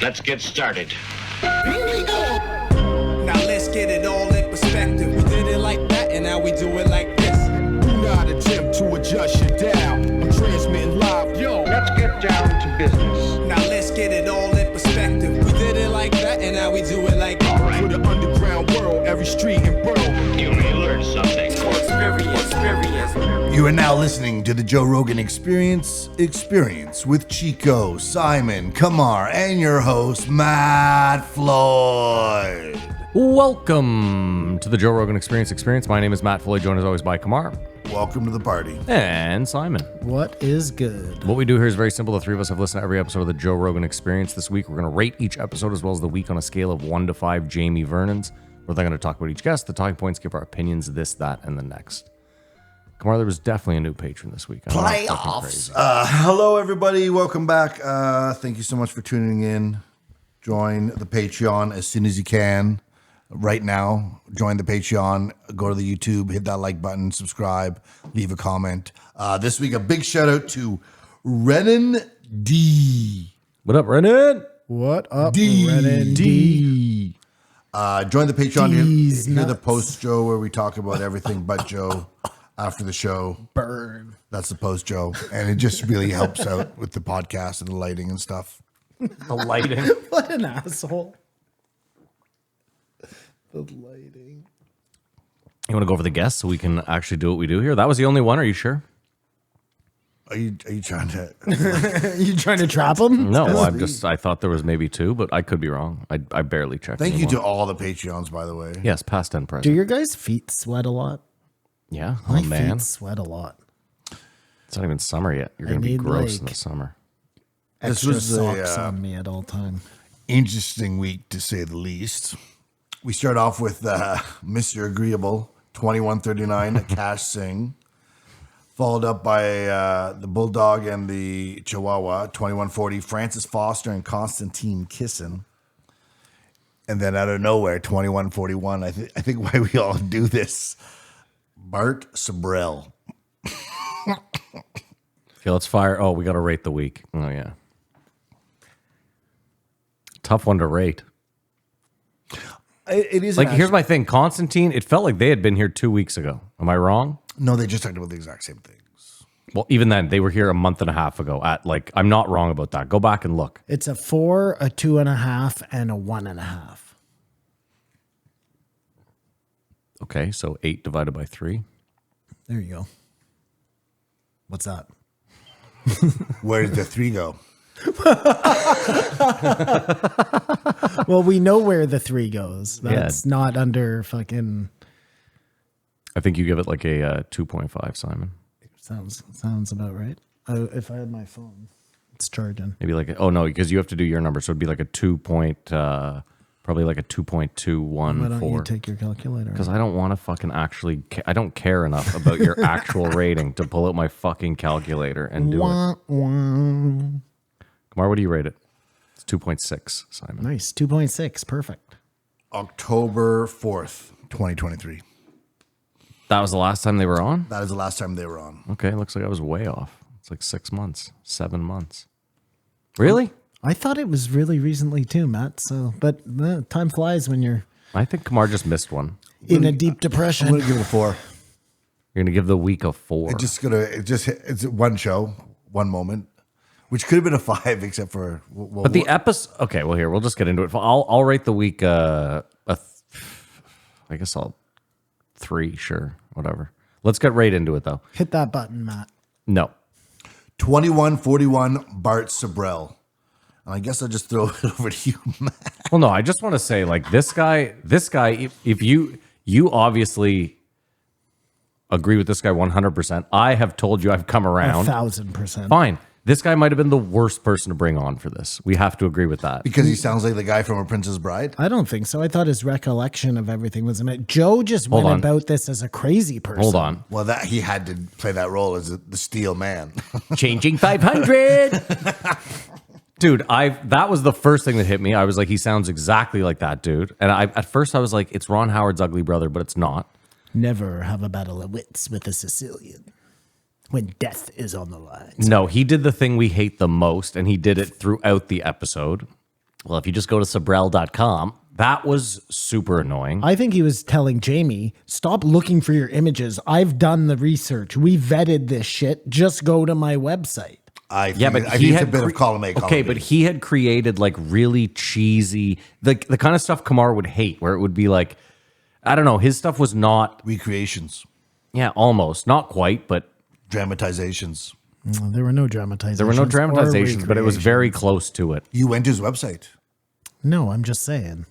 Let's get started. Here we go. Now let's get it all in perspective. We did it like that, and now we do it like this. Do not attempt to adjust your dial. I'm transmitting live. Yo, Let's get down to business. Now let's get it all in perspective. We did it like that, and now we do it like this. All right. for the underground world, every street and borough. You may learn something. You are now listening to the Joe Rogan Experience with Chico, Simon, Kamar, and your host, Matt Floyd. Welcome to the Joe Rogan Experience. My name is Matt Floyd, joined as always by Kamar Welcome to the party. and Simon. What is good? What we do here is very simple. The three of us have listened to every episode of the Joe Rogan Experience this week. We're going to rate each episode as well as the week on a scale of 1 to 5 Jamie Vernon's. We're then going to talk about each guest, the talking points, give our opinions, this, that, and the next. Kamar, there was definitely a new patron this week. I know, it's fucking Playoffs. crazy. Hello, everybody. Welcome back. Thank you so much for tuning in. Join the Patreon as soon as you can. Right now, join the Patreon. Go to the YouTube, hit that like button, subscribe, leave a comment. This week, a big shout out to Renan D. What up, Renan? What up, D. Renan D? Join the Patreon. D's Hear the nuts. post Joe where we talk about everything but Joe after the show. Burn. That's the post Joe, and it just really helps out with the podcast and the lighting and stuff. The lighting. What an asshole. The lighting. You want to go over the guests so we can actually do what we do here? That was the only one. Are you sure? Are you trying to? You trying to trap him? No, I thought there was maybe two, but I could be wrong. I barely checked. Thank you anymore. to all the Patreons, by the way. Yes, past and present. Do your guys' feet sweat a lot? Yeah. My Oh, man. feet sweat a lot. It's not even summer yet. You're going to be need, gross in like- the summer. This Extra was a, socks on me at all time. Interesting week to say the least. We start off with Mr. Agreeable, 2139, Cash Singh, followed up by the Bulldog and the Chihuahua, 2140, Francis Foster and Constantine Kissin. And then out of nowhere, 2141, I think why we all do this, Bart Sabrell. Okay, let's fire. Oh, we got to rate the week. Oh, yeah. Tough one to rate. It is Like, here's my thing. Constantine, it felt like they had been here 2 weeks ago. Am I wrong? No, they just talked about the exact same things. Well, even then, they were here a month and a half ago. I'm not wrong about that. Go back and look. It's a 4, a 2.5, and a 1.5. Okay, so 8 divided by 3. There you go. What's that? Where did the 3 go? Well, we know where the 3 goes. That's not under fucking. I think you give it like a 2.5, Simon. Sounds about right. If I had my phone, it's charging. Maybe oh, no, because you have to do your number. So it'd be like a 2 point, probably like a 2.214. Why don't you take your calculator? Because I don't want to fucking actually, I don't care enough about your actual rating to pull out my fucking calculator and do it. Kamar, what do you rate it? It's 2.6, Simon. Nice. 2.6. Perfect. October 4th, 2023. That was the last time they were on? That is the last time they were on. Okay, looks like I was way off. It's like 6 months, 7 months. Really? I thought it was really recently too, Matt. So, but time flies when you're I think Kamar just missed one. in a deep I'm depression. gonna give it a 4. You're going to give the week a 4. It's one show, one moment, which could have been a 5, except for. But the episode, okay, well, here, we'll just get into it. I'll rate the week, I guess I'll 3, sure, whatever. Let's get right into it, though. Hit that button, Matt. No. 2141 Bart Sabrell. And I guess I'll just throw it over to you, Matt. Well, no, I just want to say, like, this guy, if you obviously agree with this guy 100%. I have told you I've come around. 1,000%. Fine. This guy might have been the worst person to bring on for this. We have to agree with that. Because he sounds like the guy from A Princess Bride. I don't think so. I thought his recollection of everything was amazing. Joe just Hold went on. about this as a crazy person. Hold on. Well, that he had to play that role as the steel man. Changing 500. Dude, that was the first thing that hit me. I was like, he sounds exactly like that dude. And at first I was like, it's Ron Howard's ugly brother, but it's not. Never have a battle of wits with a Sicilian when death is on the line. No, he did the thing we hate the most, and he did it throughout the episode. well, if you just go to Sabrel.com, that was super annoying. I think he was telling Jamie, stop looking for your images. I've done the research. We vetted this shit. Just go to my website. I think it's a bit of column A, column Okay, B. but he had created like really cheesy, the kind of stuff Kamar would hate, where it would be like, I don't know, his stuff was not, recreations, almost, not quite, but dramatizations. There were no dramatizations. there were no or dramatizations, but it was recreations. very close to it. You went to his website. No, I'm just saying.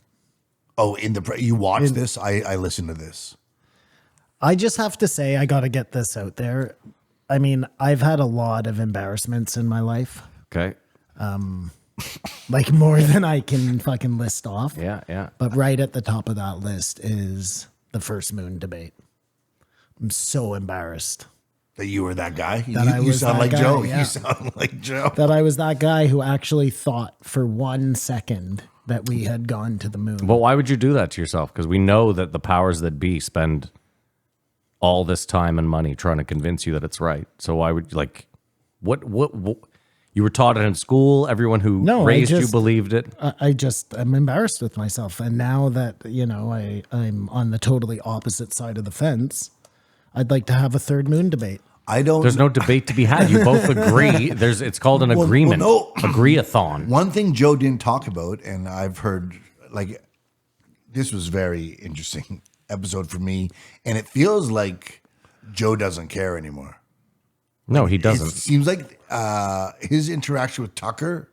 Oh, you watched this? I listened to this. I just have to say, I got to get this out there. I mean, I've had a lot of embarrassments in my life, Okay. like more than I can fucking list off. Yeah. But right at the top of that list is the First Moon debate. I'm so embarrassed That you were that guy. That I You was sound that like guy, Joe. yeah. You sound like Joe. that I was that guy who actually thought for 1 second that we had gone to the moon. But why would you do that to yourself? Because we know that the powers that be spend all this time and money trying to convince you that it's right. So why would you what you were taught it in school? Everyone who No, I raised you just- believed it. I'm embarrassed with myself. And now that, I'm on the totally opposite side of the fence, I'd like to have a third moon debate. I don't. There's no debate to be had. You both agree. It's called an agreement. no. Agree-a-thon. One thing Joe didn't talk about, and I've heard, this was very interesting episode for me, and it feels like Joe doesn't care anymore. No, he It doesn't. seems like his interaction with Tucker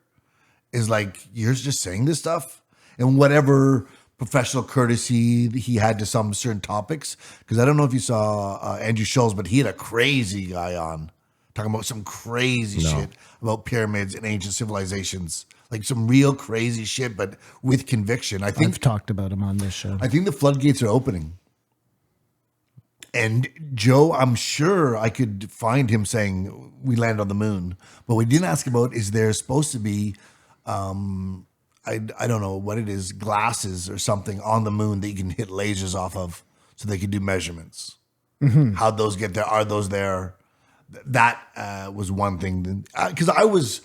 is like, you're just saying this stuff, and whatever professional courtesy he had to some certain topics. Because I don't know if you saw Andrew Schultz, but he had a crazy guy on talking about some crazy shit about pyramids and ancient civilizations, like some real crazy shit, but with conviction. I've talked about him on this show. I think the floodgates are opening. And Joe, I'm sure I could find him saying we land on the moon. But we didn't ask about, is there supposed to be, I don't know what it is, glasses or something on the moon that you can hit lasers off of so they can do measurements. How'd those get there? Are those there? That was one thing. Because I was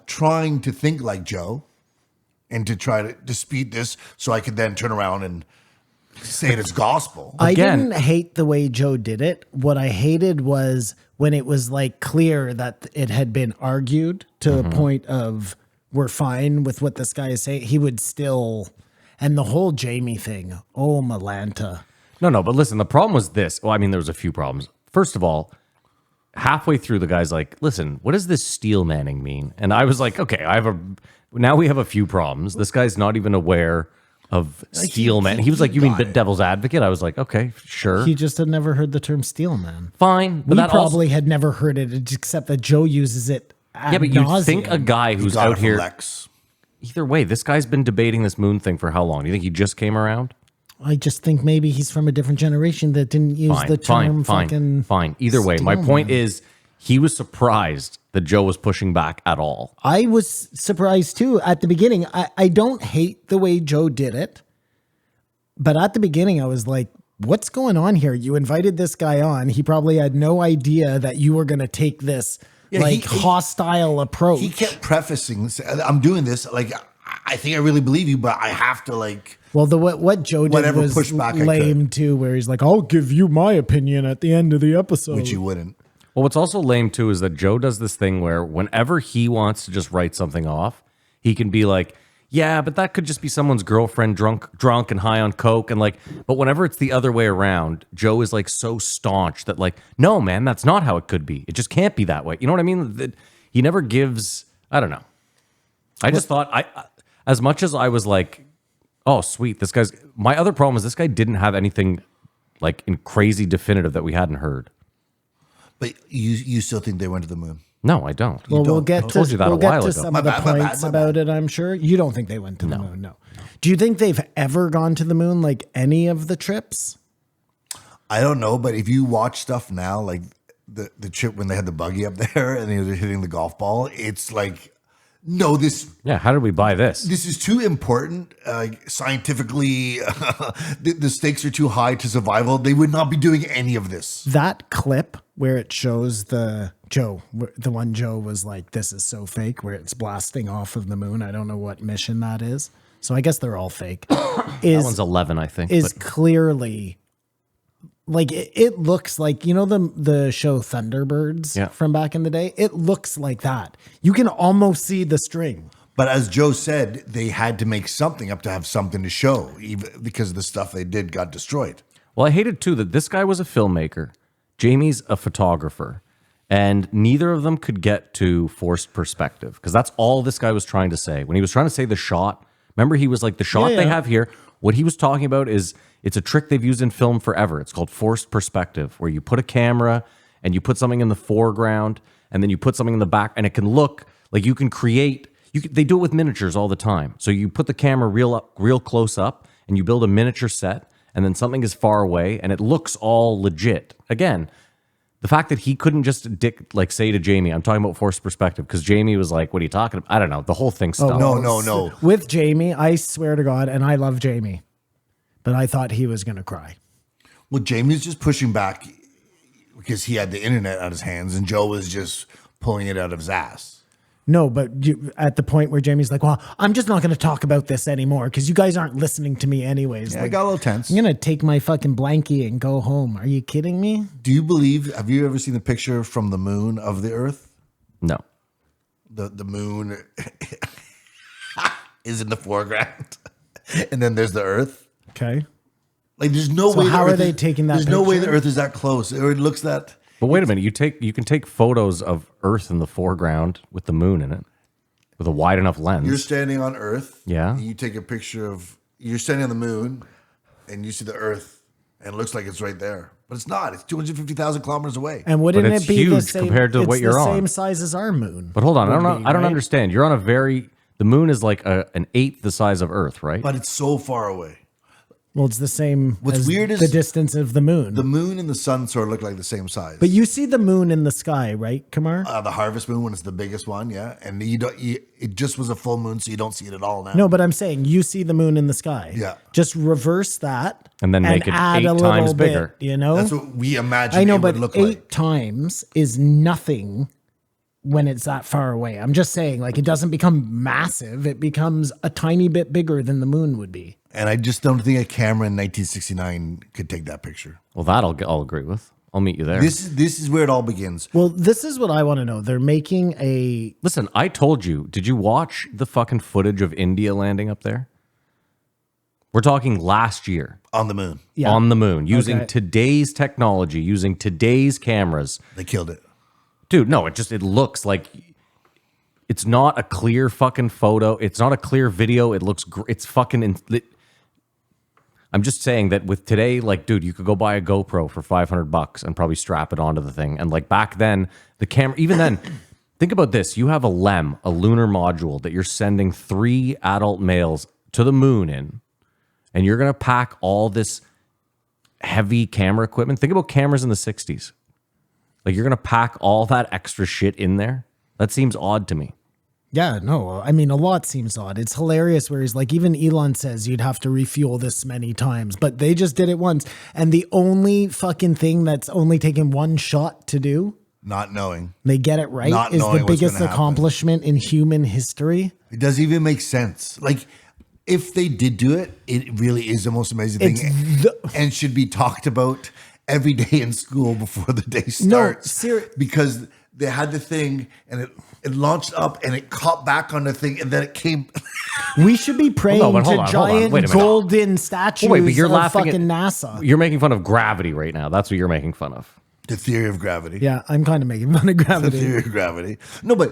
trying to think like Joe and to try to dispute this so I could then turn around and say it's gospel. I Again- didn't hate the way Joe did it. What I hated was when it was like clear that it had been argued to a point of we're fine with what this guy is saying. He would still, and the whole Jamie thing. Oh, Malanta. No, but listen, the problem was this. Well, I mean, there was a few problems. First of all, halfway through, the guy's like, listen, what does this steel manning mean? And I was like, okay, now we have a few problems. This guy's not even aware of steel man. He was like, you mean devil's advocate? I was like, okay, sure. He just had never heard the term steel man. Fine. But We that probably had never heard it, except that Joe uses it ad yeah, but you nauseam. think a guy He who's got it out from here. Lex. Either way, this guy's been debating this moon thing for how long? Do you think he just came around? I just think maybe he's from a different generation that didn't use the term fucking. Fine. Either way, my steel point man. is he was surprised that Joe was pushing back at all. I was surprised too at the beginning. I don't hate the way Joe did it, but at the beginning I was like, what's going on here? You invited this guy on. He probably had no idea that you were going to take this hostile approach. He kept prefacing, I'm doing this, like, I think I really believe you, but I have to, like, well, what Joe did Whatever was pushback I lame too, where he's like, I'll give you my opinion at the end of the episode. which you wouldn't. Well, what's also lame too is that Joe does this thing where whenever he wants to just write something off, he can be like, yeah, but that could just be someone's girlfriend drunk and high on coke. And like, but whenever it's the other way around, Joe is like so staunch that like, no, man, that's not how it could be. It just can't be that way. You know what I mean? That he never gives, I don't know. I just thought as much as I was like, oh, sweet, my other problem is this guy didn't have anything like in crazy definitive that we hadn't heard. But you still think they went to the moon? No, I don't. Well, we'll don't. get I to, told you that we'll a get while to ago. some My of the bad, my bad, points my about it, I'm sure. You don't think they went to the moon, no. Do you think they've ever gone to the moon, like any of the trips? I don't know, but if you watch stuff now, like the trip when they had the buggy up there and they were hitting the golf ball, it's like No, this Yeah, how did we buy this? this is too important. Scientifically, the stakes are too high to survival. They would not be doing any of this. That clip where it shows the one Joe was like, "This is so fake," where it's blasting off of the moon. I don't know what mission that is. So I guess they're all fake. That one's 11, I think. Is but clearly like it looks like, you know, the show Thunderbirds Yeah. from back in the day. It looks like that. You can almost see the string. But as Joe said, they had to make something up to have something to show, even because the stuff they did got destroyed. Well, I hated too that this guy was a filmmaker, Jamie's a photographer, and neither of them could get to forced perspective because that's all this guy was trying to say. When he was trying to say the shot, remember he was like, the shot Yeah, they yeah. have here, what he was talking about is it's a trick they've used in film forever. It's called forced perspective, where you put a camera and you put something in the foreground and then you put something in the back, and it can look like you can create. They do it with miniatures all the time. So you put the camera real close up, and you build a miniature set, and then something is far away, and it looks all legit. Again, the fact that he couldn't just say to Jamie, "I'm talking about forced perspective," because Jamie was like, "What are you talking about?" I don't know. The whole thing stopped. No. With Jamie, I swear to God, and I love Jamie, but I thought he was going to cry. Well, Jamie's just pushing back because he had the internet on his hands, and Joe was just pulling it out of his ass. No, but at the point where Jamie's like, "Well, I'm just not going to talk about this anymore because you guys aren't listening to me anyways." Yeah, Like, I got a little tense. I'm going to take my fucking blankie and go home. Are you kidding me? Do you believe? Have you ever seen the picture from the moon of the Earth? No. The moon is in the foreground, and then there's the Earth. Okay. Like, there's no So way. the how are Earth they is- taking that There's no way the picture? Earth is that close. Or it looks that. But wait a minute, you can take photos of Earth in the foreground with the moon in it, with a wide enough lens. You're standing on Earth. Yeah. And you take a picture of. You're standing on the moon, and you see the Earth, and it looks like it's right there, but it's not. It's 250,000 kilometers away. And wouldn't it's it be the huge same compared to it's what you're the on. same size as our moon? But hold on, I would don't be, know. I don't right? understand. You're on the moon is like an eighth the size of Earth, right? But it's so far away. Well, it's the same What's as weird is the distance of the moon. The moon and the sun sort of look like the same size. But you see the moon in the sky, right, Kamar? The harvest moon when it's the biggest one, yeah, and it just was a full moon, so you don't see it at all now. No, but I'm saying you see the moon in the sky. Yeah. Just reverse that And then make it add 8 a times little bigger. Bit, you know? That's what we imagine I know, it but would look 8 like. times is nothing when it's that far away. I'm just saying, like, it doesn't become massive. It becomes a tiny bit bigger than the moon would be. And I just don't think a camera in 1969 could take that picture. Well, that I'll agree with. I'll meet you there. This is where it all begins. Well, this is what I want to know. They're making a Listen, I told you. Did you watch the fucking footage of India landing up there? We're talking last year On the moon. Yeah. on the moon using Okay. today's technology, using today's cameras. They killed it. Dude, no, it looks like it's not a clear fucking photo. It's not a clear video. It looks it's fucking I'm just saying that with today, like, dude, you could go buy a GoPro for $500 and probably strap it onto the thing. And like back then, the camera, even then, think about this. You have a LEM, a lunar module that you're sending 3 adult males to the moon in, and you're going to pack all this heavy camera equipment. Think about cameras in the 60s. Like, you're going to pack all that extra shit in there. That seems odd to me. Yeah, no, I mean, a lot seems odd. It's hilarious where he's like, even Elon says you'd have to refuel this many times, but they just did it once. And the only fucking thing that's only taken one shot to do, Not knowing. they get it right, Not is knowing the what's biggest gonna happen. accomplishment in human history. It doesn't even make sense. Like, if they did do it, it really is the most amazing thing and should be talked about every day in school before the day starts. Because they had the thing and it launched up and it caught back on the thing and then it came. We should be praying Hold on, to hold on. giant Wait a minute. golden statues Wait, but you're of laughing fucking at NASA. You're making fun of gravity right now. That's what you're making fun of. The theory of gravity. Yeah, I'm kind of making fun of The gravity. theory of gravity. No, but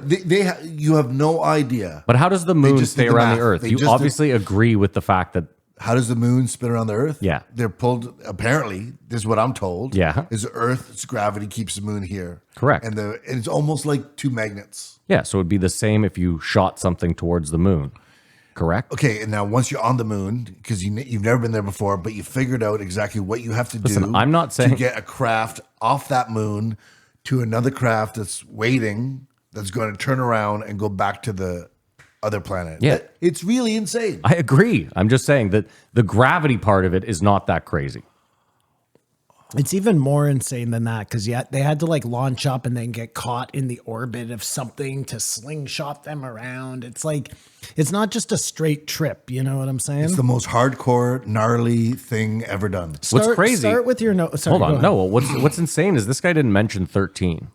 you have no idea. But how does the moon just stay did the around the math. Earth? They You just obviously agree with the fact that How does the moon spin around the Earth? Yeah. They're pulled, apparently, this is what I'm told. Yeah. Is the Earth's gravity keeps the moon here. Correct. And it's almost like 2 magnets. yeah, so it'd be the same if you shot something towards the moon. Correct? Okay, and now once you're on the moon, because you've never been there before, but you figured out exactly what you have to Listen, do I'm not to saying- get a craft off that moon to another craft that's waiting, that's going to turn around and go back to the other planet. Yeah. It's really insane. I agree. I'm just saying that the gravity part of it is not that crazy. It's even more insane than that because they had to like launch up and then get caught in the orbit of something to slingshot them around. It's like, it's not just a straight trip. You know what I'm saying? It's the most hardcore, gnarly thing ever done. What's crazy? Start with your note. Hold on. No, what's insane is this guy didn't mention 13.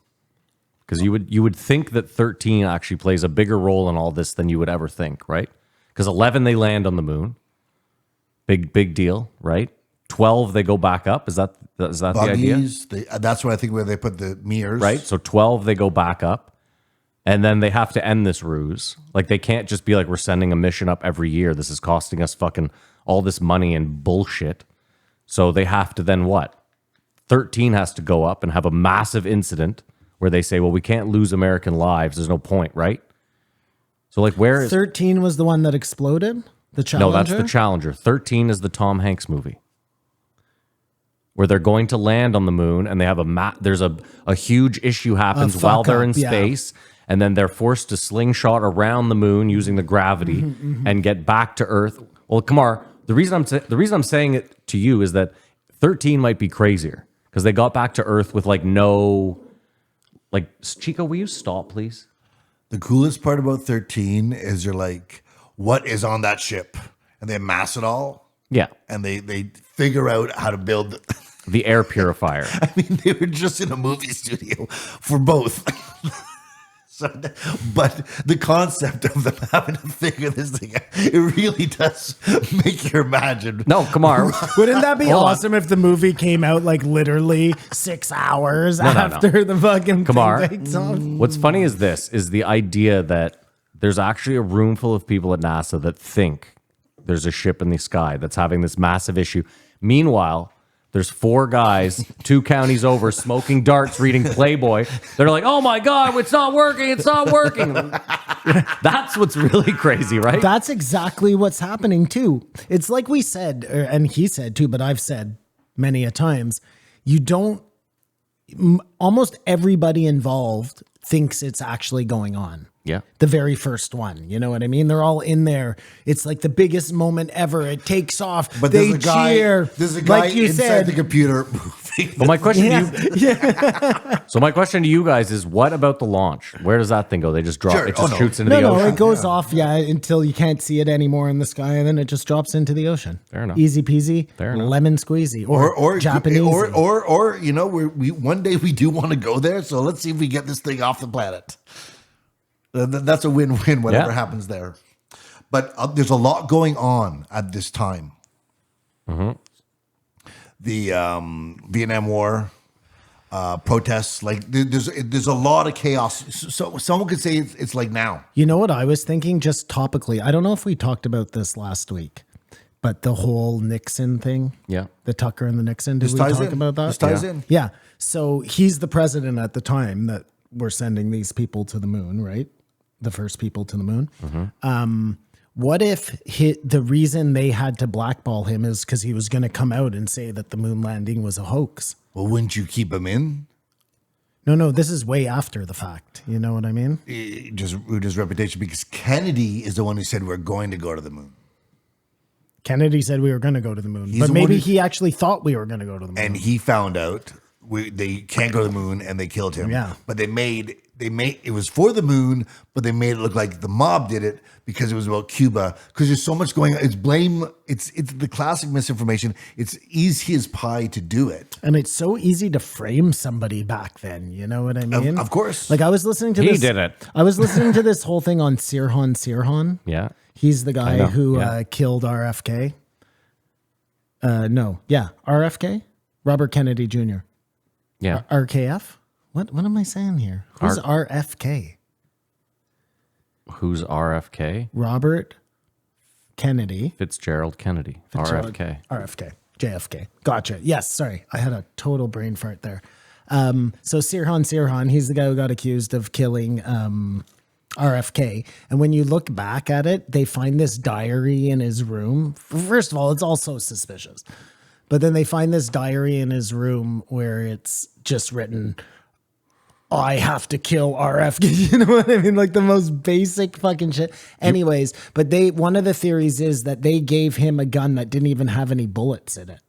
Because you would think that 13 actually plays a bigger role in all this than you would ever think, right? Because 11 they land on the moon, big deal, right? 12 they go back up. Is that the idea? Buggies, that's what I think where they put the mirrors. Right. So 12 they go back up, and then they have to end this ruse. Like they can't just be like, we're sending a mission up every year. This is costing us fucking all this money and bullshit. So they have to then what? 13 has to go up and have a massive incident where they say, well, we can't lose American lives. There's no point, right? So like where is 13 was the one that exploded? The Challenger? No, that's the Challenger. 13 is the Tom Hanks movie. Where they're going to land on the moon and they have there's a huge issue happens while they're in space, and then they're forced to slingshot around the moon using the gravity and get back to Earth. Well, Kamar, the reason I'm saying it to you is that 13 might be crazier because they got back to Earth with Chico, will you stop, please? The coolest part about 13 is you're like, what is on that ship? And they amass it all. Yeah. And they figure out how to build the air purifier. I mean, they were just in a movie studio for both. But the concept of them having to figure this thing out, it really does make you imagine. No, Kamar. Wouldn't that be awesome if the movie came out like literally 6 hours after the fucking Kamar, thing takes off? What's funny is the idea that there's actually a room full of people at NASA that think there's a ship in the sky that's having this massive issue. Meanwhile, there's 4 guys 2 counties over smoking darts, reading Playboy. They're like, oh my God, it's not working. It's not working. That's what's really crazy, right? That's exactly what's happening too. It's like we said, and he said too, but I've said many a times, almost everybody involved thinks it's actually going on. Yeah. The very first one. You know what I mean? They're all in there. It's like the biggest moment ever. It takes off. But they cheer. There's a guy like you inside said, the computer moving. Well, my question to you, so my question to you guys is, what about the launch? Where does that thing go? They just drop it, just shoots into the ocean. No, it goes off, until you can't see it anymore in the sky, and then it just drops into the ocean. Fair enough. Easy peasy. Fair enough. Lemon squeezy. Or Japanese. Or you know, we one day we do want to go there, so let's see if we get this thing off the planet. That's a win-win, whatever happens there. But there's a lot going on at this time. Mm-hmm. The Vietnam War, protests, like there's a lot of chaos. So someone could say it's like now. You know what I was thinking just topically? I don't know if we talked about this last week, but the whole Nixon thing. Yeah. The Tucker and the Nixon. Did This we ties talk in. about that? This ties in. Yeah. So he's the president at the time that we're sending these people to the moon, right? The first people to the moon. Mm-hmm. What if the reason they had to blackball him is because he was going to come out and say that the moon landing was a hoax? Well, wouldn't you keep him in? No, this is way after the fact. You know what I mean? It just ruined his reputation because Kennedy is the one who said we're going to go to the moon. Kennedy said we were going to go to the moon, He's but the one maybe who- he actually thought we were going to go to the moon. And he found out they can't go to the moon, and they killed him. Yeah. But they made it was for the moon, but they made it look like the mob did it because it was about Cuba. Because there's so much going on. It's the classic misinformation. It's easy as pie to do it. And it's so easy to frame somebody back then. You know what I mean? Of course. Like I was listening to He this. did it. I was listening to this whole thing on Sirhan. Yeah. He's the guy know, who yeah. killed RFK. RFK? Robert Kennedy Jr. Yeah. RKF? What am I saying here? Who's RFK? Who's RFK? Robert Kennedy. Fitzgerald Kennedy. RFK. RFK. JFK. Gotcha. Yes, sorry. I had a total brain fart there. So Sirhan, he's the guy who got accused of killing RFK. And when you look back at it, they find this diary in his room. First of all, it's also suspicious. But then they find this diary in his room where it's just written, I have to kill RFK. You know what I mean? Like the most basic fucking shit. Anyways, but one of the theories is that they gave him a gun that didn't even have any bullets in it.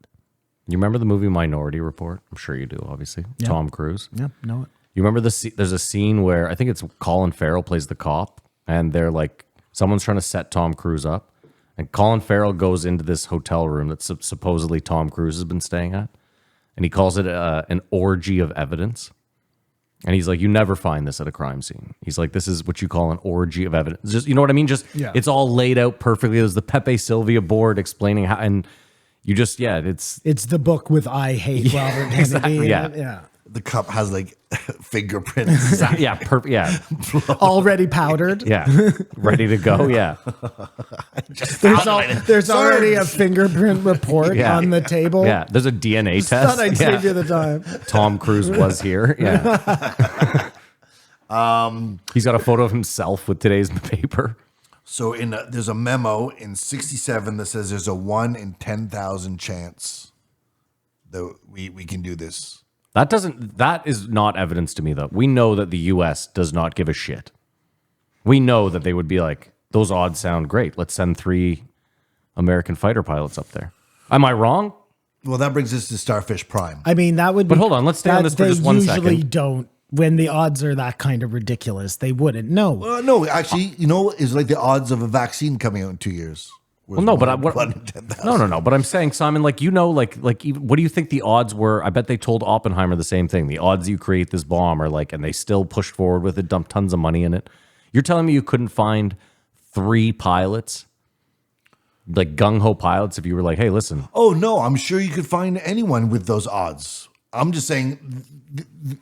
You remember the movie Minority Report? I'm sure you do, obviously. Yeah. Tom Cruise. Yep, know it. You remember there's a scene where I think it's Colin Farrell plays the cop, and they're like, someone's trying to set Tom Cruise up, and Colin Farrell goes into this hotel room that supposedly Tom Cruise has been staying at, and he calls it an orgy of evidence. And he's like, you never find this at a crime scene. He's like, this is what you call an orgy of evidence. Just, you know what I mean? Just, It's all laid out perfectly. There's the Pepe Sylvia board explaining how, and you just, it's the book with I hate Robert Kennedy. exactly, in yeah. it. Yeah. The cup has like fingerprints. Already powdered. Yeah, ready to go. Yeah, There's already a fingerprint report Yeah. on the table. yeah. There's a DNA test. Thought I'd Yeah. save you the time. Tom Cruise was here. Yeah. He's got a photo of himself with today's paper. So there's a memo in 67 that says there's a 1 in 10,000 chance that we can do this. That is not evidence to me, though. We know that the U.S. does not give a shit. We know that they would be like, those odds sound great. Let's send 3 American fighter pilots up there. Am I wrong? Well, that brings us to Starfish Prime. I mean, that would be. But hold on, let's stay on this for just 1 second. They usually don't. When the odds are that kind of ridiculous, they wouldn't. No. No, actually, it's like the odds of a vaccine coming out in 2 years. Well, no, but One in 10,000. no. But I'm saying, Simon, like even, what do you think the odds were? I bet they told Oppenheimer the same thing. The odds you create this bomb are like, and they still pushed forward with it, dumped tons of money in it. You're telling me you couldn't find 3 pilots, like gung ho pilots, if you were like, hey, listen. Oh, no, I'm sure you could find anyone with those odds. I'm just saying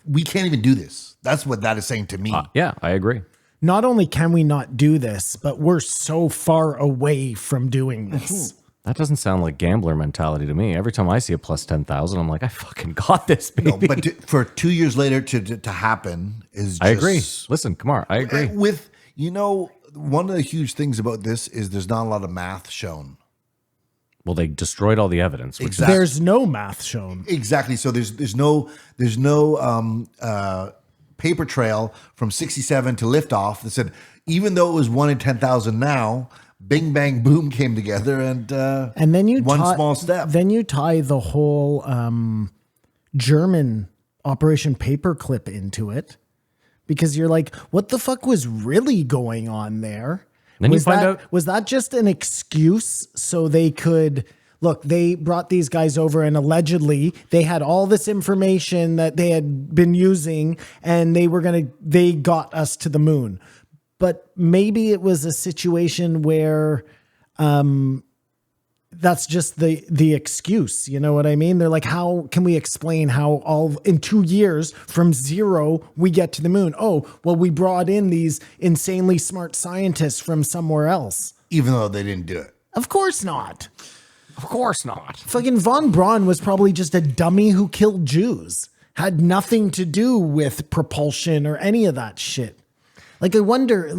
we can't even do this. That's what that is saying to me. Yeah, I agree. Not only can we not do this, but we're so far away from doing this. That doesn't sound like gambler mentality to me. Every time I see a plus 10,000, I'm like, I fucking got this, baby. No, but for 2 years later to happen is just... I agree. Listen, Kamar, I agree. With, one of the huge things about this is there's not a lot of math shown. Well, they destroyed all the evidence. Which Exactly. There's no math shown. Exactly. So there's no paper trail from 67 to liftoff that said, even though it was 1 in 10,000 now, bing, bang, boom came together and then you small step. Then you tie the whole German Operation Paperclip into it, because you're like, what the fuck was really going on there? Then you find out. Was that just an excuse so they could look? They brought these guys over, and allegedly they had all this information that they had been using, and they got us to the moon. But maybe it was a situation where that's just the excuse. You know what I mean? They're like, how can we explain how all in 2 years from 0 we get to the moon? Oh, well, we brought in these insanely smart scientists from somewhere else. Even though they didn't do it. Of course not. Of course not. Fucking von Braun was probably just a dummy who killed Jews. Had nothing to do with propulsion or any of that shit. Like, I wonder,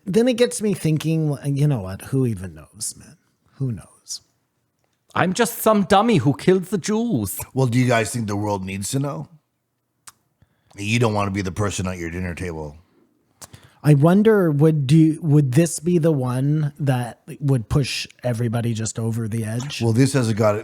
then it gets me thinking, you know what? Who even knows, man? Who knows? I'm just some dummy who killed the Jews. Well, do you guys think the world needs to know? You don't want to be the person at your dinner table. I wonder, would this be the one that would push everybody just over the edge? Well, this hasn't got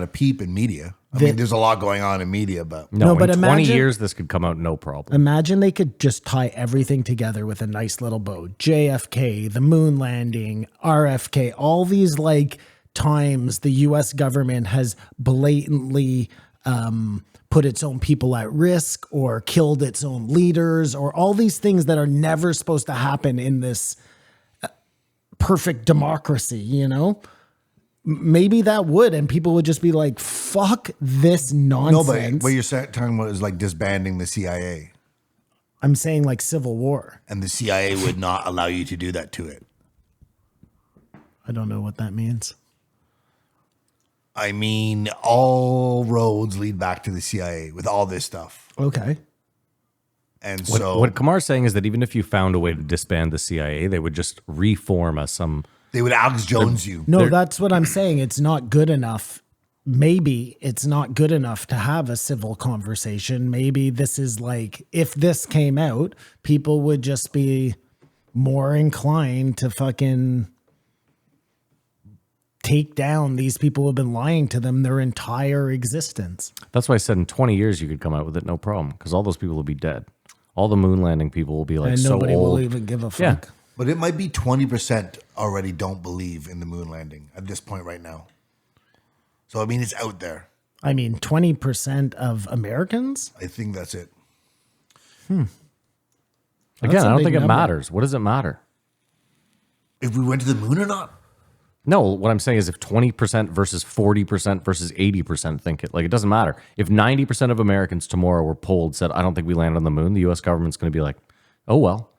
a peep in media. I mean, there's a lot going on in media, but No, but in 20 imagine- years, this could come out no problem. Imagine they could just tie everything together with a nice little bow. JFK, the moon landing, RFK, all these like times the US government has blatantly put its own people at risk or killed its own leaders or all these things that are never supposed to happen in this perfect democracy, you know? Maybe that would, and people would just be like, fuck this nonsense. No, but what you're talking about is like disbanding the CIA. I'm saying like civil war. And the CIA would not allow you to do that to it. I don't know what that means. I mean, all roads lead back to the CIA with all this stuff. Okay. And What, so what Kamar's saying is that even if you found a way to disband the CIA, they would just reform as some. they would Alex Jones you. No, that's what I'm saying. It's not good enough maybe it's not good enough to have a civil conversation. Maybe this is like, if this came out, people would just be more inclined to fucking take down these people who have been lying to them their entire existence. That's why I said in 20 years you could come out with it, no problem, because all those people will be dead. All the moon landing people will be like And so nobody old. will even give a fuck. Yeah. But it might be 20% already don't believe in the moon landing at this point right now. So, I mean, it's out there. I mean, 20% of Americans? I think that's it. Again, That's a I don't big think it number. matters. What does it matter? If we went to the moon or not? No, what I'm saying is if 20% versus 40% versus 80% think it, like it doesn't matter. If 90% of Americans tomorrow were polled, said, I don't think we landed on the moon, the US government's going to be like, oh, well.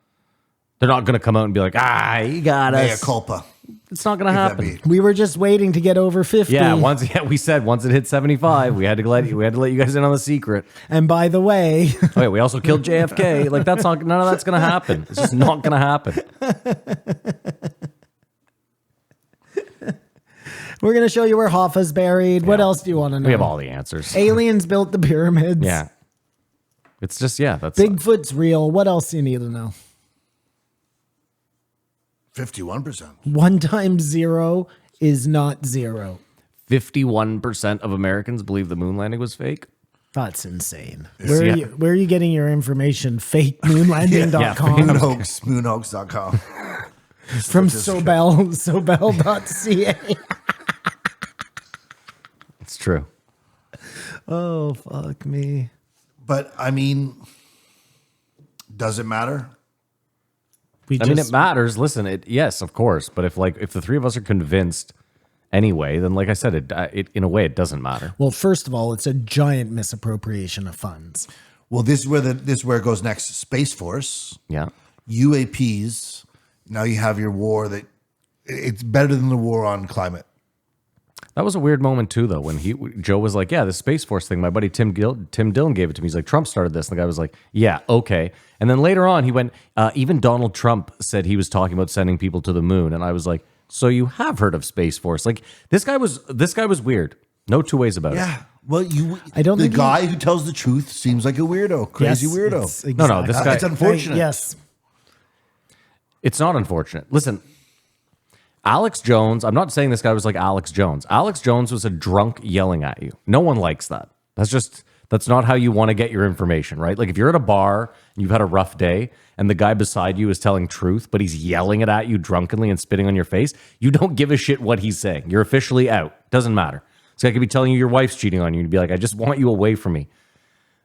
They're not going to come out and be like, you got Mea us. culpa. It's not going to If that happen. be. We were just waiting to get over 50. Yeah, we said once it hit 75, we had to let you guys in on the secret. And by the way, Oh, wait, we also killed JFK. Like none of that's going to happen. It's just not going to happen. we're going to show you where Hoffa's buried. What else do you want to know? We have all the answers. Aliens built the pyramids. Yeah. It's just, that's Bigfoot's real. What else do you need to know? 51%. 1 times 0 is not 0. 51% of Americans believe the moon landing was fake. That's insane. Yeah. Where are you getting your information? Fakemoonlanding.com. Moonhoax.com. From Sobel.ca. It's true. Oh, fuck me. But, I mean, does it matter? I mean, it matters. Listen, yes, of course. But if the three of us are convinced anyway, then like I said, it in a way it doesn't matter. Well, first of all, it's a giant misappropriation of funds. Well, this is where it goes next. Space Force, Yeah. UAPs. Now you have your war that it's better than the war on climate. That was a weird moment too, though, when Joe was like, "Yeah, the Space Force thing." My buddy Tim Dillon gave it to me. He's like, "Trump started this," and the guy was like, "Yeah, okay." And then later on, he went, "Even Donald Trump said he was talking about sending people to the moon," and I was like, "So you have heard of Space Force?" Like this guy was weird. No two ways about it. Yeah. Well, I don't the think guy who tells the truth seems like a weirdo, crazy Yes, weirdo. it's No, this guy. It's unfortunate. Yes. It's not unfortunate. Listen, Alex Jones, I'm not saying this guy was like Alex Jones. Alex Jones was a drunk yelling at you. No one likes that. That's not how you want to get your information, right? Like if you're at a bar and you've had a rough day and the guy beside you is telling truth, but he's yelling it at you drunkenly and spitting on your face, you don't give a shit what he's saying. You're officially out. Doesn't matter. This guy could be telling you your wife's cheating on you and be like, I just want you away from me.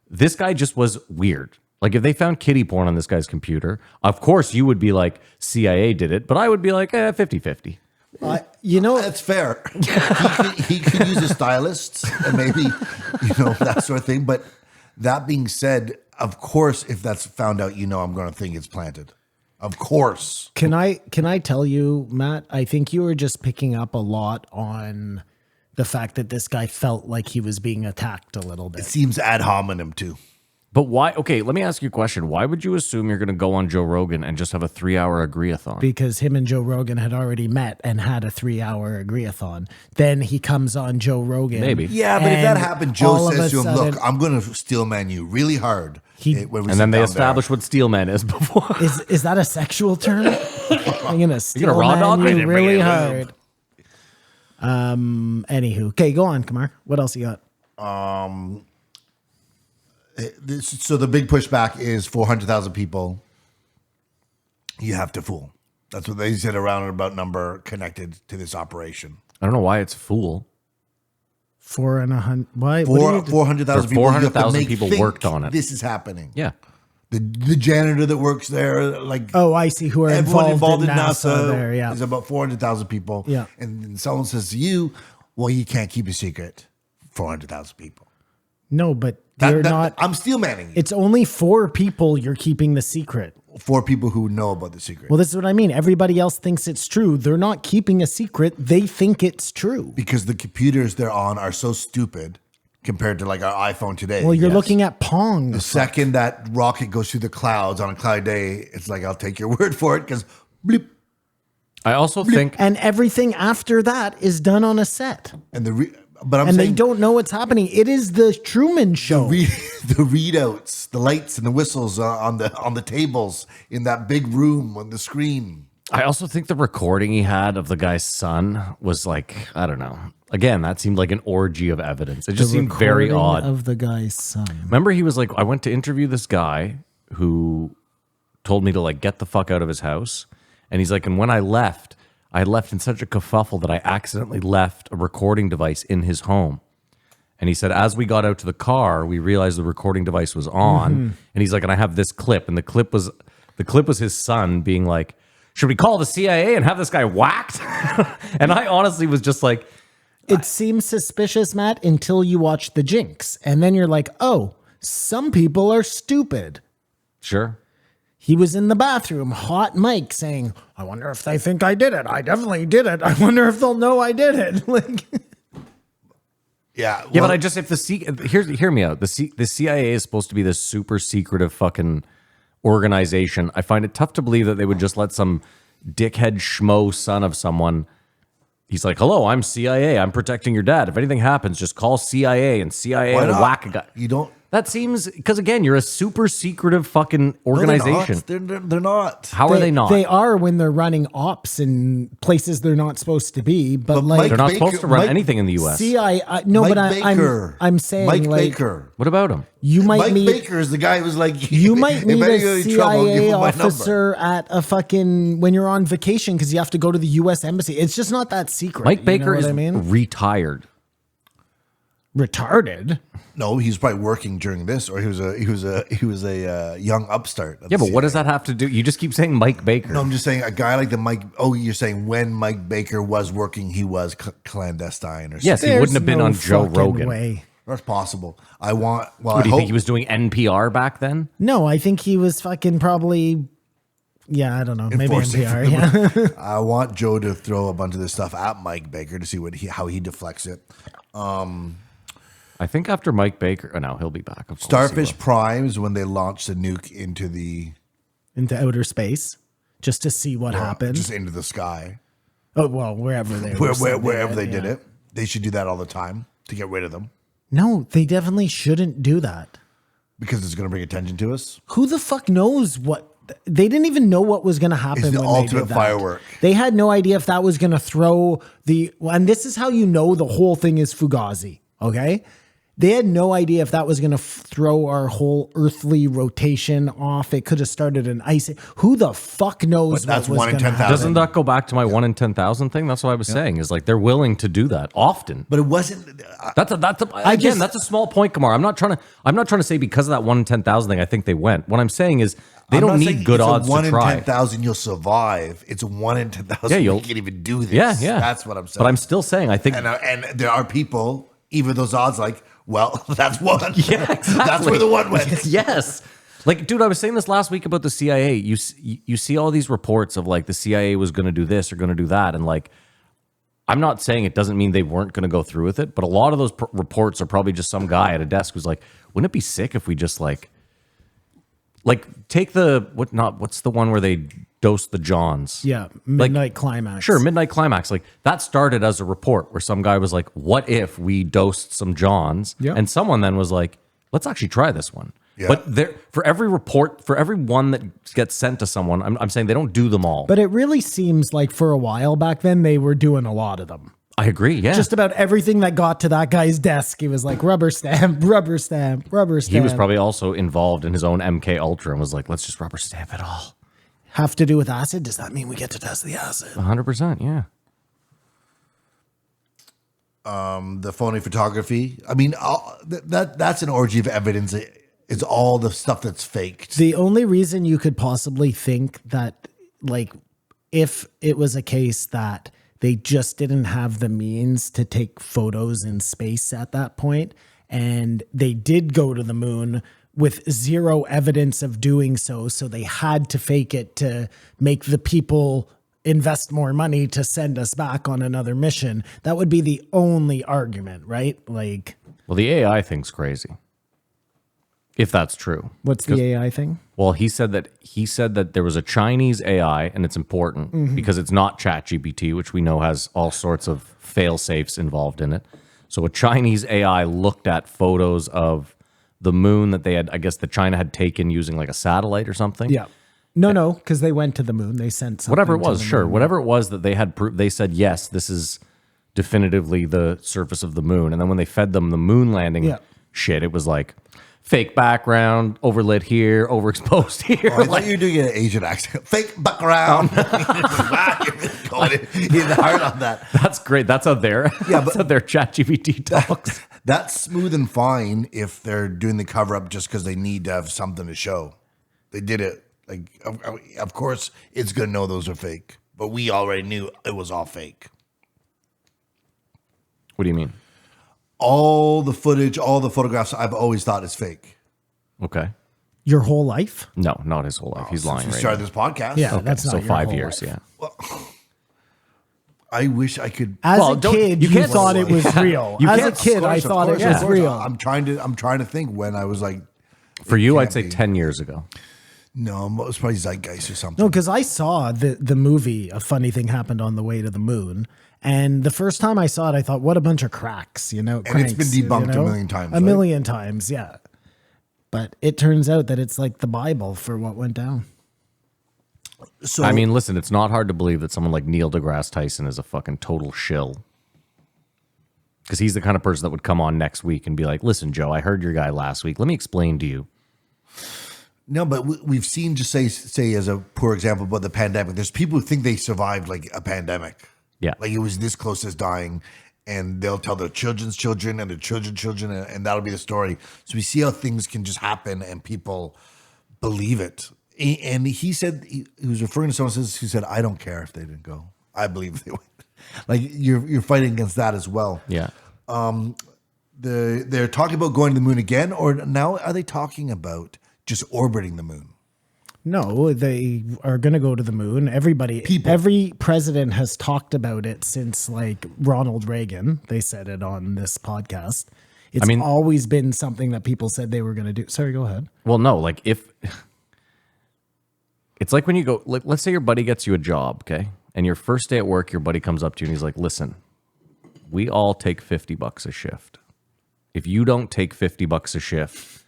This guy just was weird. Like if they found kiddie porn on this guy's computer, of course you would be like, CIA did it, but I would be like, 50-50. That's fair. he could use a stylist and maybe, that sort of thing. But that being said, of course, if that's found out, I'm going to think it's planted. Of course. Can I tell you, Matt, I think you were just picking up a lot on the fact that this guy felt like he was being attacked a little It bit. seems ad hominem too. But why? Okay, let me ask you a question. Why would you assume you're going to go on Joe Rogan and just have a 3-hour agree-a-thon? Because him and Joe Rogan had already met and had a 3-hour agree-a-thon. Then he comes on Joe Rogan. Maybe. Yeah, but if that and happened, Joe all of says a to him, sudden- "Look, I'm going to steel man you really hard." when we And sit then they down establish what steelman is before. Is that a sexual term? I'm gonna steal raw dog man me? you Then bring really it hard. Anywho, okay, go on, Kamar. What else you got? So the big pushback is 400,000 people you have to fool. That's what they said, around and about number connected to this operation. I don't know why it's fool. 400. Why? what do you do? 400,000 people. you have to 400,000 make people think worked on it. This is happening. Yeah. The janitor that works there, like Oh, I see. Who are everyone involved, involved in NASA? There, yeah. is about 400,000 people. Yeah. And then someone says to you, well, you can't keep a secret. 400,000 people. No, but you're not. I'm steel manning you. It's only 4 people you're keeping the secret. 4 people who know about the secret. Well, this is what I mean. Everybody else thinks it's true. They're not keeping a secret. They think it's true. Because the computers they're on are so stupid compared to like our iPhone today. Well, you're Yes. looking at Pong. The second that rocket goes through the clouds on a cloud day, it's like, I'll take your word for it because bleep. I also think And everything after that is done on a set. And But I'm and they saying- don't know what's happening. It is the Truman Show. The readouts, the lights and the whistles on the tables in that big room on the screen. I also think the recording he had of the guy's son was like, I don't know. Again, that seemed like an orgy of evidence. It just The seemed very recording odd. of the guy's son. Remember, he was like, I went to interview this guy who told me to like get the fuck out of his house. And he's like, and when I left in such a kerfuffle that I accidentally left a recording device in his home. And he said, as we got out to the car, we realized the recording device was on. And he's like, and I have this clip. And the clip was his son being like, should we call the CIA and have this guy whacked? And I honestly was just like, It seems suspicious, Matt, until you watch The Jinx. And then you're like, oh, some people are stupid. sure. He was in the bathroom, hot mic, saying, I wonder if they think I did it. I definitely did it. I wonder if they'll know I did it. Like, Yeah. Yeah, but I just, if hear me out. The CIA is supposed to be this super secretive fucking organization. I find it tough to believe that they would just let some dickhead schmo son of someone. He's like, hello, I'm CIA. I'm protecting your dad. If anything happens, just call CIA and CIA Why will not? whack a guy. You don't. That seems, because again, you're a super secretive fucking organization. They're not. How are they not? They are when they're running ops in places they're not supposed to be. But like, Mike They're not Baker- supposed to run Mike- anything in the U.S. CIA, no, Mike but Baker. I'm saying Mike like, Baker. What about him? you might Mike need Baker is the guy who was like, you might need if a anyone's in trouble, give CIA him my number. officer at a fucking when you're on vacation because you have to go to the U.S. embassy. It's just not that secret. Mike you Baker know what is I mean? retired. Retarded. No, he was probably working during this, or he was a young upstart. of Yeah, the but what does CIA. that have to do? You just keep saying Mike Baker. No, I'm just saying a guy like the Mike. Oh, you're saying when Mike Baker was working, he was clandestine or Yes, something. he wouldn't have been no on Joe fucking Rogan. way. That's possible. I want. Well, What, I do you hope think he was doing NPR back then? No, I think he was fucking probably. Yeah, I don't know. Maybe enforcing NPR. Yeah. I want Joe to throw a bunch of this stuff at Mike Baker to see how he deflects it. I think after Mike Baker, oh no, he'll be back. Of course he Starfish will. Prime is when they launched the nuke into the Into outer space, just to see what happens. just into the sky, Oh well, wherever they were wherever they did yeah. it. They should do that all the time to get rid of them No, they definitely shouldn't do that. because it's going to bring attention to us. Who the fuck knows what? They didn't even know what was going to happen. It's the when ultimate they did that. firework. They had no idea if that was going to throw the. And this is how you know the whole thing is Fugazi. Okay, they had no idea if that was going to throw our whole earthly rotation off. It could have started an ice. Who the fuck knows? But that's what was 1 in gonna 10,000. happen. Doesn't that go back to my 1 in 10,000 thing? That's what I was saying. Is like they're willing to do that often. But it wasn't. That's a small point, Kamar. I'm not trying to say because of that 1 in 10,000 thing. I think they went. What I'm saying is they I'm don't not need saying good it's odds a 1 to in try. 10,000 you'll survive. It's a 1 in 10,000. Yeah, you you'll- can't even do this. Yeah, yeah. That's what I'm saying. But I'm still saying I think and there are people, even those odds, like, well, that's one. Yeah, exactly. That's where the one went. Yes. Like, dude, I was saying this last week about the CIA. You see all these reports of like the CIA was going to do this or going to do that. And like, I'm not saying it doesn't mean they weren't going to go through with it, but a lot of those reports are probably just some guy at a desk who's like, wouldn't it be sick if we just like take what's the one where they dose the Johns? Yeah, midnight climax. Sure, Midnight Climax. Like that started as a report where some guy was like, "What if we dosed some Johns?" Yeah. And someone then was like, "Let's actually try this one." Yeah. But for every report, for every one that gets sent to someone, I'm saying they don't do them all. But it really seems like for a while back then they were doing a lot of them. I agree. Yeah, Just about everything that got to that guy's desk, he was like rubber stamp, rubber stamp, rubber stamp. he was probably also involved in his own MK Ultra and was like, "Let's just rubber stamp it all." have to do with acid. Does that mean we get to test the acid? 100%. Yeah. The phony photography. I mean, that's an orgy of evidence. It's all the stuff that's faked. The only reason you could possibly think that, like, if it was a case that they just didn't have the means to take photos in space at that point, and they did go to the moon with zero evidence of doing so, so they had to fake it to make the people invest more money to send us back on another mission. That would be the only argument, right? Like, Well, the AI thing's crazy. If that's true. what's the AI thing? Well, he said that there was a Chinese AI, and it's important because it's not ChatGPT, which we know has all sorts of fail safes involved in it. So a Chinese AI looked at photos of the moon that they had, I guess, that China had taken using like a satellite or something. Yeah. No, because they went to the moon. They sent something. Whatever it to was, the sure. moon. Whatever it was that they had, they said, yes, this is definitively the surface of the moon. And then when they fed them the moon landing shit, it was like fake background, overlit here, overexposed here. Oh, I thought you were doing an Asian accent. Fake background. Wow, you're really going in hard on that. That's great. That's how their that's how their ChatGPT talks. That's smooth and fine if they're doing the cover up just because they need to have something to show. They did it. Like, of course, it's going to know those are fake. But we already knew it was all fake. What do you mean? All the footage, all the photographs, I've always thought is fake. Okay. Your whole life? No, not his whole life. He's lying Since we right started now. this podcast. Yeah, that's not So your 5 whole years, life. yeah. I wish I could. As Well, a don't- kid, you you can't- thought it was real. You As a can't- kid, I thought it was real. I'm trying to think when I was like, For you, I'd can't say be. 10 years ago. no, it was probably Zeitgeist or something. No, because I saw the movie A Funny Thing Happened on the Way to the Moon. And the first time I saw it, I thought, what a bunch of cracks, And it's cranks, been debunked a million times, A right? million times, yeah. But it turns out that it's like the Bible for what went down. So I mean, listen, it's not hard to believe that someone like Neil deGrasse Tyson is a fucking total shill. Because he's the kind of person that would come on next week and be like, listen, Joe, I heard your guy last week. Let me explain to you. no, but we've seen, just say as a poor example about the pandemic. There's people who think they survived like a pandemic. Yeah. Like it was this close as dying, and they'll tell their children's children and their children's children, and that'll be the story. So we see how things can just happen, and people believe it. And he said he was referring to someone who said, "I don't care if they didn't go. I believe they went." Like you're fighting against that as well. Yeah. They're talking about going to the moon again, or now are they talking about just orbiting the moon? No, they are going to go to the moon. Every president has talked about it since like Ronald Reagan. They said it on this podcast. It's always been something that people said they were going to do. Sorry, go ahead. Well, no, like if it's like when you go, like, let's say your buddy gets you a job, okay? And your first day at work, your buddy comes up to you and he's like, listen, we all take $50 a shift. If you don't take $50 a shift,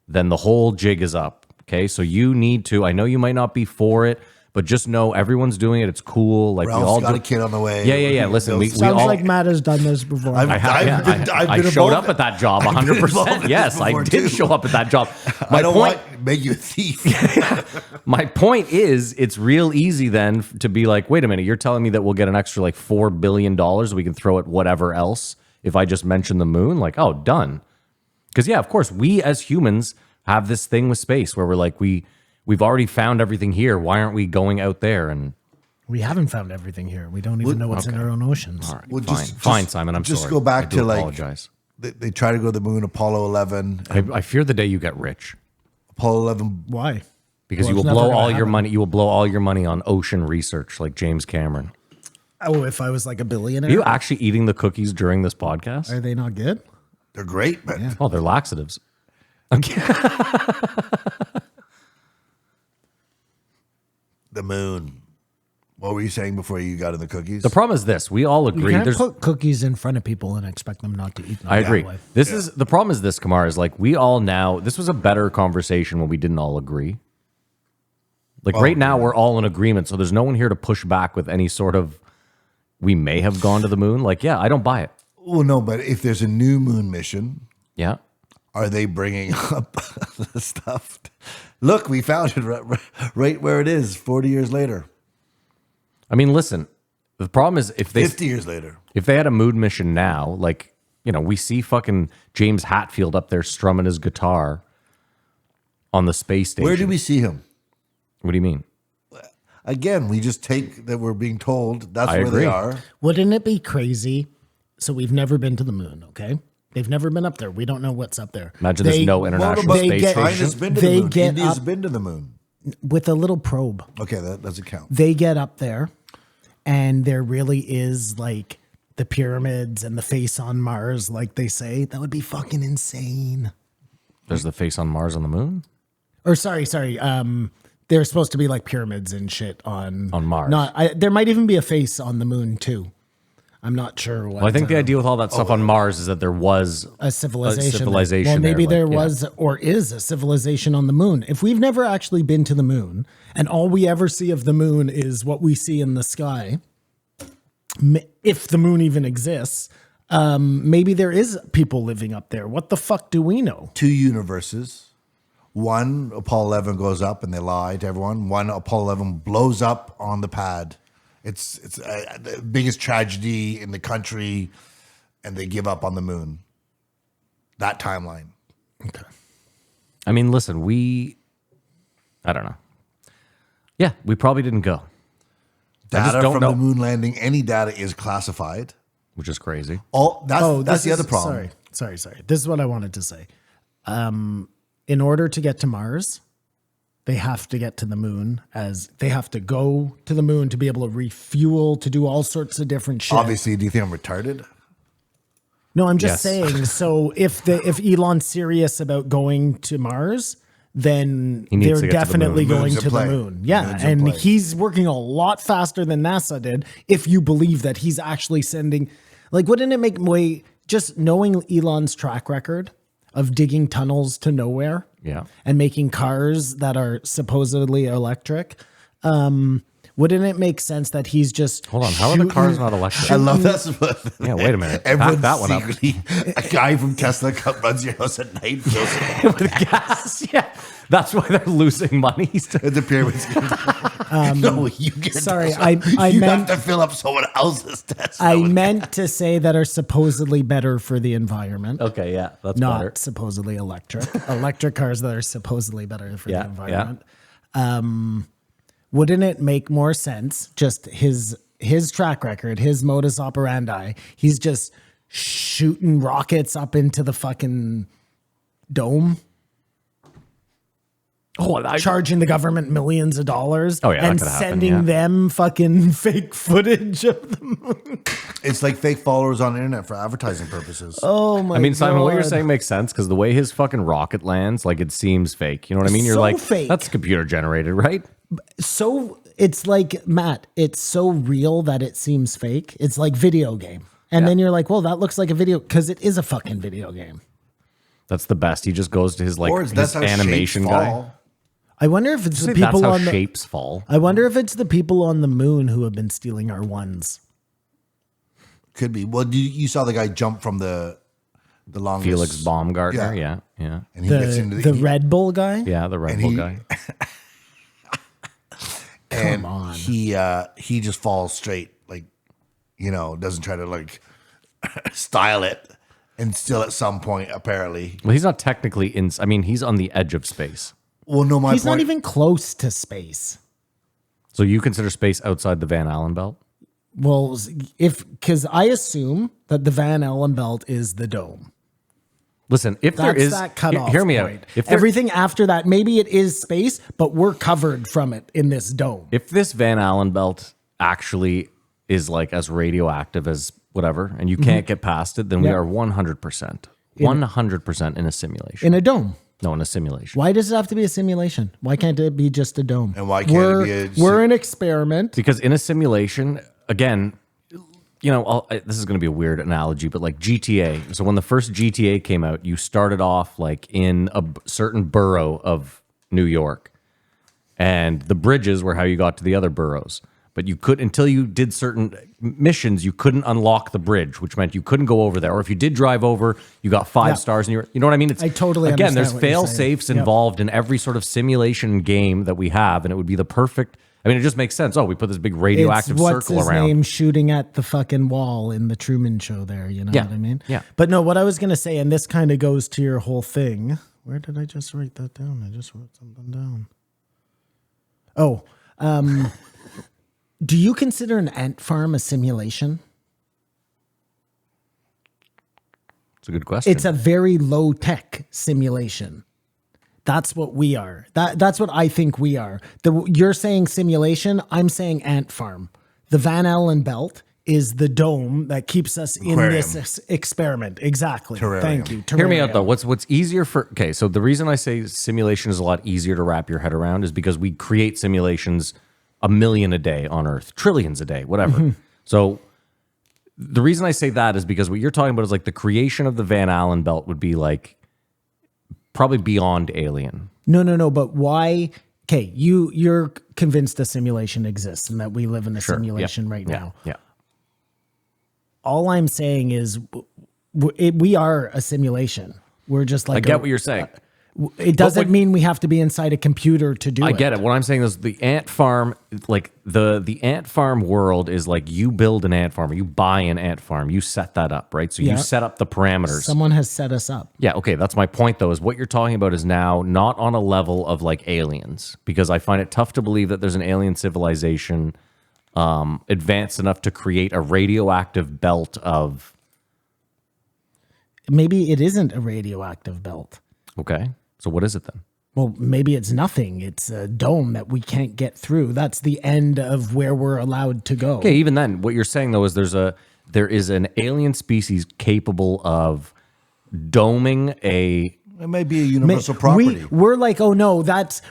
then the whole jig is up. Okay, so you need to. I know you might not be for it, but just know everyone's doing it. It's cool. Like we all Ralph's got do. a kid on the way. Yeah. Listen, we Sounds all. like Matt has done this before. I've I been showed involved- up at that job I've been 100%. involved in Yes, this I before, did too. show up at that job. I don't want to make you a thief. My point is, it's real easy then to be like, wait a minute, you're telling me that we'll get an extra like $4 billion we can throw at whatever else if I just mention the moon? Like, oh, done. Because yeah, of course, we as humans have this thing with space where we're like, we've already found everything here. Why aren't we going out there? And We haven't found everything here. We don't even know what's in our own oceans. all right, Well, fine, Simon. I'm just sorry. go back I do to like apologize. they try to go to the moon, Apollo 11. I fear the day you get rich Apollo 11. Why? because Well, you will it's never blow gonna all your happen. money. You will blow all your money on ocean research, like James Cameron. Oh, if I was like a billionaire? Are you actually eating the cookies during this podcast? Are they not good? They're great, but Oh, they're laxatives. Okay. the moon. What were you saying before you got in the cookies? The problem is this: we all You agree. can't There's, put cookies in front of people and expect them not to eat them. I that agree. way. This is the problem. Is this, Kamar? Is like we all now. This was a better conversation when we didn't all agree. Like right now, we're all in agreement, so there's no one here to push back with any sort of. We may have gone to the moon. Like, yeah, I don't buy it. Well, no, but if there's a new moon mission, Yeah. are they bringing up the stuff? Look, we found it right where it is 40 years later, I mean, listen. The problem is if they 50 years later. if they had a moon mission now, like we see fucking James Hetfield up there strumming his guitar on the space station. Where do we see him? What do you mean? Again, we just take that we're being told that's I where agree. they are. Wouldn't it be crazy? So we've never been to the moon, okay? They've never been up there. We don't know what's up there. Imagine there's no international but space station. China's been to They the moon. get India's up- been to the moon. With a little probe. Okay, that doesn't count. They get up there and there really is like the pyramids and the face on Mars, like they say. That would be fucking insane. There's the face on Mars on the moon. Or sorry. There's supposed to be like pyramids and shit on On Mars. There might even be a face on the moon too. I'm not sure what. Well, I think the idea with all that stuff on Mars is that there was a civilization. civilization Well, maybe there, there like, was or is a civilization on the moon. If we've never actually been to the moon, and all we ever see of the moon is what we see in the sky, if the moon even exists, maybe there is people living up there. What the fuck do we know? 2 universes. One, Apollo 11 goes up and they lie to everyone. One, Apollo 11 blows up on the pad. It's the biggest tragedy in the country, and they give up on the moon. That timeline. Okay. I mean, listen, I don't know. Yeah, we probably didn't go, Data don't from know. the moon landing, any data is classified. which is crazy. That's this the other is- problem. Sorry. This is what I wanted to say. In order to get to Mars, they have to get to the moon, as they have to go to the moon to be able to refuel, to do all sorts of different shit. Obviously, do you think I'm retarded? No, I'm just Yes. saying. So if Elon's serious about going to Mars, then He needs they're to get to the definitely moon. going Moon's in to the play. moon. Yeah, Moon's in and play. he's working a lot faster than NASA did. If you believe that he's actually sending, like, wouldn't it make way just knowing Elon's track record of digging tunnels to nowhere? Yeah. And making cars that are supposedly electric. Wouldn't it make sense that he's just Hold on, how are the cars not electric? I love that. Yeah, wait a minute. Back Everyone's that one up. secretly, a guy from Tesla runs your house at night. Fills it With gas, yeah. That's why they're losing money. at the pyramid scheme. No, you get sorry, Tesla. I you meant- have to fill up someone else's Tesla. I with meant to say that are supposedly better for the environment. Okay, yeah, that's Not better. supposedly electric. Electric cars that are supposedly better for Yeah, the environment. Wouldn't it make more sense? Just his track record, his modus operandi. He's just shooting rockets up into the fucking dome, charging the government millions of dollars, Oh, yeah, that and could happen, sending yeah. them fucking fake footage of the moon. It's like fake followers on the internet for advertising purposes. Oh my! I mean, Simon, what you're God. saying makes sense because the way his fucking rocket lands, like, it seems fake. You know what I mean? You're So like, fake. that's computer generated, right? So it's like, Matt, it's so real that it seems fake. It's like video game. And then you're like, well, that looks like a video because it is a fucking video game. That's the best. He just goes to his like Or his that's how animation shapes guy. fall. I wonder if it's Say the that's people how on the shapes fall. I wonder if it's the people on the moon who have been stealing our ones. Could be. Well, you saw the guy jump from the longest. Felix Baumgartner, Yeah. yeah. And he gets into The Red Bull guy? Yeah, the Red And Bull he- guy. and Come on. he just falls straight, like, doesn't try to like style it, and still at some point apparently. Well, he's not technically in. I mean, he's on the edge of space. Well, no, my He's point. not even close to space. So you consider space outside the Van Allen belt? Well, because I assume that the Van Allen belt is the dome. Listen, if there That's is, that cutoff. hear me out. point. If there, Everything after that, maybe it is space, but we're covered from it in this dome. if this Van Allen belt actually is like as radioactive as whatever, and you can't get past it, then we Yeah. are 100%, 100% in a simulation. In a dome. No, in a simulation. Why does it have to be a simulation? Why can't it be just a dome? And why can't it be we're an experiment. Because in a simulation, again, this is going to be a weird analogy, but like GTA. So when the first GTA came out, you started off like in a certain borough of New York, and the bridges were how you got to the other boroughs. But you could, until you did certain missions, you couldn't unlock the bridge, which meant you couldn't go over there. Or if you did drive over, you got 5 Yeah. stars, and you know what I mean? It's, I totally again. understand There's what you're fail saying. safes Yep. involved in every sort of simulation game that we have, and it would be the perfect. I mean, it just makes sense. Oh, we put this big radioactive It's what's circle his around. name shooting at the fucking wall in the Truman Show there, you know Yeah. what I mean? Yeah. But no, what I was going to say, and this kind of goes to your whole thing. Where did I just write that down? I just wrote something down. Oh, do you consider an ant farm a simulation? It's a good question. It's a very low tech simulation. That's what we are. That's what I think we are. You're saying simulation. I'm saying ant farm. The Van Allen belt is the dome that keeps us in this experiment. Exactly. Terrarium. Thank you. Hear me Terrarium. out though. What's easier for? Okay, so the reason I say simulation is a lot easier to wrap your head around is because we create simulations 1 million a day on Earth, trillions a day, whatever. Mm-hmm. So the reason I say that is because what you're talking about is like the creation of the Van Allen belt would be like probably beyond alien. No. But why? Okay, you're convinced a simulation exists and that we live in a Sure. simulation Yeah. right Yeah. now. Yeah. All I'm saying is we are a simulation. We're just like I get what you're saying. It doesn't what- mean we have to be inside a computer to do it. I get it. What I'm saying is the ant farm, like the ant farm world is like you build an ant farm, or you buy an ant farm, you set that up, right? So Yeah. you set up the parameters. Someone has set us up. Yeah, okay, that's my point though, is what you're talking about is now not on a level of like aliens, because I find it tough to believe that there's an alien civilization advanced enough to create a radioactive belt of, Maybe it isn't a radioactive belt. okay, so what is it then? Well, maybe it's nothing. It's a dome that we can't get through. That's the end of where we're allowed to go. Okay, even then, what you're saying though is there is an alien species capable of doming a. It may be a universal property. We're like, oh no, that's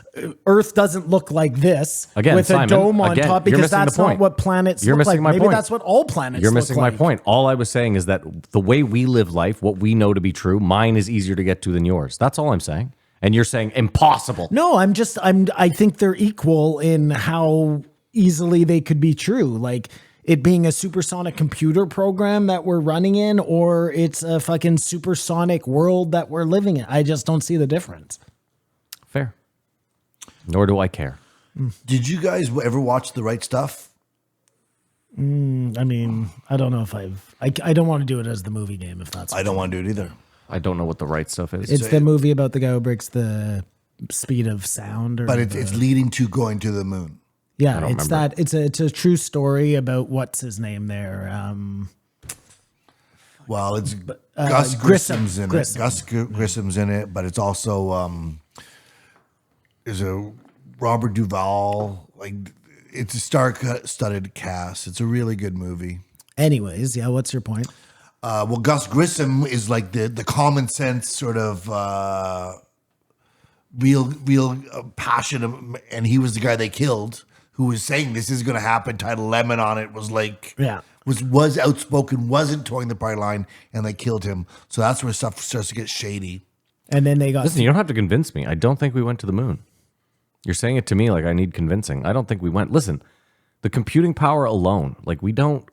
Earth doesn't look like this Again, with Simon, a dome on again, top you're because missing the that's not point. what planets You're look missing like. my Maybe point. that's what all planets You're look missing my like. point. All I was saying is that the way we live life, what we know to be true, mine is easier to get to than yours. That's all I'm saying. And you're saying impossible. No, I think they're equal in how easily they could be true. Like it being a supersonic computer program that we're running in, or it's a fucking supersonic world that we're living in. I just don't see the difference. Fair. Nor do I care. Did you guys ever watch The Right Stuff? I mean, I don't know if I don't want to do it as the movie game if that's. I don't want to do it either. I don't know what the right stuff is. It's the movie about the guy who breaks the speed of sound, or But it's leading to going to the moon. yeah, don't it's remember. that. It's a true story about what's his name there. Well, it's Gus Grissom. Grissom's in Grissom. it. Gus Grissom's in it, but it's also there's a Robert Duvall. Like it's a star-studded cast. It's a really good movie. Anyways, yeah. What's your point? Well, Gus Grissom is like the common sense sort of real passion, and he was the guy they killed who was saying this is going to happen. Title Lemon on it was like Yeah. was outspoken, wasn't towing the party line, and they killed him. So that's where stuff starts to get shady. And then they got Listen, you don't have to convince me. I don't think we went to the moon. You're saying it to me like I need convincing. I don't think we went. Listen, the computing power alone, like we don't.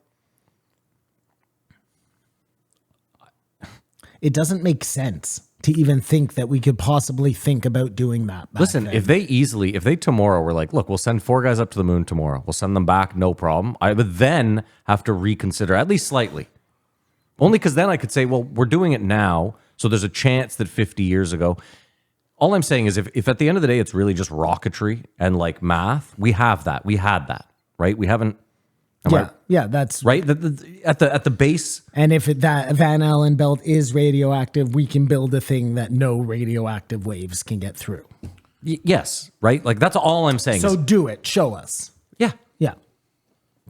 it doesn't make sense to even think that we could possibly think about doing that. back Listen, then. if they tomorrow were like, look, we'll send 4 guys up to the moon tomorrow. We'll send them back, no problem. I would then have to reconsider, at least slightly. Only because then I could say, well, we're doing it now, so there's a chance that 50 years ago. All I'm saying is if at the end of the day it's really just rocketry and like math, we have that. We had that, right? We haven't, yeah, that's right? At the base, And if that Van Allen belt is radioactive, we can build a thing that no radioactive waves can get through. yes, right? Like that's all I'm saying. So is, do it. Show us. yeah. Yeah.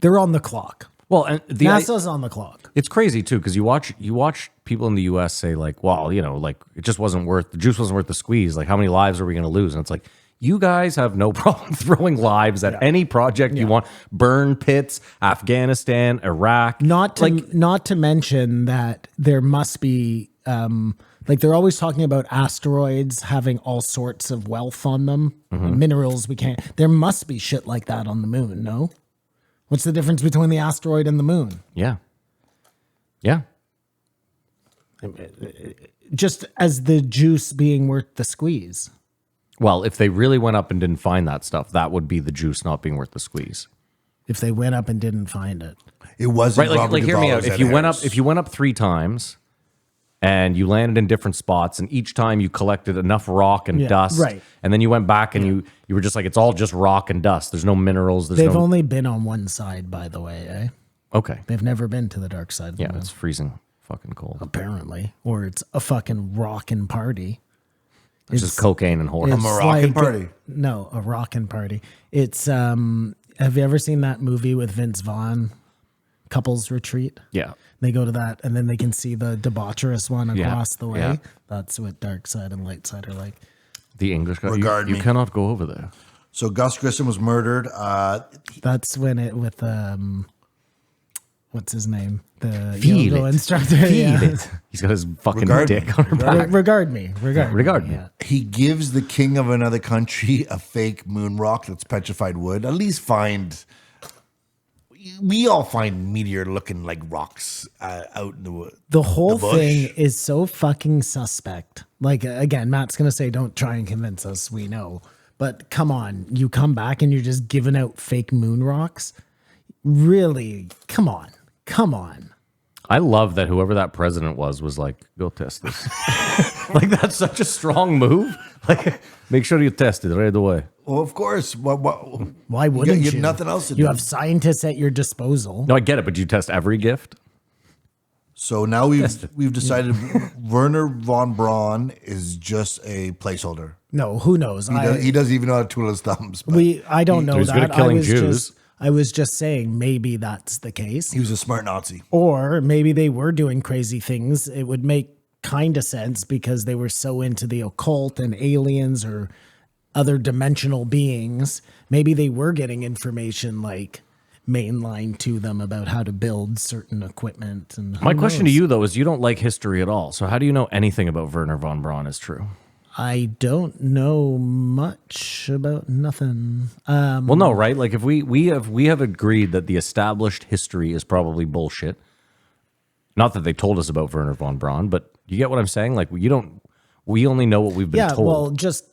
They're on the clock. Well, and NASA's on the clock. it's crazy too because you watch people in the U.S. say like, well, like it just wasn't worth the juice wasn't worth the squeeze. Like how many lives are we going to lose? And it's like you guys have no problem throwing lives at any project you want. Burn pits, Afghanistan, Iraq. Not to mention that there must be like they're always talking about asteroids having all sorts of wealth on them, minerals we can't. There must be shit like that on the moon. No, what's the difference between the asteroid and the moon? Yeah. Yeah. Just as the juice being worth the squeeze. Well, if they really went up and didn't find that stuff, that would be the juice not being worth the squeeze. If they went up and didn't find it, It wasn't Right? Robert Like hear Duvall, me it out. was If Ed you went up, Harris. if you went up 3 times and you landed in different spots, and each time you collected enough rock and Yeah, dust, right. and then you went back and you were just like, it's all just rock and dust. There's no minerals. There's they've no. only been on one side, by the way. Okay. They've never been to the dark side of the Yeah, moon, it's freezing fucking cold. apparently, or it's a fucking rockin' party. It's just cocaine and horse. It's Moroccan party. No, a rockin' party. It's have you ever seen that movie with Vince Vaughn, Couples Retreat? Yeah. They go to that and then they can see the debaucherous one Yeah, across the way. yeah. That's what dark side and light side are like. The English guy. Regard You me. cannot go over there. So Gus Grissom was murdered. That's when it with what's his name? The Feel yoga it. instructor. Feel yeah. it. He's got his fucking Regard dick me. on her back. Regard me. Regard me. Yeah. He gives the king of another country a fake moon rock that's petrified wood. At least we all find meteor looking like rocks out in the wood. The whole bush. thing is so fucking suspect. Like, again, Matt's going to say, don't try and convince us. We know. But come on. You come back and you're just giving out fake moon rocks? Really? Come on. Come on. I love that whoever that president was like, go test this. Like, that's such a strong move. Like, make sure you test it right away. Well, of course. Why wouldn't you? You have nothing else to You do. have scientists at your disposal. No, I get it, but you test every gift? So now we've decided Werner von Braun is just a placeholder. No, who knows? He doesn't even know how to twiddle his thumbs. But I don't know He was good that. at killing Jews. I was just saying maybe that's the case. he was a smart Nazi. Or maybe they were doing crazy things. It would make kind of sense because they were so into the occult and aliens or other dimensional beings. Maybe they were getting information like mainline to them about how to build certain equipment. And who My question to knows? you, though, is you don't like history at all. So how do you know anything about Werner von Braun is true? I don't know much about nothing. Well, no, right? Like if we have agreed that the established history is probably bullshit. Not that they told us about Werner von Braun, but you get what I'm saying? Like we only know what we've been Yeah, told. well, just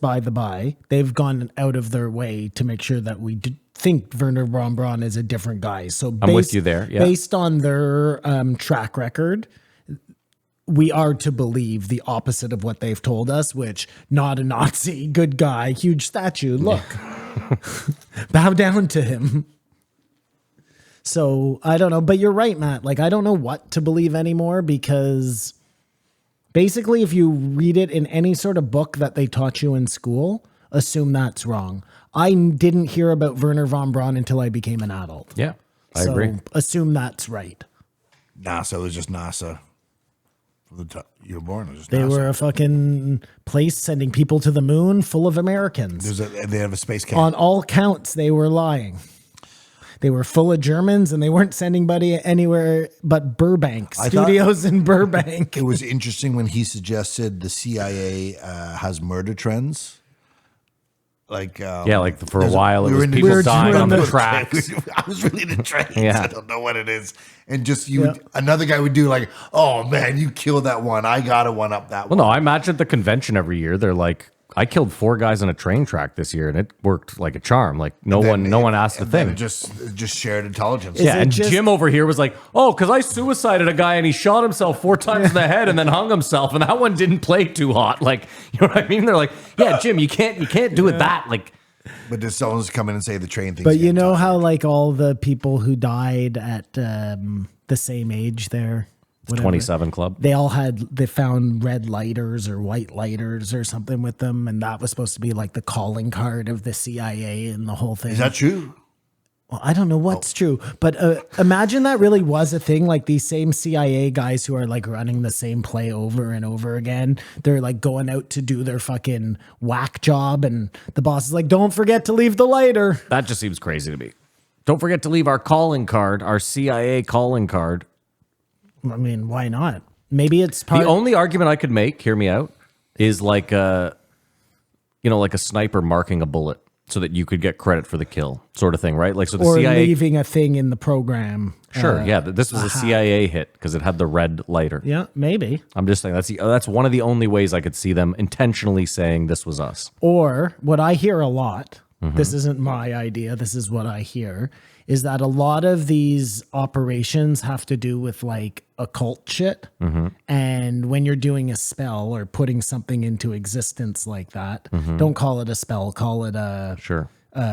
by the by, they've gone out of their way to make sure that we think Werner von Braun is a different guy. So I'm with you there, yeah. Based on their track record, we are to believe the opposite of what they've told us, which not a Nazi, good guy, huge statue. Look, bow down to him. So I don't know, but you're right, Matt. Like, I don't know what to believe anymore because basically, if you read it in any sort of book that they taught you in school, assume that's wrong. I didn't hear about Werner von Braun until I became an adult. yeah, I So agree. assume that's right. NASA was just NASA. From the time you were born, it was just They NASA. were a fucking place sending people to the moon full of Americans. They have a space camp. On all counts, they were lying. They were full of Germans and they weren't sending anybody anywhere but Burbank, I thought- studios in Burbank. It was interesting when he suggested the CIA has murder trends. Like Yeah, like for a there's while it we were was in the- people we were dying doing on the the- tracks. I was really the trains. Yeah. I don't know what it is. And just Yeah. another guy would do like, oh man, you killed that one. I gotta one up that Well, one. no, I imagine at the convention every year they're like, I killed 4 guys on a train track this year, and it worked like a charm. Like no one asked a And then thing. it just shared intelligence. Yeah, it and just- Jim over here was like, "Oh, because I suicided a guy and he shot himself 4 times in the head and then hung himself, and that one didn't play too hot." Like, you know what I mean? They're like, "Yeah, Jim, you can't do it that like." But does someone just come in and say the train thing? But you know how like all the people who died at the same age there, whatever, 27 Club. they found red lighters or white lighters or something with them, and that was supposed to be like the calling card of the CIA and the whole thing. Is that true? Well, I don't know what's true, but imagine that really was a thing. Like these same CIA guys who are like running the same play over and over again. They're like going out to do their fucking whack job, and the boss is like, "Don't forget to leave the lighter." That just seems crazy to me. Don't forget to leave our calling card, our CIA calling card. I mean, why not? Maybe it's part. The only argument I could make, hear me out, is like like a sniper marking a bullet so that you could get credit for the kill, sort of thing, right? Like so the or CIA. leaving a thing in the program. Sure, yeah. This was a CIA hit because it had the red lighter. Yeah, maybe. I'm just saying that's one of the only ways I could see them intentionally saying this was us. Or what I hear a lot, Mm-hmm. this isn't my idea, this is what I hear, is that a lot of these operations have to do with like occult shit. Mm-hmm. And when you're doing a spell or putting something into existence like that, Mm-hmm. don't call it a spell, call it a Sure.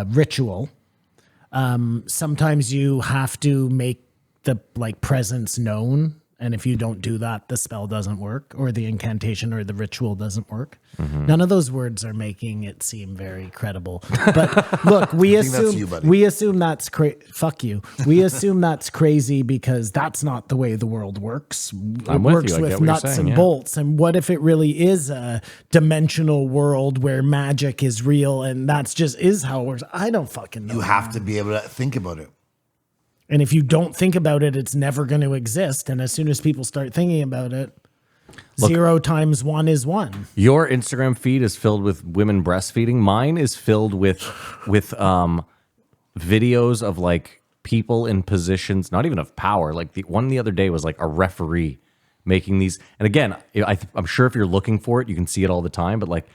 ritual. Sometimes you have to make the like presence known, and if you don't do that, the spell doesn't work, or the incantation or the ritual doesn't work. Mm-hmm. None of those words are making it seem very credible. But look, we think that's assume you, buddy. we assume that's fuck you. We assume that's crazy because that's not the way the world works. It I'm with works you. I get with what you're nuts saying, and yeah. bolts. And what if it really is a dimensional world where magic is real and that's just is how it works? I don't fucking know. You have to be able to think about it. And if you don't think about it, it's never going to exist. And as soon as people start thinking about it, 0 times 1 is 1. Your Instagram feed is filled with women breastfeeding. Mine is filled with videos of like people in positions, not even of power. Like the one the other day was like a referee making these. And again, I'm sure if you're looking for it, you can see it all the time. But like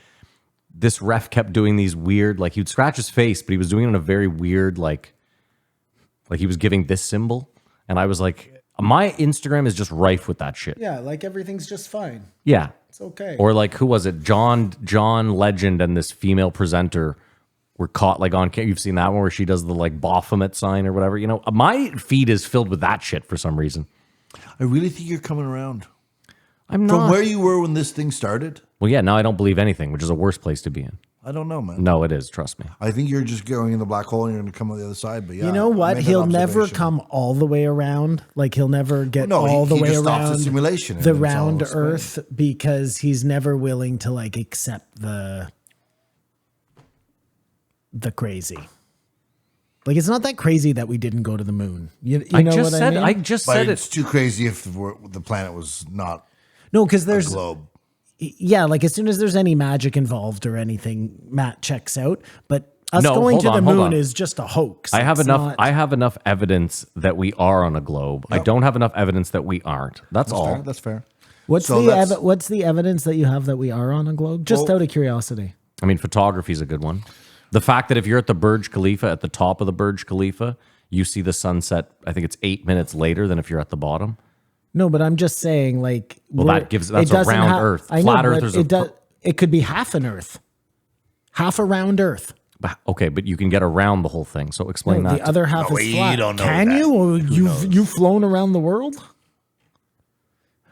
this ref kept doing these weird, like he'd scratch his face, but he was doing it in a very weird, like he was giving this symbol. And I was like, my Instagram is just rife with that shit. Yeah, like everything's just fine. Yeah. It's okay. Or like, who was it? John Legend and this female presenter were caught like on camera. You've seen that one where she does the like Baphomet sign or whatever. You know, my feed is filled with that shit for some reason. I really think you're coming around. I'm not. From where you were when this thing started? Well, yeah, now I don't believe anything, which is a worse place to be in. I don't know, man. No, it is. Trust me. I think you're just going in the black hole and you're going to come on the other side. But yeah, You know what? I made that He'll never observation. come all the way around. Like he'll never get No, all the he way just stops around the simulation and the then it's all round explained. Earth because he's never willing to like accept the crazy. Like it's not that crazy that we didn't go to the moon. You I know just what said. I I mean? just But said it's it. too crazy if the planet was not No, because a there's globe. yeah, like as soon as there's any magic involved or anything, Matt checks out. But us No, going hold to on, the hold moon on. is just a hoax. I have It's enough. not- I have enough evidence that we are on a globe. I don't have enough evidence that we aren't. That's all. Fair, that's fair. What's So the that's- what's the evidence that you have that we are on a globe? Just Well- out of curiosity. I mean, photography is a good one. The fact that if you're at the Burj Khalifa, at the top of the Burj Khalifa, you see the sunset. I think it's 8 minutes later than if you're at the bottom. No, but I'm just saying, like, Well, we're- that gives- it that's a doesn't round Earth. I know, Flat but earthers are it does. It could be half an Earth, half a round Earth. Okay, but you can get around the whole thing. So explain No, that. the other half No, is we flat. don't know Can that. you? Or Who you've flown around the world?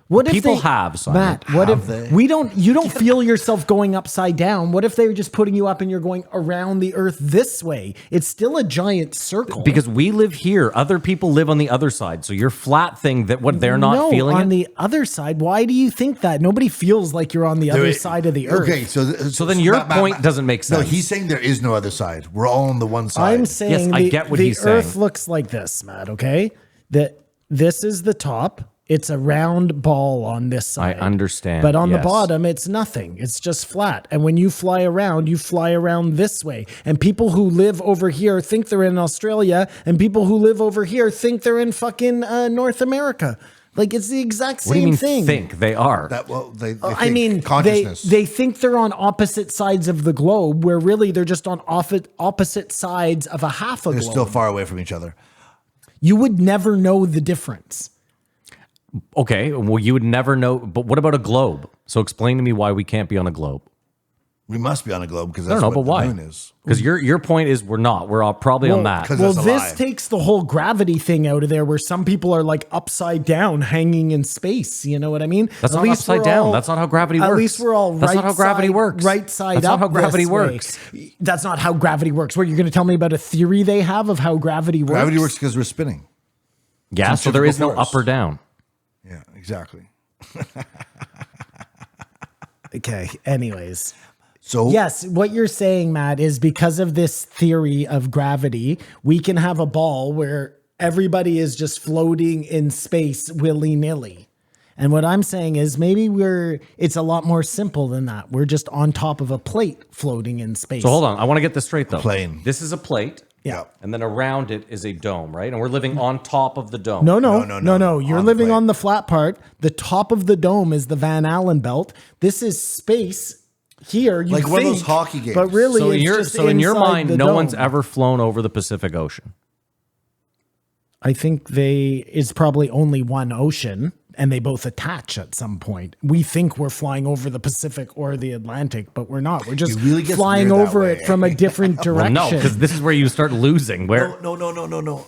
What if People they, have, Simon. Matt? What Have if they? we don't? You don't feel yourself going upside down. What if they were just putting you up and you're going around the Earth this way? It's still a giant circle. Because we live here, other people live on the other side. So your flat thing that what they're not no, feeling on it? the other side. Why do you think that? Nobody feels like you're on the other side of the Earth. Okay, so then your point doesn't make No, sense. he's saying there is no other side. We're all on the one side. I'm saying I the, get what the he's saying. Earth looks like this, Matt. Okay, that this is the top. It's a round ball on this side. I understand, But on the yes. bottom, it's nothing. It's just flat. And when you fly around this way. And people who live over here think they're in Australia, and people who live over here think they're in fucking North America. Like it's the exact What do you same mean thing. think? They are. That well, they I think mean, consciousness. they think they're on opposite sides of the globe, where really they're just on opposite sides of a half a They're globe. still far away from each other. You would never know the difference. Okay, well, you would never know. But what about a globe? So explain to me why we can't be on a globe. We must be on a globe because I that's don't know, what but why? the moon is. Because your point is we're not. We're all probably on that. 'cause Well, that's a this lie. takes the whole gravity thing out of there, where some people are like upside down, hanging in space. You know what I mean? That's At not least upside we're down. all- That's not how gravity works. At least we're all That's right not how gravity side, works. Right side That's up. not how gravity this way. works. That's not how gravity works. Where you're going to tell me about a theory they have of how gravity works? Gravity works because we're spinning. Yeah, so there is no Centrifugal up or force. down. Yeah, exactly. Okay. Anyways. So Yes, what you're saying, Matt, is because of this theory of gravity, we can have a ball where everybody is just floating in space willy-nilly. And what I'm saying is maybe it's a lot more simple than that. We're just on top of a plate floating in space. So hold on. I want to get this straight though. Plane. This is a plate. Yeah. And then around it is a dome, right? And we're living on top of the dome. No. No, You're on the living plate. on the flat part. The top of the dome is the Van Allen belt. This is space here. You Like one of those think, hockey games. But really, So, it's in your inside mind, the no dome. one's ever flown over the Pacific Ocean. I think it's probably only one ocean and they both attach at some point. We think we're flying over the Pacific or the Atlantic, but we're not. We're just It really gets flying weird that over way. it from a different Well, direction. no, because this is where you start losing. Where no.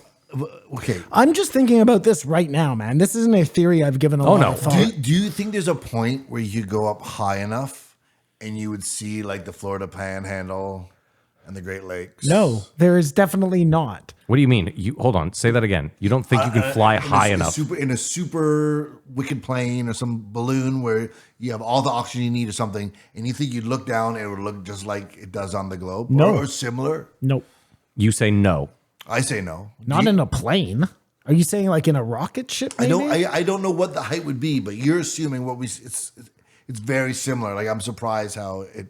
Okay. I'm just thinking about this right now, man. This isn't a theory I've given a lot no. of thought. Do you think there's a point where you go up high enough and you would see like the Florida Panhandle and the Great Lakes? No, there is definitely not. What do you mean? You hold on. Say that again. You don't think you can fly high enough? In a super wicked plane or some balloon where you have all the oxygen you need or something, and you think you'd look down and it would look just like it does on the globe? No. Or similar? Nope. You say no. I say no. Not in a plane. Are you saying like in a rocket ship? Maybe? I don't know what the height would be, but you're assuming it's very similar. Like, I'm surprised how it.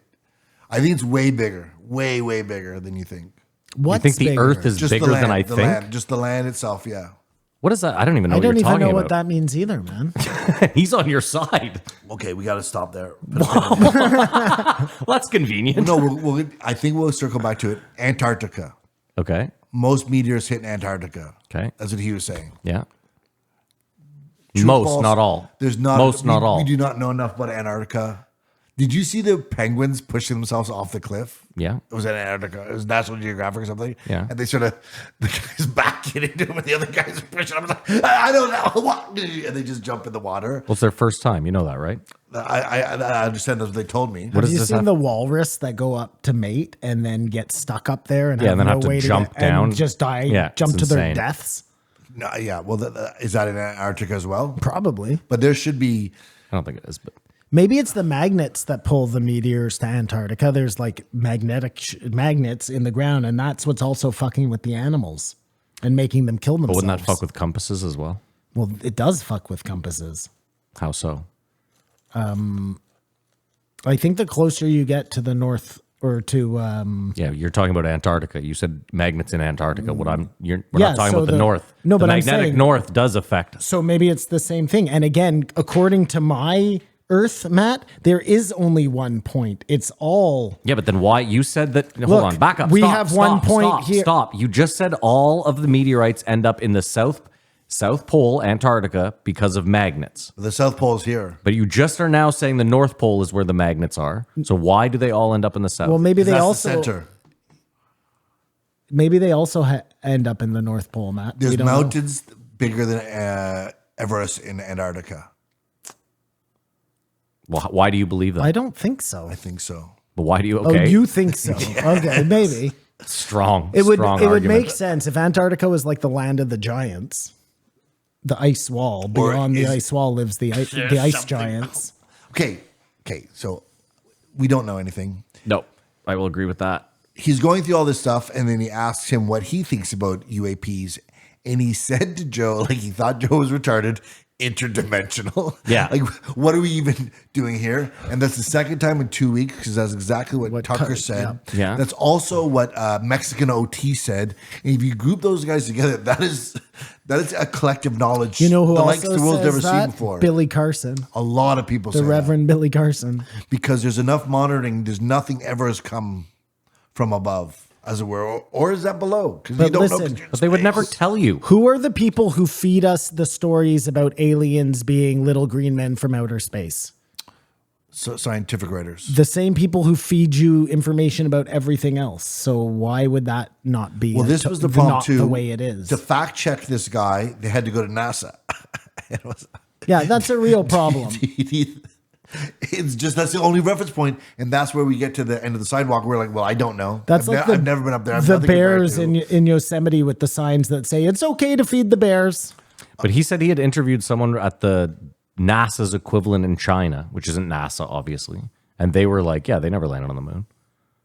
I think it's way bigger, way bigger than you think. What's You think the bigger? Earth is Just bigger the land, than I the think? land, just the land itself. Yeah. What is that? I don't even know I what don't you're even talking know what about. that means either, man. He's on your side. Okay, we got to stop there. Well, that's convenient. No, I think we'll circle back to it. Antarctica. Okay. Most meteors hit Antarctica. Okay. That's what he was saying. Yeah. True, Most, false? not all. There's not Most, not all. We do not know enough about Antarctica. Did you see the penguins pushing themselves off the cliff? Yeah. It was in Antarctica. It was National Geographic or something. Yeah. And they sort of, the guy's backing into him and the other guys are pushing him. I was like, I don't know. What? And they just jump in the water. Well, it's their first time. You know that, right? I understand that's what they told me. What Have does you this seen have? the walrus that go up to mate and then get stuck up there and Yeah, have and then no have to way jump get, and down? just die, Yeah, jump it's to their insane. deaths? No, yeah. Well, is that in Antarctica as well? Probably. But there should be. I don't think it is, but Maybe it's the magnets that pull the meteors to Antarctica. There's like magnets in the ground, and that's what's also fucking with the animals and making them kill themselves. wouldn't that fuck with compasses as well? Well, it does fuck with compasses. How so? I think the closer you get to the north or to Yeah, you're talking about Antarctica. You said magnets in Antarctica. We're Yeah, not talking so about the north. No, the but I'm magnetic saying- north does affect us. so maybe it's the same thing. And again, according to my Earth, Matt, there is only one point. It's all Yeah, but then why you said that? Hold Look, on, back up. we Stop, have stop, one point stop, here. Stop. You just said all of the meteorites end up in the South Pole, Antarctica, because of magnets. The South Pole is here. But you just are now saying the North Pole is where the magnets are. So why do they all end up in the South? well, maybe they That's also the center. maybe they also end up in the North Pole, Matt. We There's don't know. mountains bigger than Everest in Antarctica. Well, why do you believe that? I don't think so. I think so. But why do you? Oh, Okay, you think so? Okay, maybe strong. it would. strong It would argument. make sense if Antarctica was like the land of the giants, the ice wall. Beyond the is- ice wall lives the ice giants. Okay. So we don't know anything. No, I will agree with that. He's going through all this stuff, and then he asks him what he thinks about UAPs, and he said to Joe, like he thought Joe was retarded, interdimensional. Yeah. Like, what are we even doing here? And that's the second time in 2 weeks, because that's exactly what Tucker said. Yeah. That's also what Mexican OT said. And if you group those guys together, that is a collective knowledge. You know who the also likes the world's says never that? seen before. Billy Carson, A lot of people the say that. Reverend Billy Carson. Because there's enough monitoring. There's nothing ever has come from above, as it were, or is that below? Because you But don't know. listen, 'cause you're in But they would space. never tell you. Who are the people who feed us the stories about aliens being little green men from outer space? Scientific writers. The same people who feed you information about everything else. So why would that not be? Well, this was the problem not too. the way it is. To fact check this guy, they had to go to NASA. It was- Yeah, that's a real problem. it's just that's the only reference point, and that's where we get to the end of the sidewalk. We're like, well, I don't know. That's like I've never been up there. I've the nothing to compare bears to. in Yosemite with the signs that say it's okay to feed the bears. But he said he had interviewed someone at the NASA's equivalent in China, which isn't NASA, obviously. And they were like, yeah, they never landed on the moon.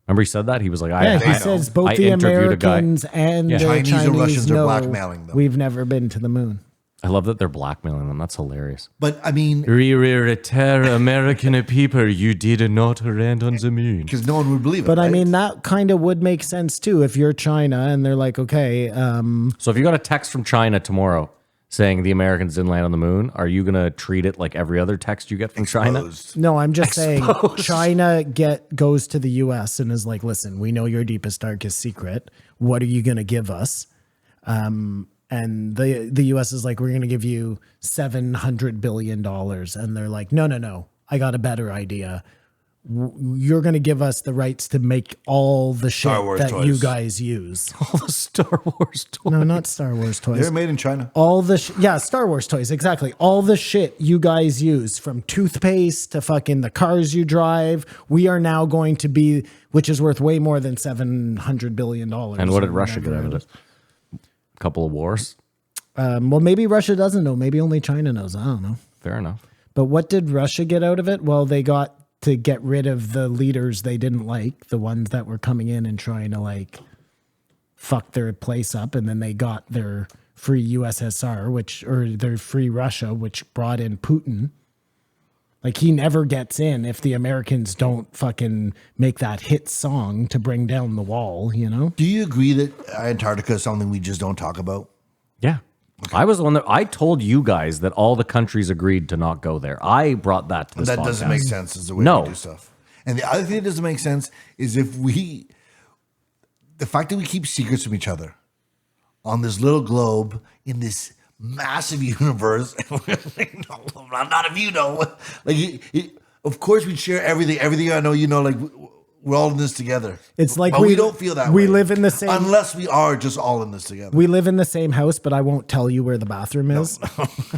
Remember he said that? He was like, Yeah, he I says know. both I the interviewed a guy. Americans and Yeah. the Chinese Chinese and Russians are know blackmailing them. we've never been to the moon. I love that they're blackmailing them. That's hilarious. But I mean, We were a terror American people. You did not land on the moon. because no one would believe it. But I right? mean, that kind of would make sense too if you're China and they're like, okay, So if you got a text from China tomorrow saying the Americans didn't land on the moon, are you going to treat it like every other text you get from China? Exposed. no, I'm just saying China goes to the US and is like, listen, we know your deepest, darkest secret. What are you going to give us? And the US is like, we're going to give you $700 billion. And they're like, no, I got a better idea. You're going to give us the rights to make all the shit Star Wars that toys. you guys use. All the Star Wars toys. No, not Star Wars toys. They're made in China. All the Star Wars toys, exactly. All the shit you guys use, from toothpaste to fucking the cars you drive, we are now going to be, which is worth way more than $700 billion. And what did Russia get out of it? A couple of wars. Well, maybe Russia doesn't know. Maybe only China knows. I don't know. Fair enough. But what did Russia get out of it? Well, they got to get rid of the leaders they didn't like, the ones that were coming in and trying to like fuck their place up, and then they got their free USSR, or the free Russia, which brought in Putin. Like, he never gets in if the Americans don't fucking make that hit song to bring down the wall, you know? Do you agree that Antarctica is something we just don't talk about? Yeah. I was the one that I told you guys that all the countries agreed to not go there. I brought that to this That podcast. doesn't make sense as the way No. we do stuff. And the other thing that doesn't make sense is the fact that we keep secrets from each other on this little globe in this massive universe. Not if you know. Like, of course, we'd share everything. Everything I know, you know. Like, we're all in this together. It's like but we don't feel that way. We live in the same. unless we are just all in this together. We live in the same house, but I won't tell you where the bathroom is.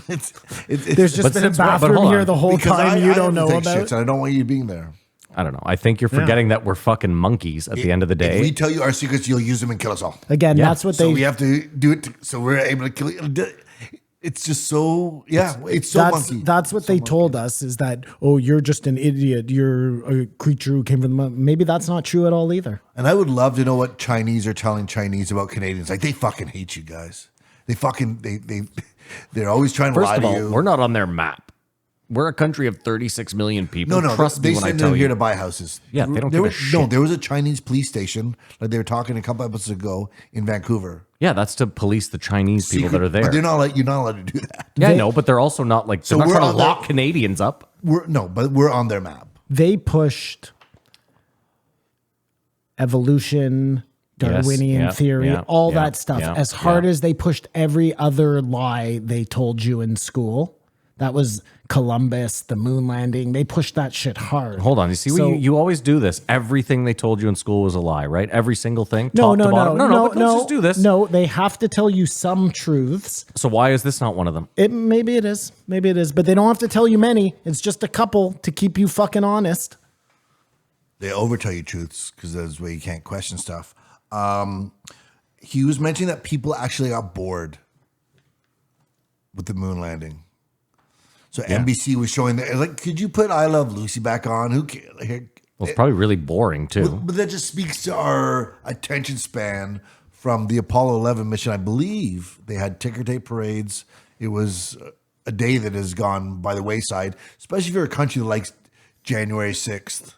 it's There's just But been a since we're- but bathroom hold here on. the whole because time you I don't have know to take about. shits, and I don't want you being there. I don't know. I think you're forgetting that we're fucking monkeys at the end of the If day. we tell you our secrets, you'll use them and kill us all. Again, Yeah. that's what So they. we have to do it. So we're able to kill you. It's just so it's so monkey. That's what they told us, is that, oh, you're just an idiot. You're a creature who came from the moon. Maybe that's not true at all either. And I would love to know what Chinese are telling Chinese about Canadians. Like, they fucking hate you guys. They're always trying to First lie of to all, you. we're not on their map. We're a country of 36 million people. No, Trust they me when I send tell them you. here to buy houses. Yeah, they don't there give a was, shit. No, there was a Chinese police station, like they were talking a couple episodes ago in Vancouver. Yeah, that's to police the Chinese people that are there. But you're not allowed to do that. Yeah, I know, but they're also not like, they're So not we're trying to on their- lock Canadians up. But we're on their map. They pushed evolution, Darwinian yeah, theory, yeah, all yeah, that stuff yeah, as hard yeah. as they pushed every other lie they told you in school. That was Columbus, the moon landing. They pushed that shit hard. Hold on, you see, So- you always do this. Everything they told you in school was a lie, right? Every single thing. No, top no, to no, bottom. no, But let's just do this. No, they have to tell you some truths. So why is this not one of them? Maybe it is, but they don't have to tell you many. It's just a couple to keep you fucking honest. They overtell you truths because that's where you can't question stuff. He was mentioning that people actually got bored with the moon landing. So NBC was showing that, like, could you put I Love Lucy back on? Who cares? Well, it's probably really boring too. But that just speaks to our attention span from the Apollo 11 mission. I believe they had ticker tape parades. It was a day that has gone by the wayside, especially if you're a country that likes January 6th,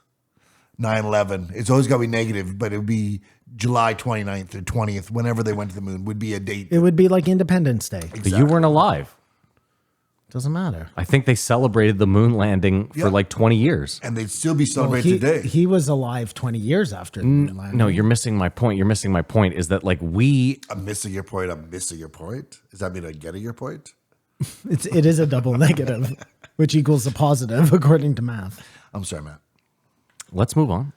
9/11. It's always got to be negative, but it would be July 29th or 20th, whenever they went to the moon, would be a date. It would be like Independence Day. But you weren't alive. Doesn't matter. I think they celebrated the moon landing Yeah. for like 20 years. And they'd still be Well, celebrated today. he was alive 20 years after the moon landing. No, you're missing my point. You're missing my point is that like we I'm missing your point. I'm missing your point. Does that mean I'm getting your point? It is a double negative, which equals a positive according to math. I'm sorry, Matt. let's move on.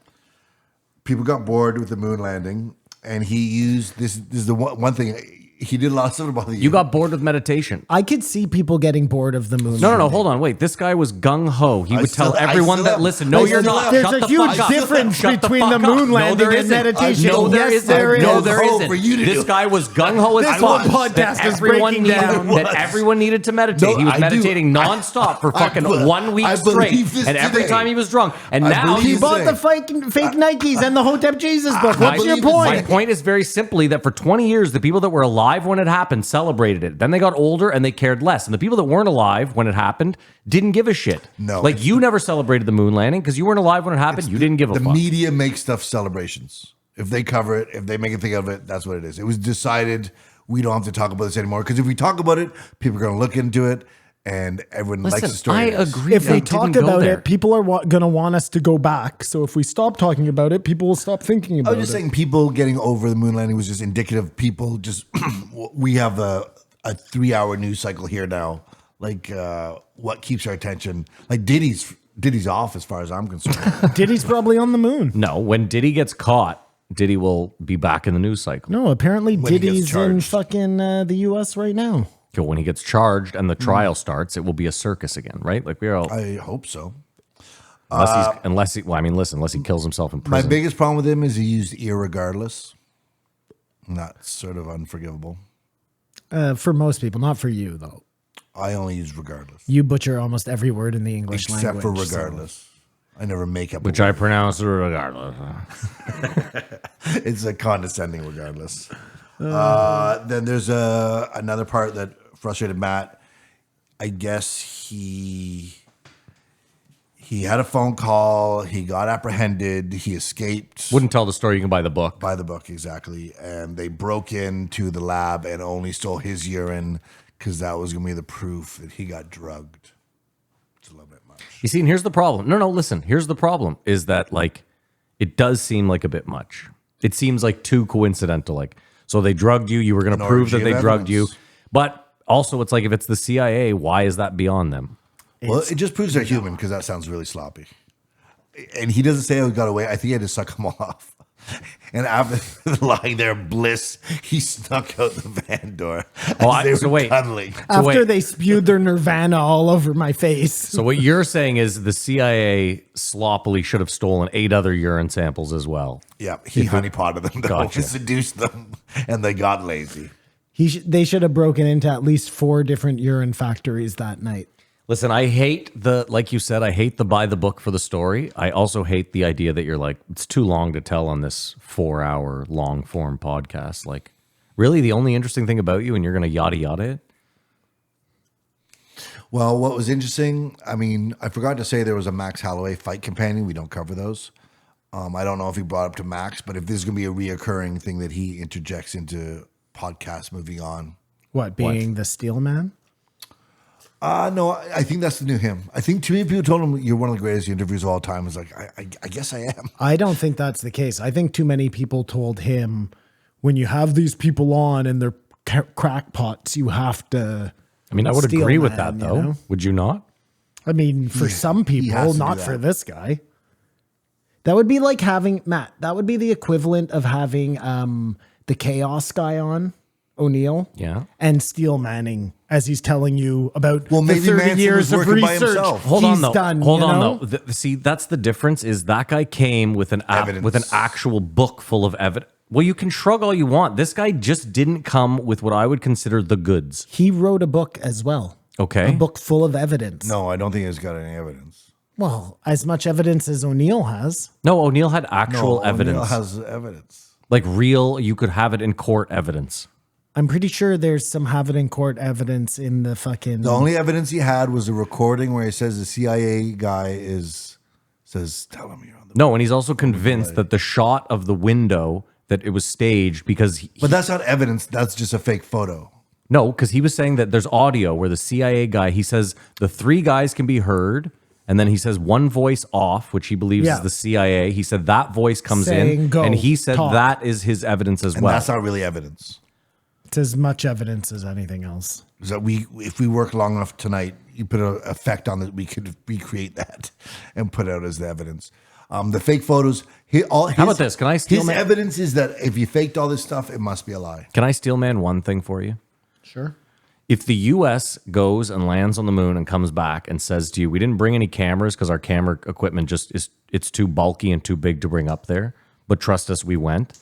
People got bored with the moon landing, and he used this. This is the one thing he did a lot of stuff about the. You got bored with meditation. I could see people getting bored of the moon. No, hold on, wait. This guy was gung ho. He would still- tell I everyone still that am. listen. No, I you're still not. am. There's Shut a the huge fuck up. difference Shut the between fuck the up. moon No, landing there and isn't. meditation. No, there Yes, isn't. there No, is. there Gung-ho isn't. for you to This do. guy was gung ho as This fuck. whole podcast that is everyone breaking needed. down. That everyone needed to meditate. No, he was I do. meditating nonstop for I fucking be- 1 week I straight, believe this and every today. time he was drunk. And I now believe He he's this bought today. the fake Nikes and the Hotep Jesus book. My- What's your My point? point is very simply that for 20 years, the people that were alive when it happened celebrated it. Then they got older and they cared less. And the people that weren't alive when it happened didn't give a shit. No, Like it's you never celebrated the moon landing because you weren't alive when it happened. You didn't give a The fuck. media makes stuff celebrations. If they cover it, if they make a thing of it, that's what it is. It was decided we don't have to talk about this anymore because if we talk about it, people are going to look into it, and everyone likes the Listen, story. I it is. agree. If they we talk didn't go about there. it, people are going to want us to go back. So if we stop talking about it, people will stop thinking I about was just it. saying people getting over the moon landing was just indicative of people just we have a 3-hour news cycle here now. Like what keeps our attention? Like Diddy's off as far as I'm concerned. Diddy's probably on the moon. No, when Diddy gets caught, Diddy will be back in the news cycle. No, apparently he gets Diddy's in charged. fucking the U.S. right now. Okay, when he gets charged and the trial starts, it will be a circus again, right? Like we are all I hope so. unless he kills himself in My prison. biggest problem with him is he used irregardless. And that's sort of unforgivable. For most people, not for you though. I only use regardless, You butcher almost every word in the English except language. for so- regardless. I never make up. which I pronounce regardless. It's a condescending regardless. Then there's another part that frustrated Matt. I guess he had a phone call. He got apprehended. He escaped. Wouldn't tell the story. You can buy the book. By the book, exactly. And they broke into the lab and only stole his urine because that was going to be the proof that he got drugged. It's a little bit much. You see, and here's the problem. No, listen. Here's the problem is that, like, it does seem like a bit much. It seems like too coincidental. Like, so they drugged you. You were going to prove that orgy they of drugged you. evidence. But also, it's like if it's the CIA, why is that beyond them? Well, it just proves they're human because that sounds really sloppy. And he doesn't say how he got away. I think he had to suck him off. And after lying there in bliss, he snuck out the van door. As they were cuddling. After they spewed their Nirvana all over my face. So what you're saying is the CIA sloppily should have stolen 8 other urine samples as well. Yeah, he honeypotted them, though. Gotcha. He seduced them, and they got lazy. They should have broken into at least 4 different urine factories that night. Listen, I hate like you said, I hate the buy the book for the story. I also hate the idea that you're like, it's too long to tell on this 4-hour long form podcast. Like, really, the only interesting thing about you and you're going to yada yada it? Well, what was interesting, I mean, I forgot to say there was a Max Holloway fight companion. We don't cover those. I don't know if he brought up to Max, but if this is going to be a reoccurring thing that he interjects into podcasts moving on. What, being the Steel Man? No, I think that's the new him. I think too many people told him you're one of the greatest interviews of all time. It's like, I guess I am. I don't think that's the case. I think too many people told him, when you have these people on and they're crackpots, you have to. I mean, I would Steel agree with Man, that, though. you know? Would you not? I mean, for some has people, to not do for that. this guy. That would be like having, Matt, that would be the equivalent of having the Chaos guy on, O'Neill. Yeah. And Steel Manning, as he's telling you about Well, maybe the 30 Manson years was of working by research himself. Hold he's on, though. done. Hold you on, know? though. See, that's the difference is that guy came with an Evidence. with an actual book full of evidence. Well, you can shrug all you want. This guy just didn't come with what I would consider the goods. He wrote a book as well. Okay. A book full of evidence. No, I don't think he's got any evidence. Well, as much evidence as O'Neill has. No, O'Neill had actual No, evidence. O'Neill has evidence. Like real, you could have it in court evidence. I'm pretty sure there's some have it in court evidence in the fucking. The only evidence he had was a recording where he says the CIA guy says, tell him you're on the. No, and he's also convinced that the shot of the window that it was staged because But that's not evidence. That's just a fake photo. no, because he was saying that there's audio where the CIA guy, he says the 3 guys can be heard. And then he says one voice off, which he believes Yeah. is the CIA. He said that voice comes Saying, in, "Go, and he said talk." that is his evidence as And well. that's not really evidence. It's as much evidence as anything else. Is that if we work long enough tonight, you put an effect on it, we could recreate that and put it out as the evidence. The fake photos. How about this? Can I steal His man- evidence is that if you faked all this stuff, it must be a lie. Can I steel man one thing for you? Sure. If the U.S. goes and lands on the moon and comes back and says to you, we didn't bring any cameras because our camera equipment it's too bulky and too big to bring up there, but trust us, we went.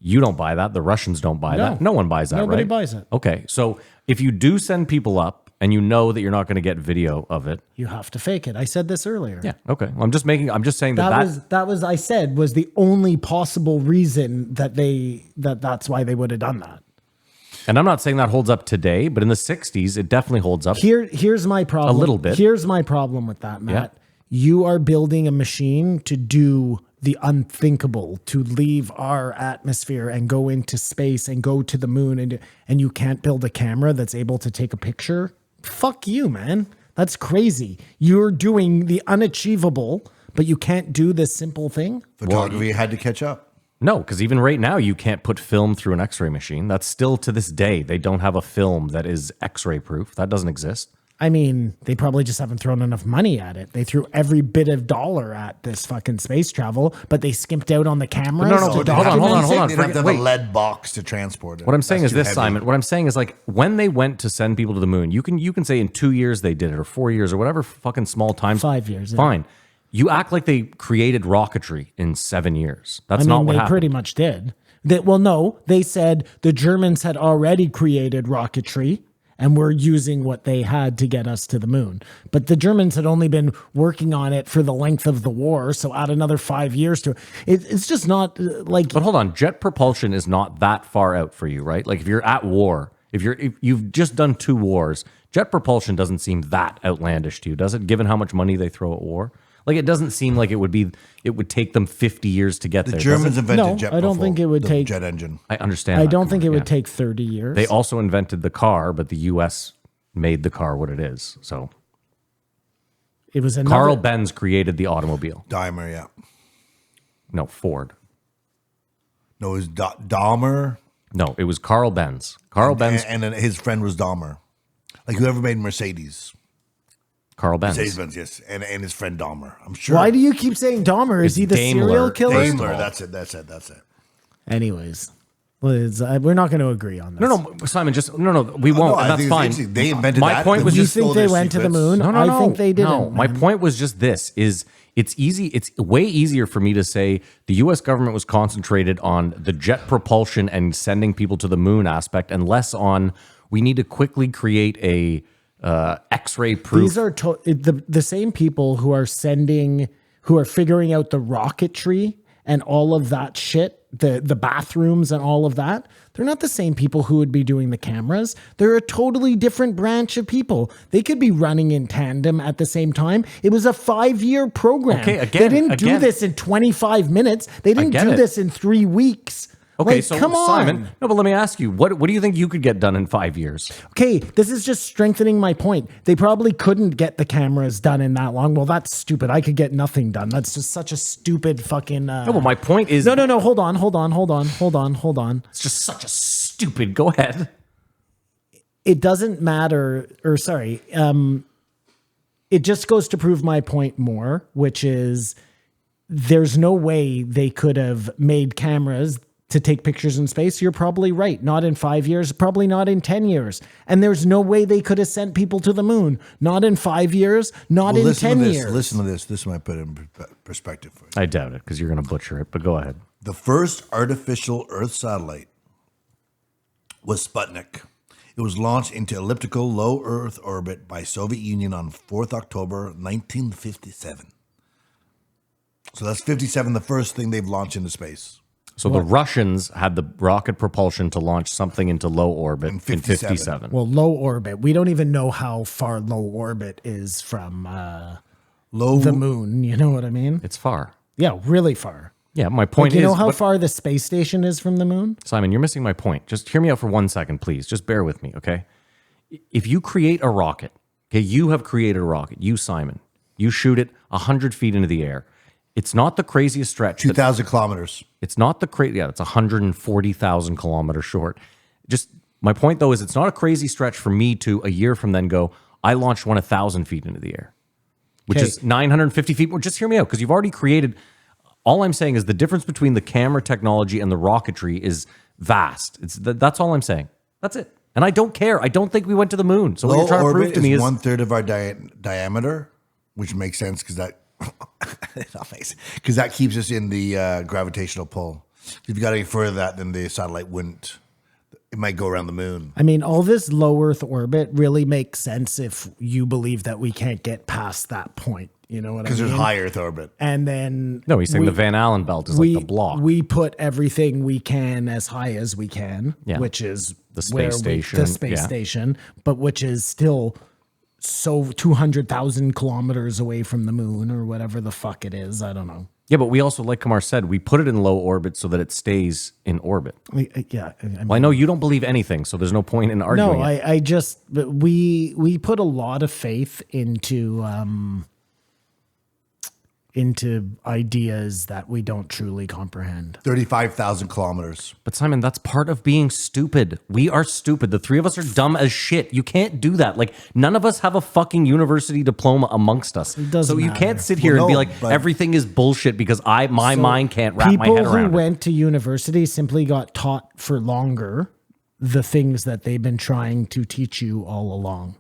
You don't buy that. The Russians don't buy that. No one buys that, Nobody right? buys it. Okay, so if you do send people up and you know that you're not going to get video of it, You have to fake it. I said this earlier. yeah, okay. I'm just saying That was I said was the only possible reason that's why they would have done that. and I'm not saying that holds up today, but in the 60s, it definitely holds up. Here's my problem. A little bit. Here's my problem with that, Matt. Yeah. You are building a machine to do the unthinkable, to leave our atmosphere and go into space and go to the moon, and you can't build a camera that's able to take a picture. Fuck you, man. That's crazy. You're doing the unachievable, but you can't do this simple thing. Photography had to catch up. No, because even right now, you can't put film through an X-ray machine. That's still to this day. They don't have a film that is X-ray proof. That doesn't exist. I mean, they probably just haven't thrown enough money at it. They threw every bit of dollar at this fucking space travel, but they skimped out on the cameras. No, to hold on, document hold on, it. hold on. They have to have Wait. a lead box to transport it. What I'm saying That's is too this, heavy. Simon. What I'm saying is like when they went to send people to the moon, you can say in 2 years they did it or 4 years or whatever fucking small time. 5 years, yeah. Fine. You act like they created rocketry in 7 years. That's I mean, not what they happened. pretty much did. No, they said the Germans had already created rocketry and we're using what they had to get us to the moon. But the Germans had only been working on it for the length of the war, so add another 5 years to it. It's just not like. But hold on, jet propulsion is not that far out for you, right? Like if you're at war, if you've just done 2 wars, jet propulsion doesn't seem that outlandish to you, does it? Given how much money they throw at war, like it doesn't seem like it would take them 50 years to get The there. Germans invented No, jet. I don't before think it would the take- jet engine. I understand. I that, don't think it would yeah. take 30 years. They also invented the car, but the U.S. made the car what it is. So It was another. Carl Benz created the automobile. Daimler, yeah. No, Ford. No, it was Dahmer. No, it was Carl Benz. Carl Benz. And then his friend was Dahmer. Like whoever made Mercedes. Carl Benz. Mercedes-Benz, yes. And his friend Dahmer. I'm sure. Why do you keep saying Dahmer? Is It's he the Daimler. serial killer? Daimler, that's it. Anyways, we're not going to agree on this. No, Simon, we won't. I and that's think it's fine. interesting. They invented My that, point then was we You just think stole they their went to the secrets. moon? No, I think they didn't. No, my man. point was just this: it's easy. It's way easier for me to say the U.S. government was concentrated on the jet propulsion and sending people to the moon aspect, and less on we need to quickly create a X-ray proof. These are the same people who are figuring out the rocketry and all of that shit, the bathrooms and all of that. They're not the same people who would be doing the cameras. They're a totally different branch of people. They could be running in tandem at the same time. It was a 5-year program. Okay, they again- didn't do again- this in 25 minutes. They didn't get do it. this in 3 weeks. Okay, Like, so come on. Simon, no, but let me ask you, what do you think you could get done in 5 years? Okay, this is just strengthening my point. They probably couldn't get the cameras done in that long. Well, that's stupid. I could get nothing done. That's just such a stupid fucking. No, but my point is, No. Hold on. it's just such a stupid. Go ahead. It doesn't matter, or sorry, it just goes to prove my point more, which is there's no way they could have made cameras to take pictures in space. You're probably right. Not in 5 years, probably not in 10 years. And there's no way they could have sent people to the moon. Not in 5 years, not in 10 years. Listen to this. This might put it in perspective for you. I doubt it because you're going to butcher it. But go ahead. The first artificial Earth satellite was Sputnik. It was launched into elliptical low Earth orbit by Soviet Union on 4th October 1957. So that's 57, the first thing they've launched into space. So the Russians had the rocket propulsion to launch something into low orbit in 57. Well, low orbit. We don't even know how far low orbit is from Low the moon. You know what I mean? It's far. Yeah, really far. Yeah, my point You is, know how but- far the space station is from the moon? Simon, you're missing my point. Just hear me out for 1 second, please. Just bear with me, okay? If you create a rocket, okay, you have created a rocket. You, Simon, you shoot it 100 feet into the air. It's not the craziest stretch. 2,000 kilometers. It's not the crazy. Yeah, it's 140,000 kilometers short. Just my point though is it's not a crazy stretch for me to a year from then go, I launched one 1,000 feet into the air, which Okay. is 950 feet. Well, just hear me out because you've already created. All I'm saying is the difference between the camera technology and the rocketry is vast. That's all I'm saying. That's it. And I don't care. I don't think we went to the moon. So what Low you're trying to prove orbit to me is is 1/3 of our diameter, which makes sense because that because that keeps us in the gravitational pull. If you got any further than that, then the satellite wouldn't. It might go around the moon. I mean, all this low Earth orbit really makes sense if you believe that we can't get past that point. You know what I mean? Because there's high Earth orbit. And then no. He's saying the Van Allen belt is like the block. We put everything we can as high as we can, Yeah. which is The space where station, the space yeah. station, but which is still so 200,000 kilometers away from the moon or whatever the fuck it is. I don't know. Yeah, but we also, like Kamar said, we put it in low orbit so that it stays in orbit. Yeah. Well, I know you don't believe anything, so there's no point in arguing. No, it. I just we put a lot of faith into ideas that we don't truly comprehend. 35,000 kilometers. But Simon, that's part of being stupid. We are stupid. The three of us are dumb as shit. You can't do that. Like none of us have a fucking university diploma amongst us. doesn't So you matter. can't sit here Well, and be no, like but- everything is bullshit because my mind can't wrap my People head who around it. went to university simply got taught for longer the things that they've been trying to teach you all along.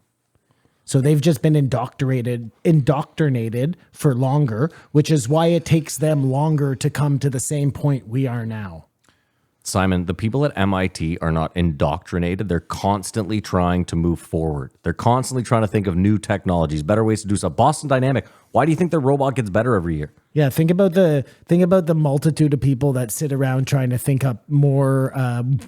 So they've just been indoctrinated for longer, which is why it takes them longer to come to the same point we are now. Simon, the people at MIT are not indoctrinated. They're constantly trying to move forward. They're constantly trying to think of new technologies, better ways to do stuff. Boston Dynamic, why do you think their robot gets better every year? Yeah, think about the multitude of people that sit around trying to think up more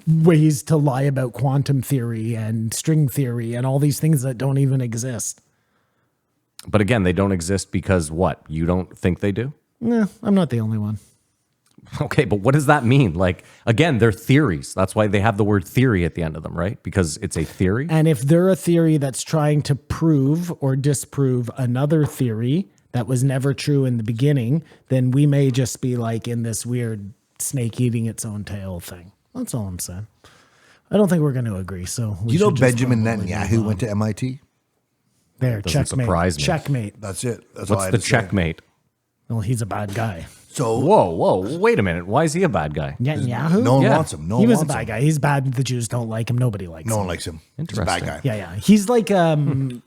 ways to lie about quantum theory and string theory and all these things that don't even exist. But again, they don't exist because what? You don't think they do? No, I'm not the only one. Okay, but what does that mean? Like, again, they're theories. That's why they have the word theory at the end of them, right? Because it's a theory. And if they're a theory that's trying to prove or disprove another theory that was never true in the beginning, then we may just be like in this weird snake eating its own tail thing. That's all I'm saying. I don't think we're going to agree. So we You know should just Benjamin probably Netanyahu move on. went to MIT? There, Doesn't checkmate. surprise me. Checkmate. That's it. That's all I What's had the to say. checkmate? Well, he's a bad guy. So Whoa, wait a minute. Why is he a bad guy? Netanyahu? no one Yeah. wants him. No He one was a wants bad him. guy. He's bad. The Jews don't like him. Nobody likes No him. one likes him. He's a Interesting. bad guy. Yeah. He's like I'm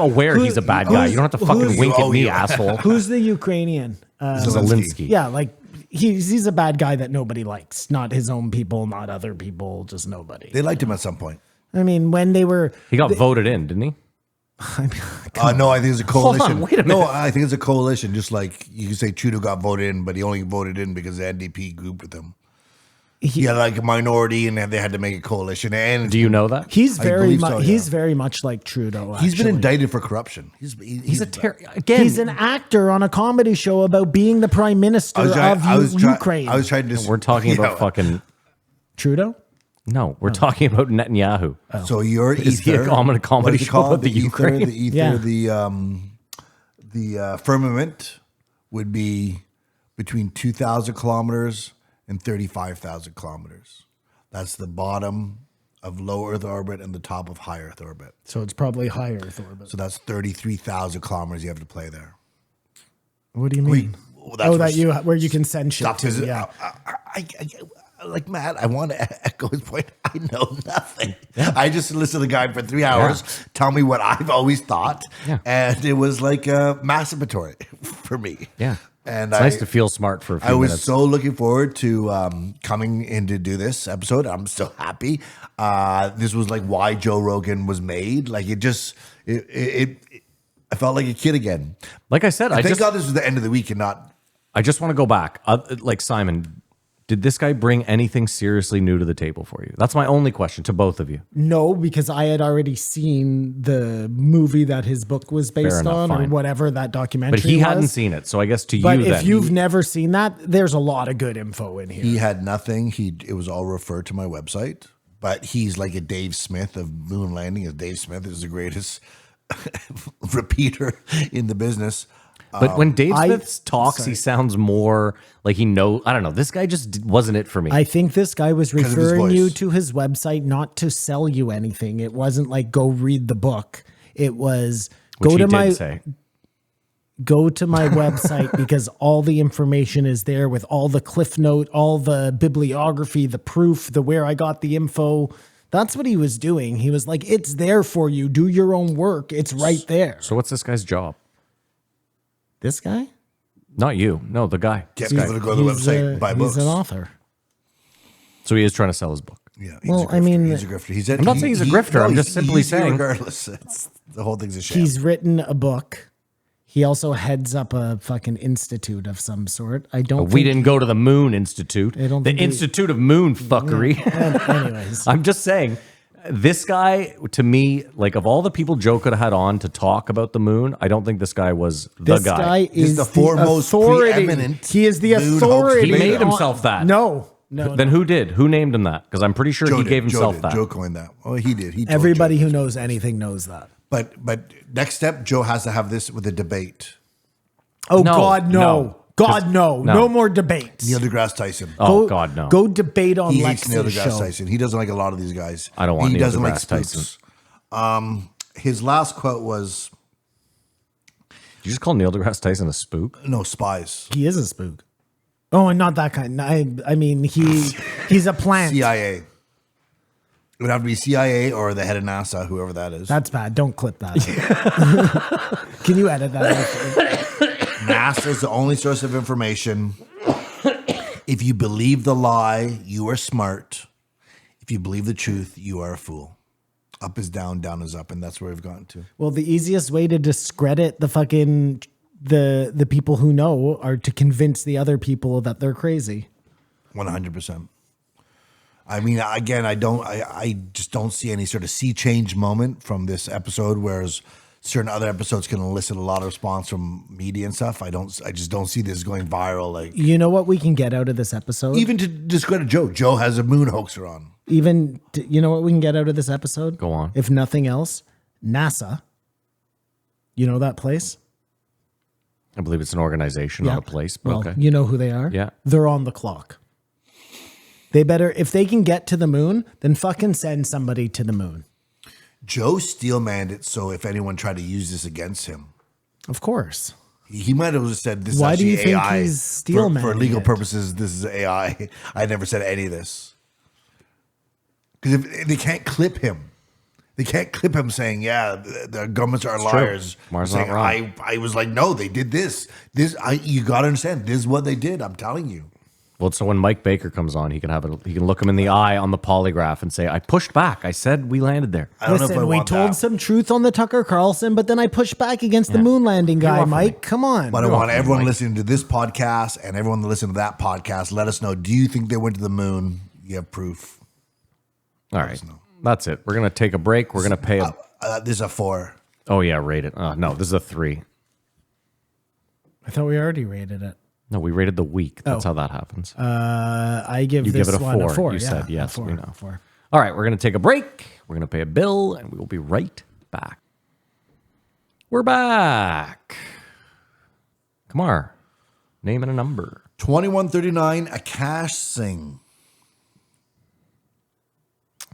aware he's a bad guy. who's- You don't have to fucking who's- wink at oh, me, you- asshole. Who's the Ukrainian? Zelensky. Yeah, like he's a bad guy that nobody likes. Not his own people, not other people, just nobody. They liked him at some point. I mean, when they were He got voted in, didn't he? No, I think it's a coalition. wait a No, minute. I think it's a coalition. Just like you can say Trudeau got voted in, but he only voted in because the NDP grouped with him. He had like a minority, and they had to make a coalition. And Do you know that? he's I very believe much so, yeah. he's very much like Trudeau. he's been actually. indicted for corruption. He's again. He's an actor on a comedy show about being the prime minister of Ukraine. I was trying to. We're talking about Yeah. fucking. Trudeau? No, we're talking about Netanyahu. So you're Is he ether. on a comedy What is it show called? about the Ukraine? The ether, Yeah. the firmament would be between 2,000 kilometers and 35,000 kilometers. That's the bottom of low Earth orbit and the top of high Earth orbit. So it's probably higher Earth orbit. So that's 33,000 kilometers you have to play there. What do you mean? Well, that's Where you can send shit Stop to. visit. Yeah. Like Matt, I want to echo his point. I know nothing. I just listened to the guy for 3 hours tell me what I've always thought, and it was like masturbatory for me. Yeah. And It's nice to feel smart for a few I was minutes. so looking forward to coming in to do this episode. I'm so happy. This was like why Joe Rogan was made. Like it I felt like a kid again. Like I said, Thank God this was the end of the week and not. I just want to go back. Like Simon, did this guy bring anything seriously new to the table for you? That's my only question to both of you. No, because I had already seen the movie that his book was based enough, on, fine. or whatever that documentary But he was. hadn't seen it, so I guess to But you if then. you've never seen that, there's a lot of good info in here. He had nothing. It was all referred to my website. But he's like a Dave Smith of moon landing. As Dave Smith is the greatest repeater in the business. But when Dave I- Smith talks, sorry. he sounds more like he knows. I don't know. This guy just wasn't it for me. I think this guy was of his referring you voice. to his website not to sell you anything. It wasn't like go read the book. It was which go he to did my say. go to my website because all the information is there with all the cliff note, all the bibliography, the proof, the where I got the info. That's what he was doing. He was like, it's there for you. Do your own work. It's right there. So what's this guy's job? This guy? Not you. No, the guy. Get This guy. people to go to the website and buy books. He's an author. So he is trying to sell his book. Yeah, Well, a I grifter. mean- he's a grifter. I'm not saying he's a grifter. I'm just simply he's saying- regardless, the whole thing's a sham. He's written a book. He also heads up a fucking institute of some sort. I don't. We think- didn't go to the Moon Institute. I don't The think he- Institute of Moon fuckery. Anyways, I'm just saying, this guy, to me, like of all the people Joe could have had on to talk about the moon, I don't think this guy was the this guy He's is the foremost authority. preeminent He is the moon hoax authority. He made on- himself that. No. Then who did? Who named him that? Because I'm pretty sure Joe he did. gave himself Joe did. that. Joe coined that. Oh, he did. He told Everybody Joe. who knows anything knows that. But next step, Joe has to have this with a debate. Oh No, God, no. no. God, no. No. No more debates. Neil deGrasse Tyson. Oh, God, no. Go debate on He hates Neil Lex's deGrasse show. Tyson. He doesn't like a lot of these guys. I don't want He Neil doesn't like deGrasse Tyson. spooks. His last quote was, Did you just call Neil deGrasse Tyson a spook? "No spies, He is a spook. Oh, and not that kind. I mean, he's a plant. CIA." It would have to be CIA or the head of NASA, whoever that is. That's bad. Don't clip that. Can you edit that out? NASA is the only source of information. If you believe the lie, you are smart. If you believe the truth, you are a fool. Up is down, down is up, and that's where we've gotten to. Well, the easiest way to discredit the fucking the people who know are to convince the other people that they're crazy. 100%. I mean, again, I just don't see any sort of sea change moment from this episode, whereas certain other episodes can elicit a lot of response from media and stuff. I just don't see this going viral. Like, You know what we can get out of this episode? even to discredit Joe. Joe has a moon hoaxer on. You know what we can get out of this episode? Go on. If nothing else, NASA. You know that place? I believe it's an organization, not a place. But Well, okay. you know who they are? Yeah. They're on the clock. They better, if they can get to the moon, then fucking send somebody to the moon. Joe steelmanned it, so if anyone tried to use this against him, Of course. he might have just said, "This is Why do actually you think AI he's for steelmanning legal it? purposes. This is AI." I never said any of this because if they can't clip him. They can't clip him saying, "Yeah, the governments are true. liars." Mars Saying, not wrong. I was like, "No, they did this. You got to understand. This is what they did. I'm telling you." Well, so when Mike Baker comes on, he can look him in the eye on the polygraph and say, "I pushed back. I said we landed there." I don't know if I Listen, we want told that. some truth on the Tucker Carlson, but then I pushed back against the moon landing guy, welcome, Mike. Mike. Come on. But I want okay, everyone Mike. listening to this podcast and everyone to listen to that podcast. Let us know. Do you think they went to the moon? You have proof. All right, that's it. We're gonna take a break. We're gonna pay. This is a 4. Oh yeah, rate it. No, this is a 3. I thought we already rated it. No, we rated the week. That's Oh. how that happens. I give You this give it a one 4. a 4. You yeah, said a yes. 4, We know. a 4. All right, we're gonna take a break. We're gonna pay a bill, and we will be right back. We're back. Kamar, name and a number. 2139, a cash sing.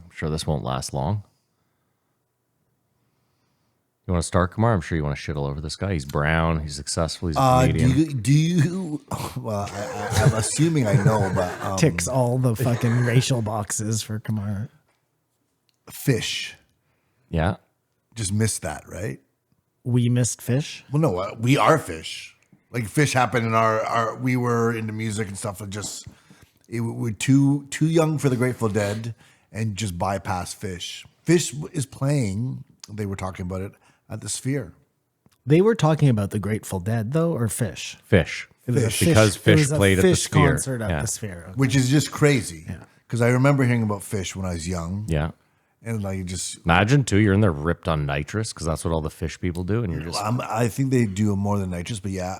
I'm sure this won't last long. You want to start, Kamar? I'm sure you want to shit all over this guy. He's brown. He's successful. He's a Canadian. Do you? Well, I'm assuming I know, but Ticks all the fucking racial boxes for Kamara. fish. Yeah. Just missed that, right? We missed fish. Well, no, we are fish. Like fish happened in our. We were into music and stuff, and just we're too young for the Grateful Dead, and just bypass fish. Fish is playing. They were talking about it at the Sphere. They were talking about the Grateful Dead, though, or fish? Fish. It was a Because it Fish was a played at the fish Sphere. concert at Yeah. the Sphere. Okay. Which is just crazy. Because I remember hearing about fish when I was young. Yeah. And like just, Imagine, too, you're in there ripped on nitrous because that's what all the fish people do. And you're just, I think they do more than nitrous, but yeah.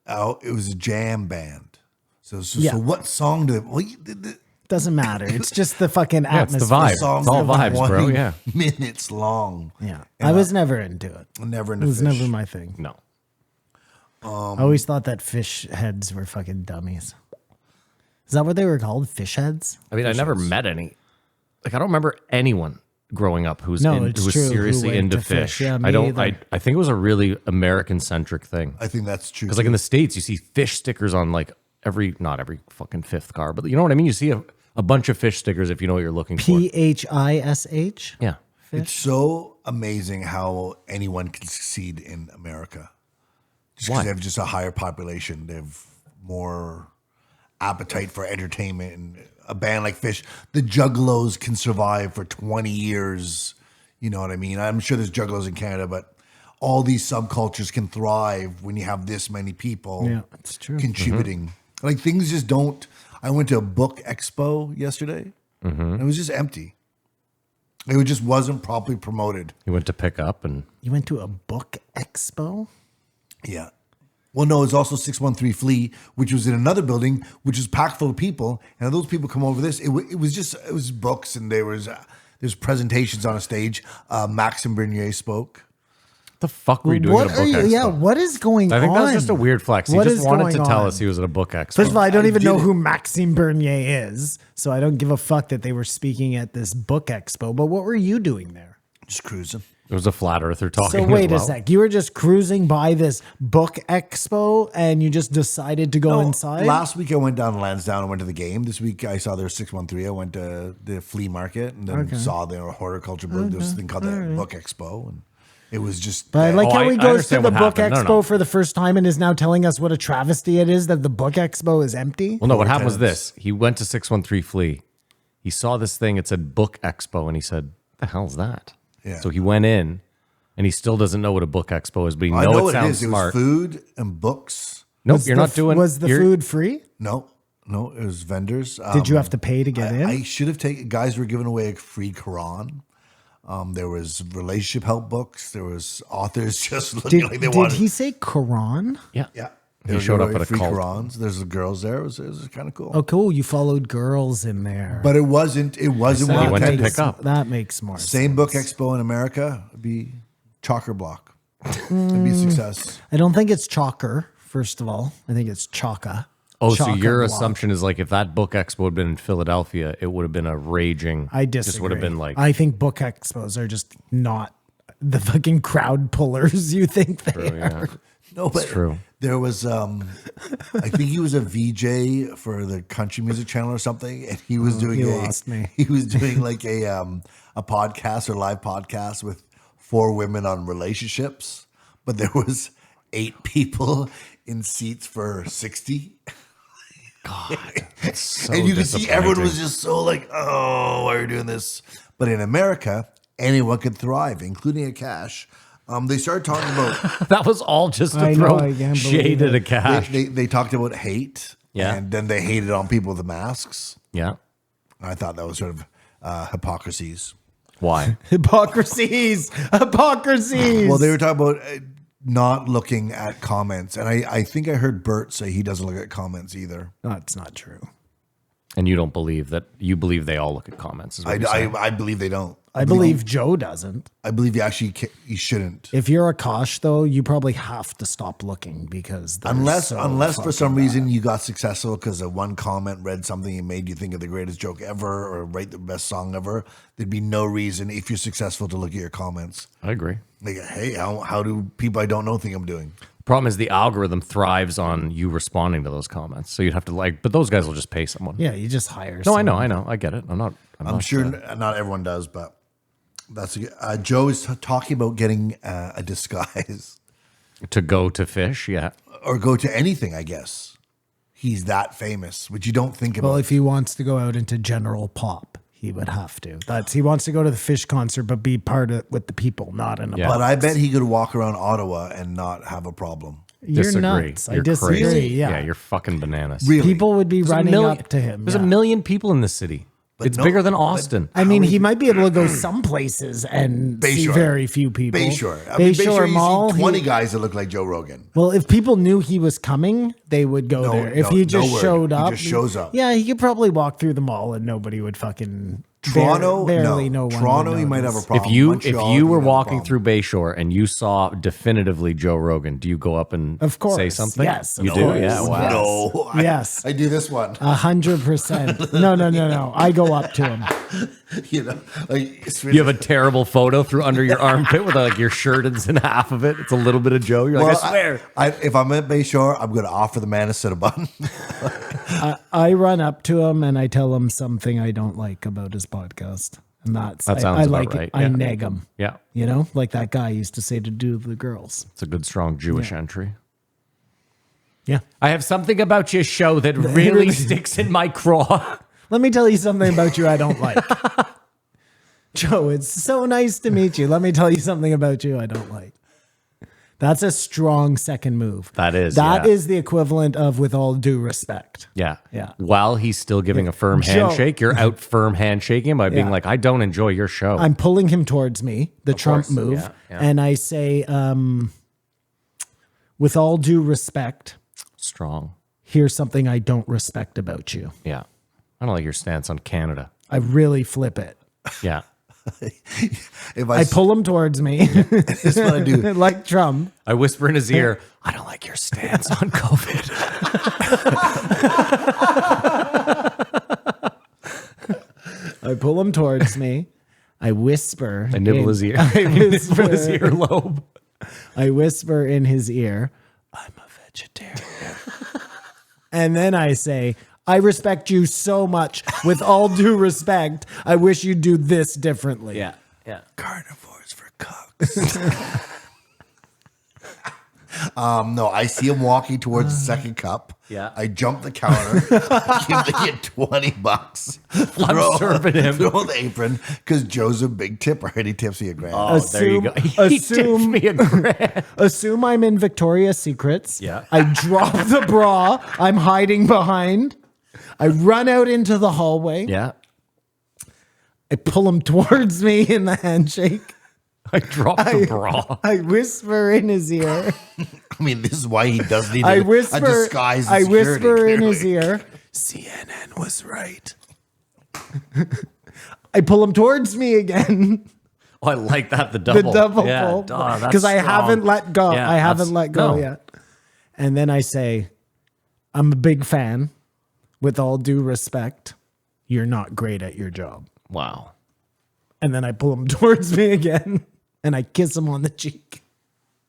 It was a jam band. So Yeah. what song did Doesn't matter. It's just the fucking yeah, it's atmosphere. the vibe. songs It's all were vibes, bro. 20 Yeah. minutes long. Yeah. And I was never into it. Never It into was fish. never my thing. No. I always thought that fish heads were fucking dummies. Is that what they were called? Fish heads? I mean, I never met any. Like, I don't remember anyone growing up who was, No, who it's was true, who seriously went into to fish. fish. Yeah, me I don't. either. I think it was a really American centric thing. I think that's true. Because like in the States, you see fish stickers on like not every fucking fifth car, but you know what I mean? You see a bunch of fish stickers if you know what you're looking for. PHISH? Yeah. It's so amazing how anyone can succeed in America. Just Why? because they have just a higher population, they have more appetite for entertainment. And a band like Fish, the Juggalos can survive for 20 years. You know what I mean? I'm sure there's Juggalos in Canada, but all these subcultures can thrive when you have this many people Yeah, it's true. contributing. Like things just don't. I went to a book expo yesterday, and it was just empty. It just wasn't properly promoted. You went to pick up and You went to a book expo? Yeah. Well, no, it's also 613 Flea, which was in another building, which was packed full of people. And those people come over this. It was books, and there's presentations on a stage. Maxime Bernier spoke. the fuck were you doing What at a are book you? expo? Yeah, what is going on? I think that was just a weird flex. He What just is wanted going to tell on? us he was at a book expo. First of all, I don't even know did who it. Maxime Bernier is, so I don't give a fuck that they were speaking at this book expo. But what were you doing there? Just cruising. It was a flat earther talking. So wait as a well. sec. You were just cruising by this book expo and you just decided to go inside? Last week I went down to Lansdowne and went to the game. This week I saw their 613. I went to the flea market and then saw their horticulture booth. There's this thing called the Book Expo. And It was just. But I like Oh, how I he goes to understand the what Book happened. Expo No. for the first time and is now telling us what a travesty it is that the Book Expo is empty. Well, no, what happened was this. He went to 613 Flea. He saw this thing. It said Book Expo. And he said, the hell's that? Yeah. So he went in and he still doesn't know what a Book Expo is, but he I knows know it what it sounds is. It smart. was food and books. Nope, Was you're the not f- doing. Was the you're- food free? No, it was vendors. Did you have to pay to get in? I should have taken. Guys were giving away a free Quran. There was relationship help books. There was authors just looking like they Did wanted. he say Quran? Yeah. Yeah, He showed up at a free cult. Qurans. There's the girls there. It was kind of cool. Oh, cool. You followed girls in there. But it wasn't. It wasn't He well went to attended. pick up. That makes more Same book expo in America. It'd be Chalker Block. It'd be a success. I don't think it's Chalker, first of all. I think it's Chalka. Oh, so Chalker your Block. assumption is like if that Book Expo had been in Philadelphia, it would have been a raging. I disagree. Just would have been like. I think book expos are just not the fucking crowd pullers you think they are. yeah. No, but true. there was. I think he was a VJ for the country music channel or something, and he was doing. he lost me. He was doing like a podcast or live podcast with 4 women on relationships, but there was 8 people in seats for 60. So And you could see everyone was disappointing. just so like, oh, why are you doing this? But in America, anyone could thrive, including a cash. They started talking about That was all just to I know, throw I can't shade believe at a it. cash. they talked about hate, Yeah. and then they hated on people with masks. Yeah. I thought that was sort of hypocrisies. Why? Hypocrisies. Well, they were talking about not looking at comments, and I think I heard Bert say he doesn't look at comments either. That's not true. And you don't believe that? You believe they all look at comments? Is what you're saying. I believe they don't. I believe Joe doesn't. I believe you shouldn't. If you're a Kosh, though, you probably have to stop looking because they're Unless so for fucking some bad. reason you got successful because of one comment read something and made you think of the greatest joke ever or write the best song ever, there'd be no reason if you're successful to look at your comments. I agree. Like, hey, how do people I don't know think I'm doing? Problem is the algorithm thrives on you responding to those comments. So you'd have to like, but those guys will just pay someone. Yeah, you just hire No, I someone. know. I get it. I'm I'm not sure not everyone does, but that's Joe is talking about getting a disguise to go to fish. Yeah. or go to anything. I guess he's that famous, which you don't think about. Well, if he wants to go out into general pop, he would have to. He wants to go to the Fish concert, but be part of with the people, not in a Yeah. box. but I bet he could walk around Ottawa and not have a problem. You're Disagree. nuts. I You're disagree. crazy. Yeah. You're fucking bananas. Really? People would be There's a running million- up to him. There's yeah. a million people in this city. It's no- bigger than but- Austin. I mean, he might be able to go some places and see Bayshore. very few people. Bayshore. I mean, Bayshore you Mall. see he- 20 guys that look like Joe Rogan. Well, if people knew he was coming, they would go No, there. If no, he just no word. showed He up, just shows up. Yeah, he could probably walk through the mall and nobody would fucking Toronto, barely no. no one. Toronto, would he might have a notice. problem. If you Montreal, were he might have a walking problem. through Bayshore and you saw definitively Joe Rogan, do you go up and Of course, say something? yes, You of do? course. Yeah. Wow. No. Yes. I do this one. 100%. No. I go up to him. You know, like it's You have a terrible photo through under your armpit with like your shirt is in half of it. It's a little bit of Joe. You're like, I swear. If I'm at Bayshore, I'm going to offer the man a Cinnabon. I run up to him and I tell him something I don't like about his podcast. And That I sounds about like right, it. I yeah. neg him. Yeah. You know, like that guy used to say to do the girls. It's a good, strong Jewish entry. Yeah. I have something about your show that really sticks in my craw. Let me tell you something about you I don't like. Joe, it's so nice to meet you. Let me tell you something about you I don't like. That's a strong second move. That is, That yeah. is the equivalent of with all due respect. Yeah. Yeah. While he's still giving a firm Joe. handshake, you're out firm handshaking by being Yeah. like, I don't enjoy your show. I'm pulling him towards me, the Trump course, move, yeah, yeah. and I say, with all due respect, Strong. here's something I don't respect about you. Yeah. I don't like your stance on Canada. I really flip it. Yeah. If I pull him towards me this is what I do. like Trump. I whisper in his ear, I don't like your stance on COVID. I pull him towards me. I whisper. I nibble his ear. I whisper, his earlobe. I whisper in his ear, I'm a vegetarian. And then I say, I respect you so much. With all due respect, I wish you'd do this differently. Yeah. Yeah. Carnivores for cucks. bucks. No, I see him walking towards the second cup. Yeah. I jump the counter, give the kid $20. I'm serving him. Throw the apron because Joe's a big tipper and he tips me $1,000. Oh, there you go. He tipped me $1,000. Assume I'm in Victoria's Secrets. Yeah. I drop the bra I'm hiding behind. I run out into the hallway. Yeah. I pull him towards me in the handshake. I dropped the bra. I whisper in his ear. I mean, this is why he does need I a whisper. disguise. I security, whisper in clearly. his ear. CNN was right. I pull him towards me again. Oh, I like that. The double. The double Yeah. pull. Oh, that's Because I strong. haven't let go. Yeah, I haven't that's- let go no. yet. And then I say, I'm a big fan. With all due respect, you're not great at your job. Wow. And then I pull him towards me again and I kiss him on the cheek.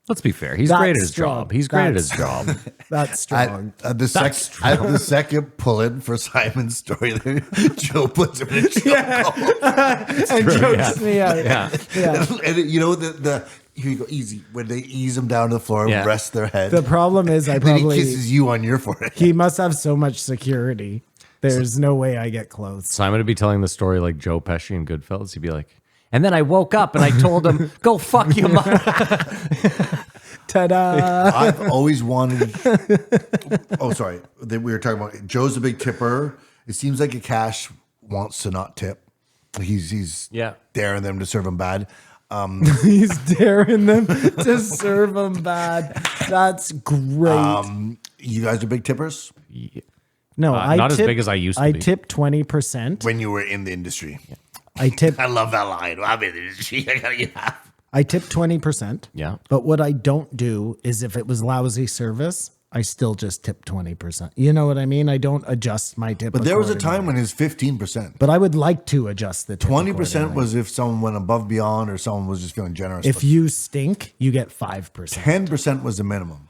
Let's be fair. He's That's great at his strong. job. He's great at his That's- job. That's strong. At the second pull-in for Simon's story, there, Joe puts him in a chokehold. And jokes me out. Yeah. Yeah. And you know the here you go, easy. When they ease him down to the floor, Yeah. and rest their head. The problem is I then he probably kisses you on your forehead. he must have so much security. There's no way I get close. Simon would be telling the story like Joe Pesci in Goodfellas. He'd be like, and then I woke up and I told him, go fuck your mother. Ta-da. I've always wanted. Oh, sorry. We were talking about Joe's a big tipper. It seems like a cash wants to not tip. He's Yeah. daring them to serve him bad. He's daring them to serve him bad. That's great. You guys are big tippers No, not as big as I used to I be. tip 20%. when you were in the industry. I tip I love that line. I'm in the industry. I gotta get half. I tip 20%. Yeah. But what I don't do is if it was lousy service, I still just tip 20%. You know what I mean? I don't adjust my tip. But there was a accordingly. time when it was 15%. But I would like to adjust the tip 20% accordingly. was if someone went above beyond or someone was just feeling generous. If but you stink, you get 5%. 10% was the minimum.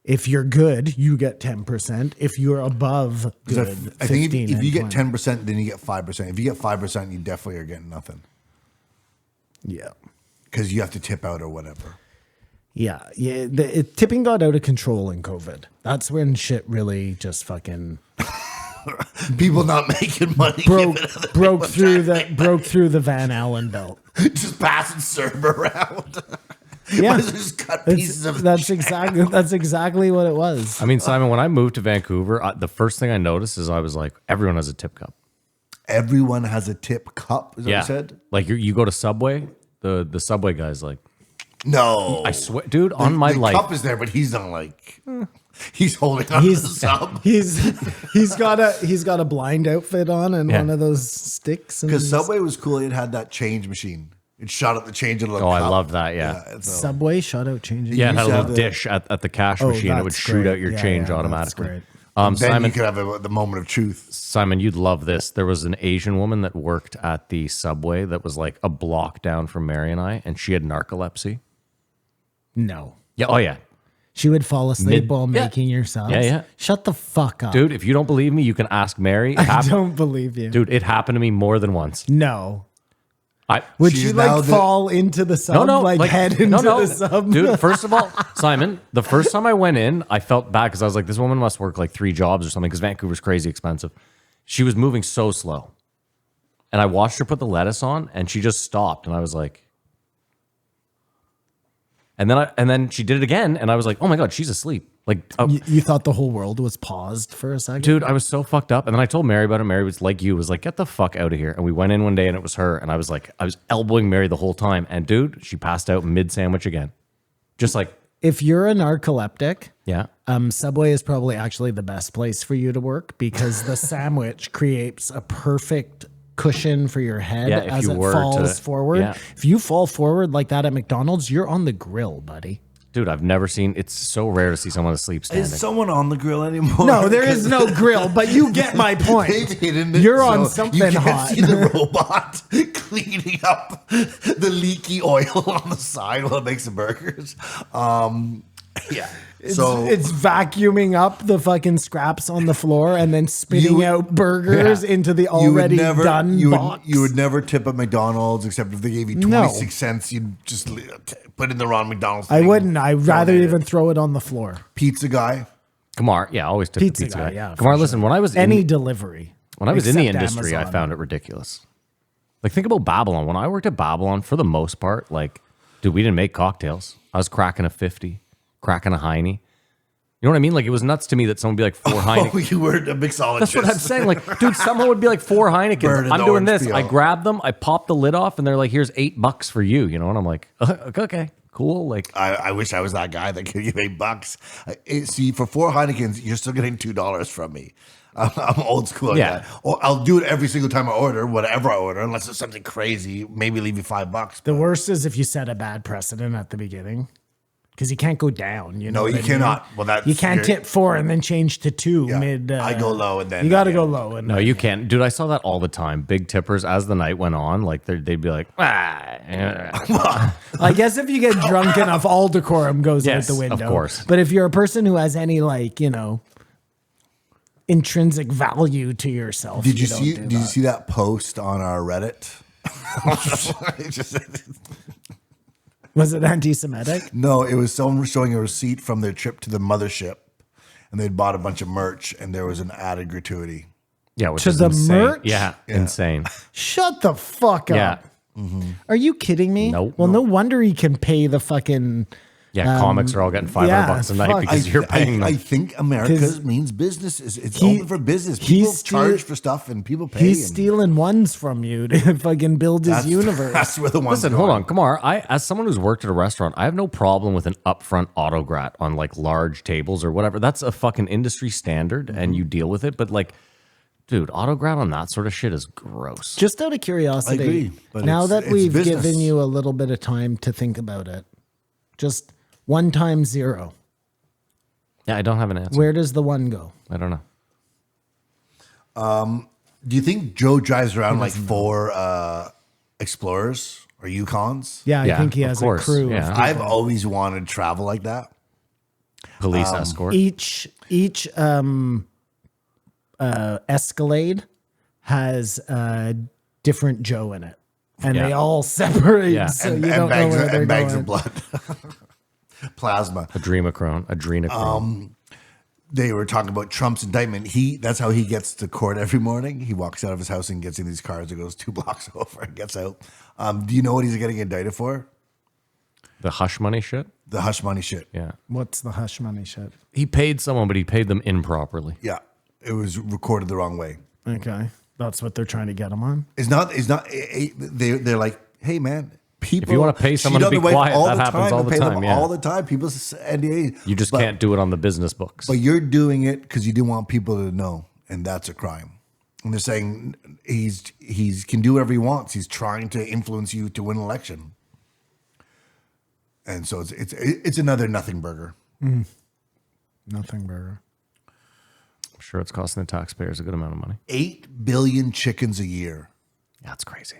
If you're good, you get 10%. If you're above Because good, I think 15 if you get and 20. 10%, then you get 5%. If you get 5%, you definitely are getting nothing Yeah. because you have to tip out or whatever. Yeah. Tipping got out of control in COVID. That's when shit really just fucking People not making money, broke giving other broke people through time. broke through the Van Allen belt. Just passing serve around. Yeah. Might as well just cut pieces of That's exactly what it was. I mean, Simon, when I moved to Vancouver, the first thing I noticed is I was like, everyone has a tip cup. Everyone has a tip cup. Is that what Yeah. you said? Like you go to Subway, the Subway guy's like, No. I swear, dude, on my the life. cup is there, but he's not like he's holding on to the sub. He's got a blind outfit on and Yeah. one of those sticks. and Because Subway was cool. It had that change machine. It shot up the change in a little Oh, I cup. loved that. Yeah. it's a- Subway shut out changing. Yeah, it had a used to little have the- dish at the cash Oh, machine. It would that's shoot great. out your Yeah, change yeah, that's automatically. great. then Simon, you could have the moment of truth. Simon, you'd love this. There was an Asian woman that worked at the Subway that was like a block down from Mary and I, and she had narcolepsy. No. Yeah. Oh, yeah. She would fall asleep Mid- while yeah. making your salads. Yeah, yeah. Shut the fuck up. Dude, if you don't believe me, you can ask Mary. It I happened- don't believe you. Dude, it happened to me more than once. No. Would She's you now like the- fall into the sub? Like head into the sub? Dude, first of all, Simon, the first time I went in, I felt bad because I was like, this woman must work like 3 jobs or something because Vancouver's crazy expensive. She was moving so slow. And I watched her put the lettuce on and she just stopped. And I was like, and then she did it again. And I was like, oh my God, she's asleep. Like, You thought the whole world was paused for a second? dude, I was so fucked up. And then I told Mary about it. Mary was like, was like, get the fuck out of here. And we went in one day and it was her. And I was like, I was elbowing Mary the whole time. And dude, she passed out mid sandwich again. Just like, If you're a narcoleptic, yeah. Subway is probably actually the best place for you to work because the sandwich creates a perfect cushion for your head Yeah, if as you it were falls to- forward. yeah. If you fall forward like that at McDonald's, you're on the grill, buddy. Dude, I've never seen, it's so rare to see someone asleep standing. Is someone on the grill anymore? No, there is no grill, but you get my point. They've hidden it, You're on so something you can't hot. see the robot cleaning up the leaky oil on the side while it makes the burgers. Yeah. It's, So it's vacuuming up the fucking scraps on the floor and then spitting You- out burgers into the you would already never, done you would, box. you would never tip at McDonald's except if they gave you No. 26 cents. You'd just put in the wrong McDonald's. I thing. wouldn't. I'd rather Donate it. even throw it on the floor. Pizza guy. Kamar, yeah, always tip Pizza the pizza guy, guy. yeah, for Kamar, sure. listen, when I was Any in, delivery. when I was in the except industry, I Amazon. found it ridiculous. Like, think about Babylon. When I worked at Babylon, for the most part, like, dude, we didn't make cocktails. I was cracking a 50, cracking a Heine. You know what I mean? Like, it was nuts to me that someone would be like 4 Heineken. Oh, you were a mixologist. That's what I'm saying. Like, dude, someone would be like 4 Heinekens. Burning I'm the doing orange this. peel. I grab them, I pop the lid off, and they're like, here's $8 for you. You know, and I'm like, okay, cool. Like, I wish I was that guy that could give $8. See, for 4 Heinekens, you're still getting $2 from me. I'm old school like Yeah. that. Or I'll do it every single time I order, whatever I order, unless it's something crazy. Maybe leave you $5. The worst is if you set a bad precedent at the beginning. Because you can't go down. You know No, what you I mean? cannot. Well, that's you can't tip 4 and then change to 2 Yeah. mid. I go low and then- you got to yeah. go low. And no, you can't. Dude, I saw that all the time. Big tippers, as the night went on, like, they'd be like, I guess if you get drunk enough, all decorum goes Yes, out the window. of course. But if you're a person who has any, like, you know, intrinsic value to yourself, Did you don't see? do Did you that. see that post on our Reddit? It just- Was it anti-Semitic? no, it was someone showing a receipt from their trip to the mothership, and they'd bought a bunch of merch, and there was an added gratuity. yeah, which To is the insane. merch? Yeah, insane. Shut the fuck up. Yeah. Are you kidding me? Nope. Well, no wonder he can pay the fucking. Yeah, comics are all getting $500 yeah, a night fuck. because you're paying I them. think America 'Cause means business. It's he- open for business. he's People steal- charge for stuff, and people pay. He's and stealing ones from you to fucking build his that's, universe. That's where the ones. Listen, go. hold on, Kamar. As someone who's worked at a restaurant, I have no problem with an upfront autograt on like large tables or whatever. That's a fucking industry standard, and you deal with it. But like, dude, autograt on that sort of shit is gross. Just out of curiosity, I agree, but now it's- that it's we've business. given you a little bit of time to think about it, just 1 times 0. Yeah, I don't have an answer. Where does the 1 go? I don't know. Do you think Joe drives around like 4 Explorers or Yukons? Yeah, I Yeah, think he of has course, a crew. yeah. Of I've always wanted to travel like that. Police escort. each Escalade has a different Joe in it, and Yeah. they all separate, Yeah. so And, you and don't know bags, where of, they're and bags going. of blood. Plasma. Adrenochrome. They were talking about Trump's indictment. That's how he gets to court every morning. He walks out of his house and gets in these cars and goes 2 blocks over and gets out. Do you know what he's getting indicted for? The hush money shit. The hush money shit. Yeah. What's the hush money shit? He paid someone, but he paid them improperly. Yeah. It was recorded the wrong way. Okay, that's what they're trying to get him on. It's not. They're like, hey man, people. If you wanna pay cheat someone to on be their wife quiet, all that the happens time all and the pay them time, yeah. all the time. People's NDA. You just But- can't do it on the business books. But you're doing it because you didn't want people to know, and that's a crime. And they're saying he's can do whatever he wants. He's trying to influence you to win an election. And so it's another nothing burger. Nothing burger. I'm sure it's costing the taxpayers a good amount of money. 8 billion chickens a year. Yeah, it's crazy.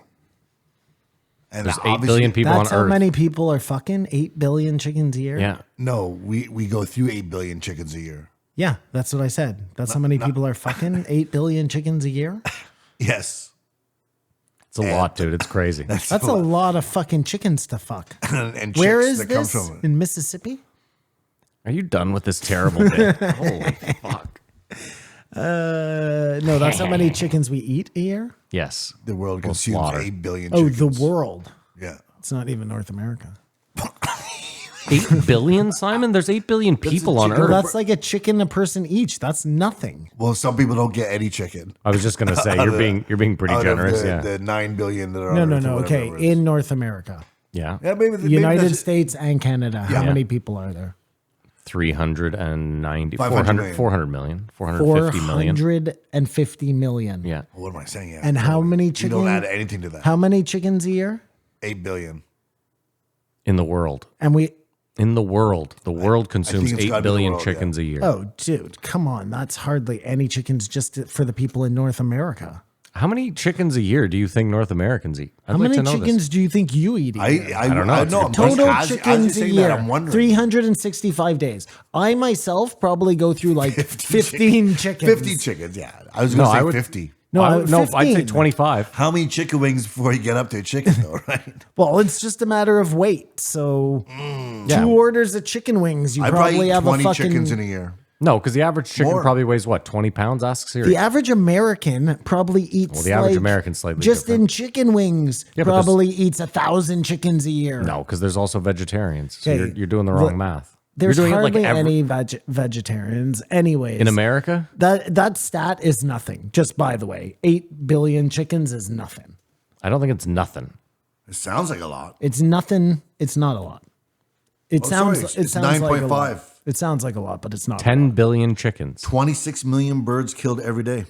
And There's 8 obviously- billion people That's on how Earth. many people are fucking 8 billion chickens a year. Yeah. No, we go through 8 billion chickens a year. Yeah, that's what I said. That's how many people are fucking 8 billion chickens a year. Yes. It's a lot, dude. It's crazy. That's a lot of fucking chickens to fuck. and Where chicks is that come this? from it. In Mississippi? Are you done with this terrible bit? Holy fuck. No, that's how many chickens we eat a year. Yes. The world We'll consumes slaughter. 8 billion Oh, chickens. the world. Yeah. It's not even North America. 8 billion, Simon? There's 8 billion people on chicken. Well, Earth. that's like a chicken a person each. That's nothing. Well, some people don't get any chicken. I was just gonna say Out you're being pretty out of generous. the, Yeah. the 9 billion that are No, on no, Earth or no. whatever Okay, it is. in North America, Yeah. Yeah, maybe United that's- States and Canada, how Yeah. many people are there? 390, 500 400 million, 450 million. 450 million. Yeah. What am I saying? Yeah. And how many You chickens? don't add anything to that. How many chickens a year? 8 billion. In the world. And we. In the world. The world consumes it's 8 gotta be the billion world, chickens a year. Oh, dude, come on. That's hardly any chickens just for the people in North America. How many chickens a year do you think North Americans eat? I'd How like many to know chickens this. do you think you eat? a year? I don't know. It's I'm Total as you're chickens a saying year, that, I'm wondering. 365 days. I myself probably go through like 15 chickens. 50 chickens, yeah. I was going to No, I say would- 50. No, No, I'd say 15. 25. How many chicken wings before you get up to a chicken, though, right? Well, it's just a matter of weight. So Yeah. 2 orders of chicken wings, you I probably probably eat have 20 a fucking. chickens in a year. No, because the average chicken More. probably weighs what, 20 pounds? Ask Siri. The average American probably eats. Well, the average like, American's slightly just different. in chicken wings. Yeah, but there's- probably eats 1,000 chickens a year. No, because there's also vegetarians. So Okay, you're doing the wrong math. There's you're doing hardly it like any vegetarians, anyways. in America. That stat is nothing. Just by the way, 8 billion chickens is nothing. I don't think it's nothing. It sounds like a lot. It's nothing. It's not a lot. It sounds. sorry, It it's sounds like a 9.5. lot. It sounds like a lot, but it's not. 10 billion chickens. 26 million birds killed every day.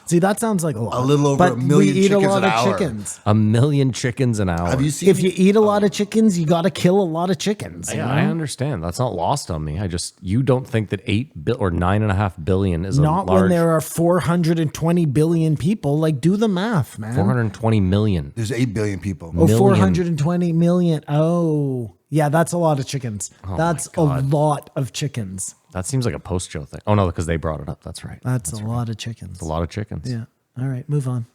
See, that sounds like a lot. A little over but a million we eat a chickens lot an of hour. chickens. 1 million chickens an hour. Have you seen? If you eat a lot of chickens, you got to kill a lot of chickens. you Yeah, know? I understand. That's not lost on me. You don't think that 8 or 9.5 billion is Not a large when there are 420 billion people. Like, do the math, man. 420 million. There's 8 billion people. Oh, million. 420 million. Oh, yeah, that's a lot of chickens. That's a God. lot of chickens. That seems like a post show thing. Oh no, because they brought it up. That's right. That's a lot of chickens. A lot of chickens. Yeah. All right, move on.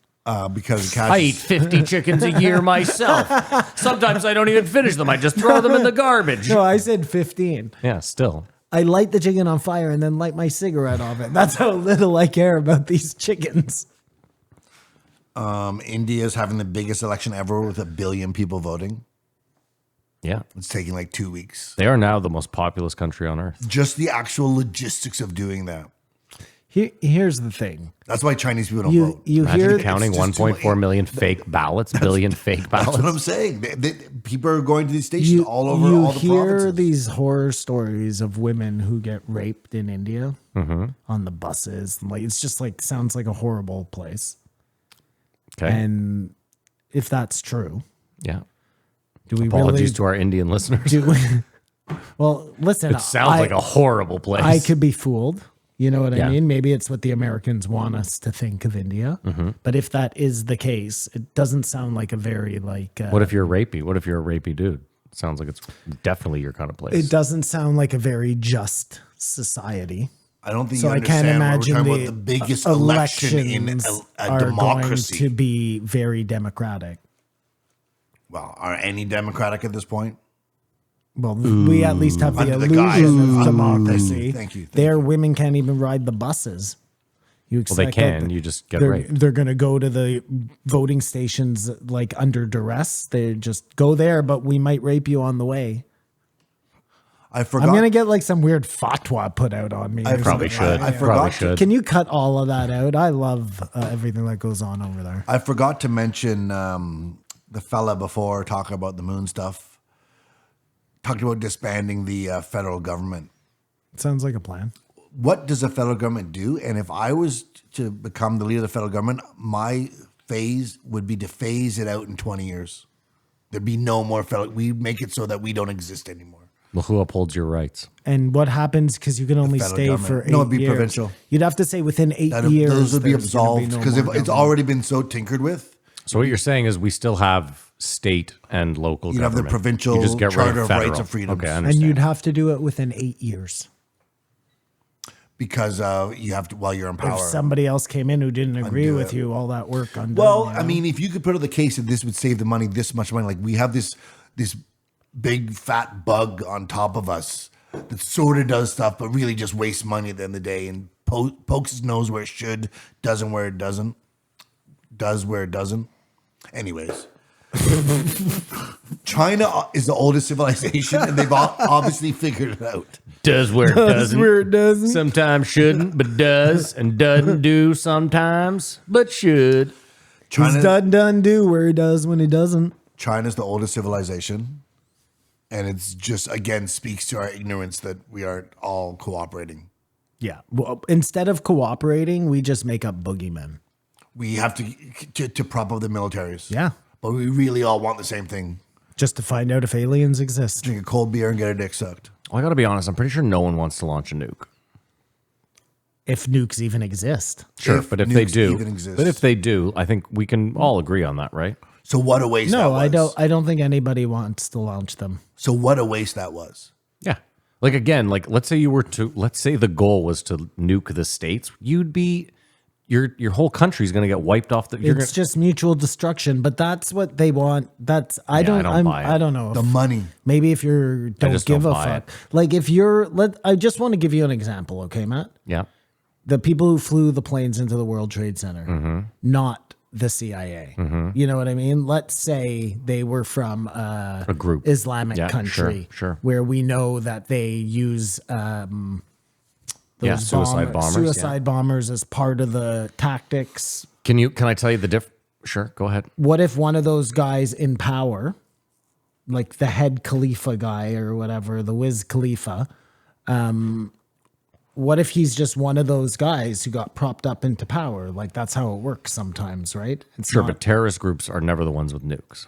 Because Cash I eat 50 chickens a year myself. Sometimes I don't even finish them. I just throw them in the garbage. No, I said 15. Yeah, still. I light the chicken on fire and then light my cigarette off it. That's how little I care about these chickens. India's having the biggest election ever with 1 billion people voting. Yeah. It's taking like 2 weeks. They are now the most populous country on earth. Just the actual logistics of doing that. Here's the thing. That's why Chinese people don't You vote. you Imagine hear counting It's just too 1.4 million fake ballots, billion fake That's what I'm ballots. saying. People are going to these stations you, all over you all the hear provinces. these horror stories of women who get raped in India on the buses. Like it's just like sounds like a horrible place. Okay. And if that's true, yeah. do we Apologies really to our Indian listeners. do we, well, listen, It sounds like a horrible place. I could be fooled. You know what Yeah. I mean? Maybe it's what the Americans want us to think of India. But if that is the case, it doesn't sound like a very like. What if you're rapey? What if you're a rapey dude? Sounds like it's definitely your kind of place. it doesn't sound like a very just society. I don't think So you I can't understand. imagine We're talking the about the biggest election in elections a are democracy. going to be very democratic. Well, are any Democratic at this point? Well, we at least have the Under the illusion guise of of- democracy. Thank you. Their women can't even ride the buses. You well, they expect that can. You just get they're, raped. they're going to go to the voting stations like under duress. They just go there, but we might rape you on the way. I forgot. I'm going to get like some weird fatwa put out on me. I or Probably something. should. I forgot Probably to- should. Can you cut all of that out? I love everything that goes on over there. I forgot to mention the fella before talking about the moon stuff. Talked about disbanding the federal government. Sounds like a plan. What does the federal government do? And if I was to become the leader of the federal government, my phase would be to phase it out in 20 years. There'd be no more federal. We make it so that we don't exist anymore. Well, who upholds your rights? And what happens because you can only federal stay government. for 8 No, it'd be years. provincial. You'd have to say within 8 That, years. those would be there's gonna absolved no because more it's government. already been so tinkered with. So what you're saying is we still have state and local You'd have government. the provincial You just get rid Charter of federal. Rights and Freedoms. Okay, I And understand. you'd have to do it within 8 years. Because you have to while you're in power. If somebody else came in who didn't agree Undo with it. you, all that work undone. Well, you I know? mean, if you could put out the case that this would save the money, this much money, like we have this big fat bug on top of us that sort of does stuff, but really just wastes money at the end of the day and pokes his nose where it should, doesn't where it doesn't, does where it doesn't. Anyways. China is the oldest civilization, and they've obviously figured it out. Does where it doesn't. where it doesn't. Sometimes shouldn't, but does, and doesn't do sometimes, but should. He's done do where he does when he doesn't. China's the oldest civilization, and it's just again speaks to our ignorance that we aren't all cooperating. Yeah. Well, instead of cooperating, we just make up boogeymen. We have to prop up the militaries. Yeah. But we really all want the same thing. Just to find out if aliens exist. Drink a cold beer and get a dick sucked. Well, I got to be honest. I'm pretty sure no one wants to launch a nuke. if nukes even exist. Sure, If but if they nukes do, even exist. but if they do, I think we can all agree on that, right? So what a waste that No, was. I don't think anybody wants to launch them. So what a waste that was. Yeah. Like again, like let's say the goal was to nuke the states, you'd be your whole country's going to get wiped off the It's just mutual destruction, but that's what they want. That's I don't buy it. I don't know. The money. Maybe if you don't just give don't a buy fuck. it. Like if I just want to give you an example, okay, Matt? Yeah. The people who flew the planes into the World Trade Center, Mm-hmm. not the CIA. You know what I mean? Let's say they were from A group. Islamic Yeah, country, sure. where we know that they use those suicide bombers as part of the tactics. Can I tell you the Sure, go ahead. What if one of those guys in power, like the head Khalifa guy or whatever, the Wiz Khalifa, what if he's just one of those guys who got propped up into power? Like that's how it works sometimes, right? It's Sure, not- but terrorist groups are never the ones with nukes.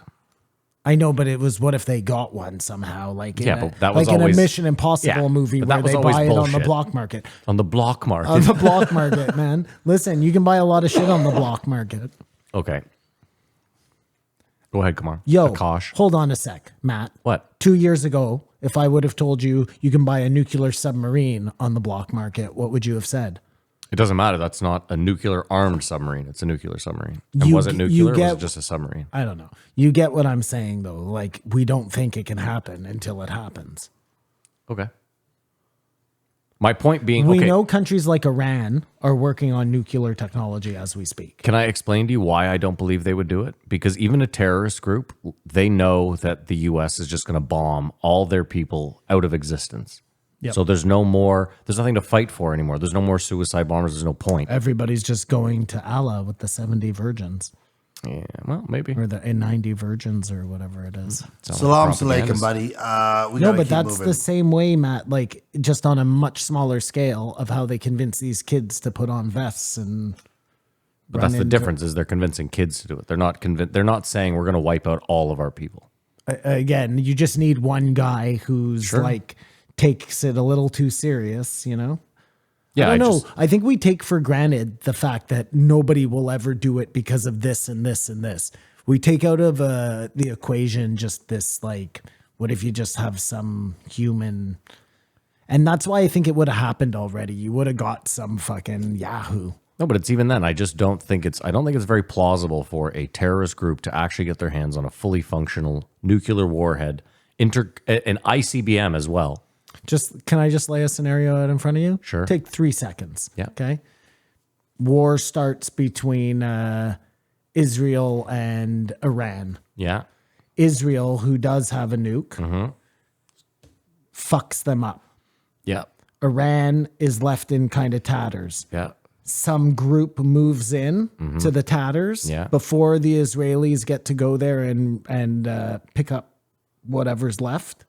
I know, but it was what if they got one somehow, like in Yeah, a, but that was like in always- a Mission Impossible Yeah, movie but where that was they always buy it on the bullshit. block market. On the block market. On the block market, man. Listen, you can buy a lot of shit on the block market. Okay. Go ahead, Kumar. Yo, Akash. hold on a sec, Matt. What? 2 years ago, if I would have told you you can buy a nuclear submarine on the block market, what would you have said? It doesn't matter. That's not a nuclear armed submarine. It's a nuclear submarine. And You was it g- nuclear you or was get- it just a submarine? I don't know. You get what I'm saying, though. Like, we don't think it can happen until it happens. Okay. My point being, We okay, know countries like Iran are working on nuclear technology as we speak. can I explain to you why I don't believe they would do it? Because even a terrorist group, they know that the U.S. is just going to bomb all their people out of existence. Yep. So there's nothing to fight for anymore. There's no more suicide bombers. There's no point. Everybody's just going to Allah with the 70 virgins Yeah, well, maybe. or the 90 virgins or whatever it is. Salam Propagandist. alaikum, buddy. We No, gotta but keep that's moving. the same way, Matt, like just on a much smaller scale of how they convince these kids to put on vests and But run that's the into- difference is they're convincing kids to do it. They're not They're not saying we're going to wipe out all of our people. Again, you just need one guy who's like takes it a little too serious, you know? Yeah, I don't know. I think we take for granted the fact that nobody will ever do it because of this and this and this. We take out of the equation just this, like, what if you just have some human? And that's why I think it would have happened already. You would have got some fucking Yahoo. No, but it's even then. I don't think it's very plausible for a terrorist group to actually get their hands on a fully functional nuclear warhead, an ICBM as well. Can I just lay a scenario out in front of you? Sure. Take 3 seconds. Yeah. Okay. War starts between Israel and Iran. Yeah. Israel, who does have a nuke, Mm-hmm. fucks them up. Yeah. Iran is left in kind of tatters. Yeah. Some group moves in to the tatters Mm-hmm. Yeah. before the Israelis get to go there and pick up whatever's left,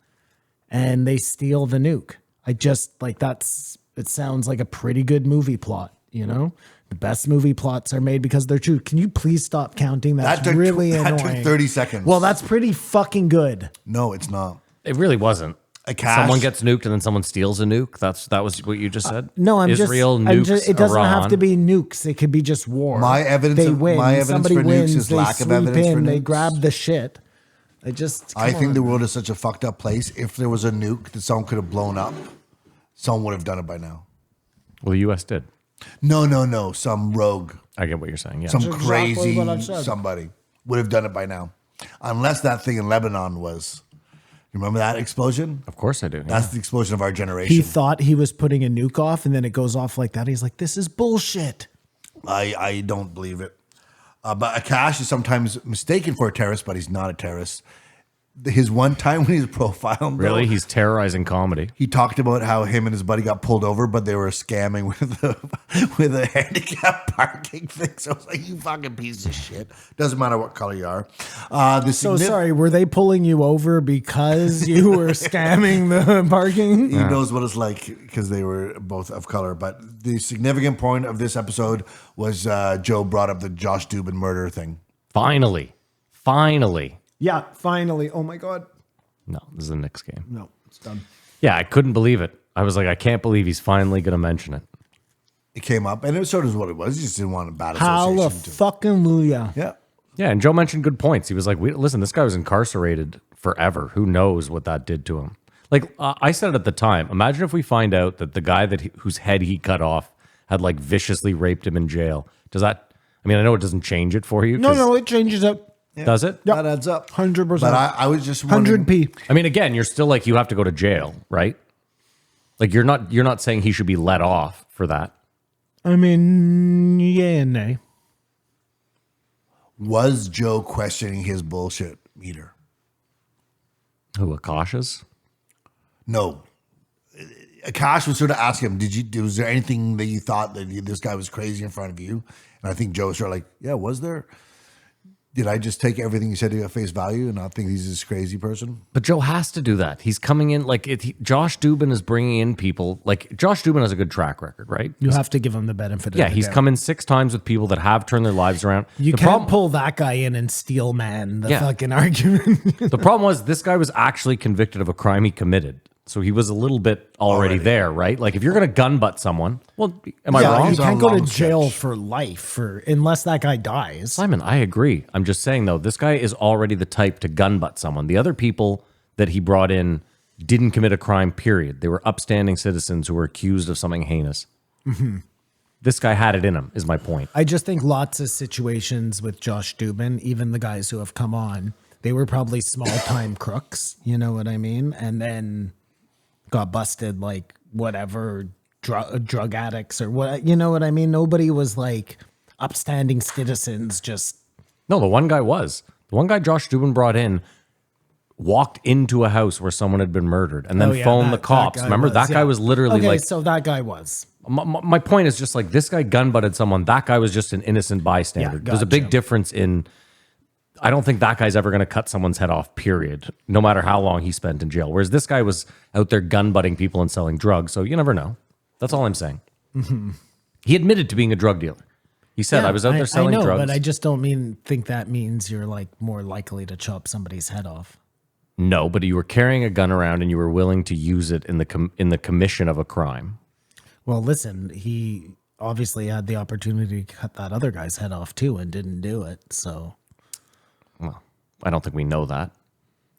and they steal the nuke. It sounds like a pretty good movie plot, you know? The best movie plots are made because they're true. Can you please stop counting? That's That took, really that annoying. took 30 seconds. Well, that's pretty fucking good. No, it's not. It really wasn't. A cache. Someone gets nuked and then someone steals a nuke. That was what you just said. No, Israel I'm nukes just. It doesn't have Iran. to be nukes. It could be just war. My evidence They of- win. my evidence Somebody for nukes wins. is They lack of swoop evidence for in. They nukes. grab the shit. I think the world is such a fucked up place. If there was a nuke that someone could have blown up, someone would have done it by now. Well, the U.S. did. No. Some rogue, I get what you're saying. Yeah. some That's exactly crazy what I've said. somebody would have done it by now. Unless that thing in Lebanon was. You remember that explosion? Of course I do. Yeah. That's the explosion of our generation. He thought he was putting a nuke off, and then it goes off like that. He's like, "This is bullshit." I don't believe it. But Akash is sometimes mistaken for a terrorist, but he's not a terrorist. His one time when he's profiled, Really? though, He's terrorizing comedy. he talked about how him and his buddy got pulled over, but they were scamming with a handicap parking thing. So I was like, you fucking piece of shit. Doesn't matter what color you are. So sorry, were they pulling you over because you were scamming the parking? He knows what it's like because they were both of color. But the significant point of this episode was Joe brought up the Josh Dubin murder thing. Finally. Yeah, finally. Oh my god. No, this is the Knicks game. No, it's done. Yeah, I couldn't believe it. I was like, I can't believe he's finally going to mention it. it came up, and it sort of what it was. He just didn't want a bad association. Hallelujah. Yeah. Yeah, and Joe mentioned good points. He was like, listen, this guy was incarcerated forever. Who knows what that did to him? Like I said at the time, imagine if we find out that the guy whose head he cut off had like viciously raped him in jail. Does that, I mean, I know it doesn't change it for you. No, it changes up. Does it? That adds up. 100%. But I was just wondering. 100p. I mean, again, you're still like, you have to go to jail, right? Like you're not saying he should be let off for that. I mean, yeah and nay. Was Joe questioning his bullshit meter? Who, Akash's? No. Akash was sort of asking him, was there anything that you thought that this guy was crazy in front of you? And I think Joe was sort of like, yeah, was there? Did I just take everything you said at face value and not think he's this crazy person? But Joe has to do that. He's coming in like Josh Dubin is bringing in people. Like Josh Dubin has a good track record, right? You have to give him the benefit of the He's doubt. come in 6 times with people that have turned their lives around. You The can't problem- pull that guy in and steel man the Yeah. fucking argument. The problem was this guy was actually convicted of a crime he committed. So he was a little bit already there, right? Like if you're going to gun butt someone, well, am I Yeah, wrong? he's You can't on go to long jail stretch. for life unless that guy dies. Simon, I agree. I'm just saying though, this guy is already the type to gun butt someone. The other people that he brought in didn't commit a crime, period. They were upstanding citizens who were accused of something heinous. This guy had it in him, is my point. I just think lots of situations with Josh Dubin, even the guys who have come on, they were probably small time crooks. You know what I mean? And then got busted like whatever drug addicts or what, you know what I mean? Nobody was like upstanding citizens. Just No, the one guy was. The one guy Josh Dubin brought in walked into a house where someone had been murdered and then phoned the cops. Remember, that guy was literally okay, like, so that guy was. my point is just like this guy gun butted someone. That guy was just an innocent bystander. Yeah, There's a big gotcha. difference in, I don't think that guy's ever going to cut someone's head off, period, no matter how long he spent in jail. Whereas this guy was out there gun butting people and selling drugs. So you never know. That's all I'm saying. He admitted to being a drug dealer. He said, I was out there selling I know, drugs. but I just don't think that means you're like more likely to chop somebody's head off. No, but you were carrying a gun around and you were willing to use it in the commission of a crime. Well, listen, he obviously had the opportunity to cut that other guy's head off too and didn't do it. So Well, I don't think we know that.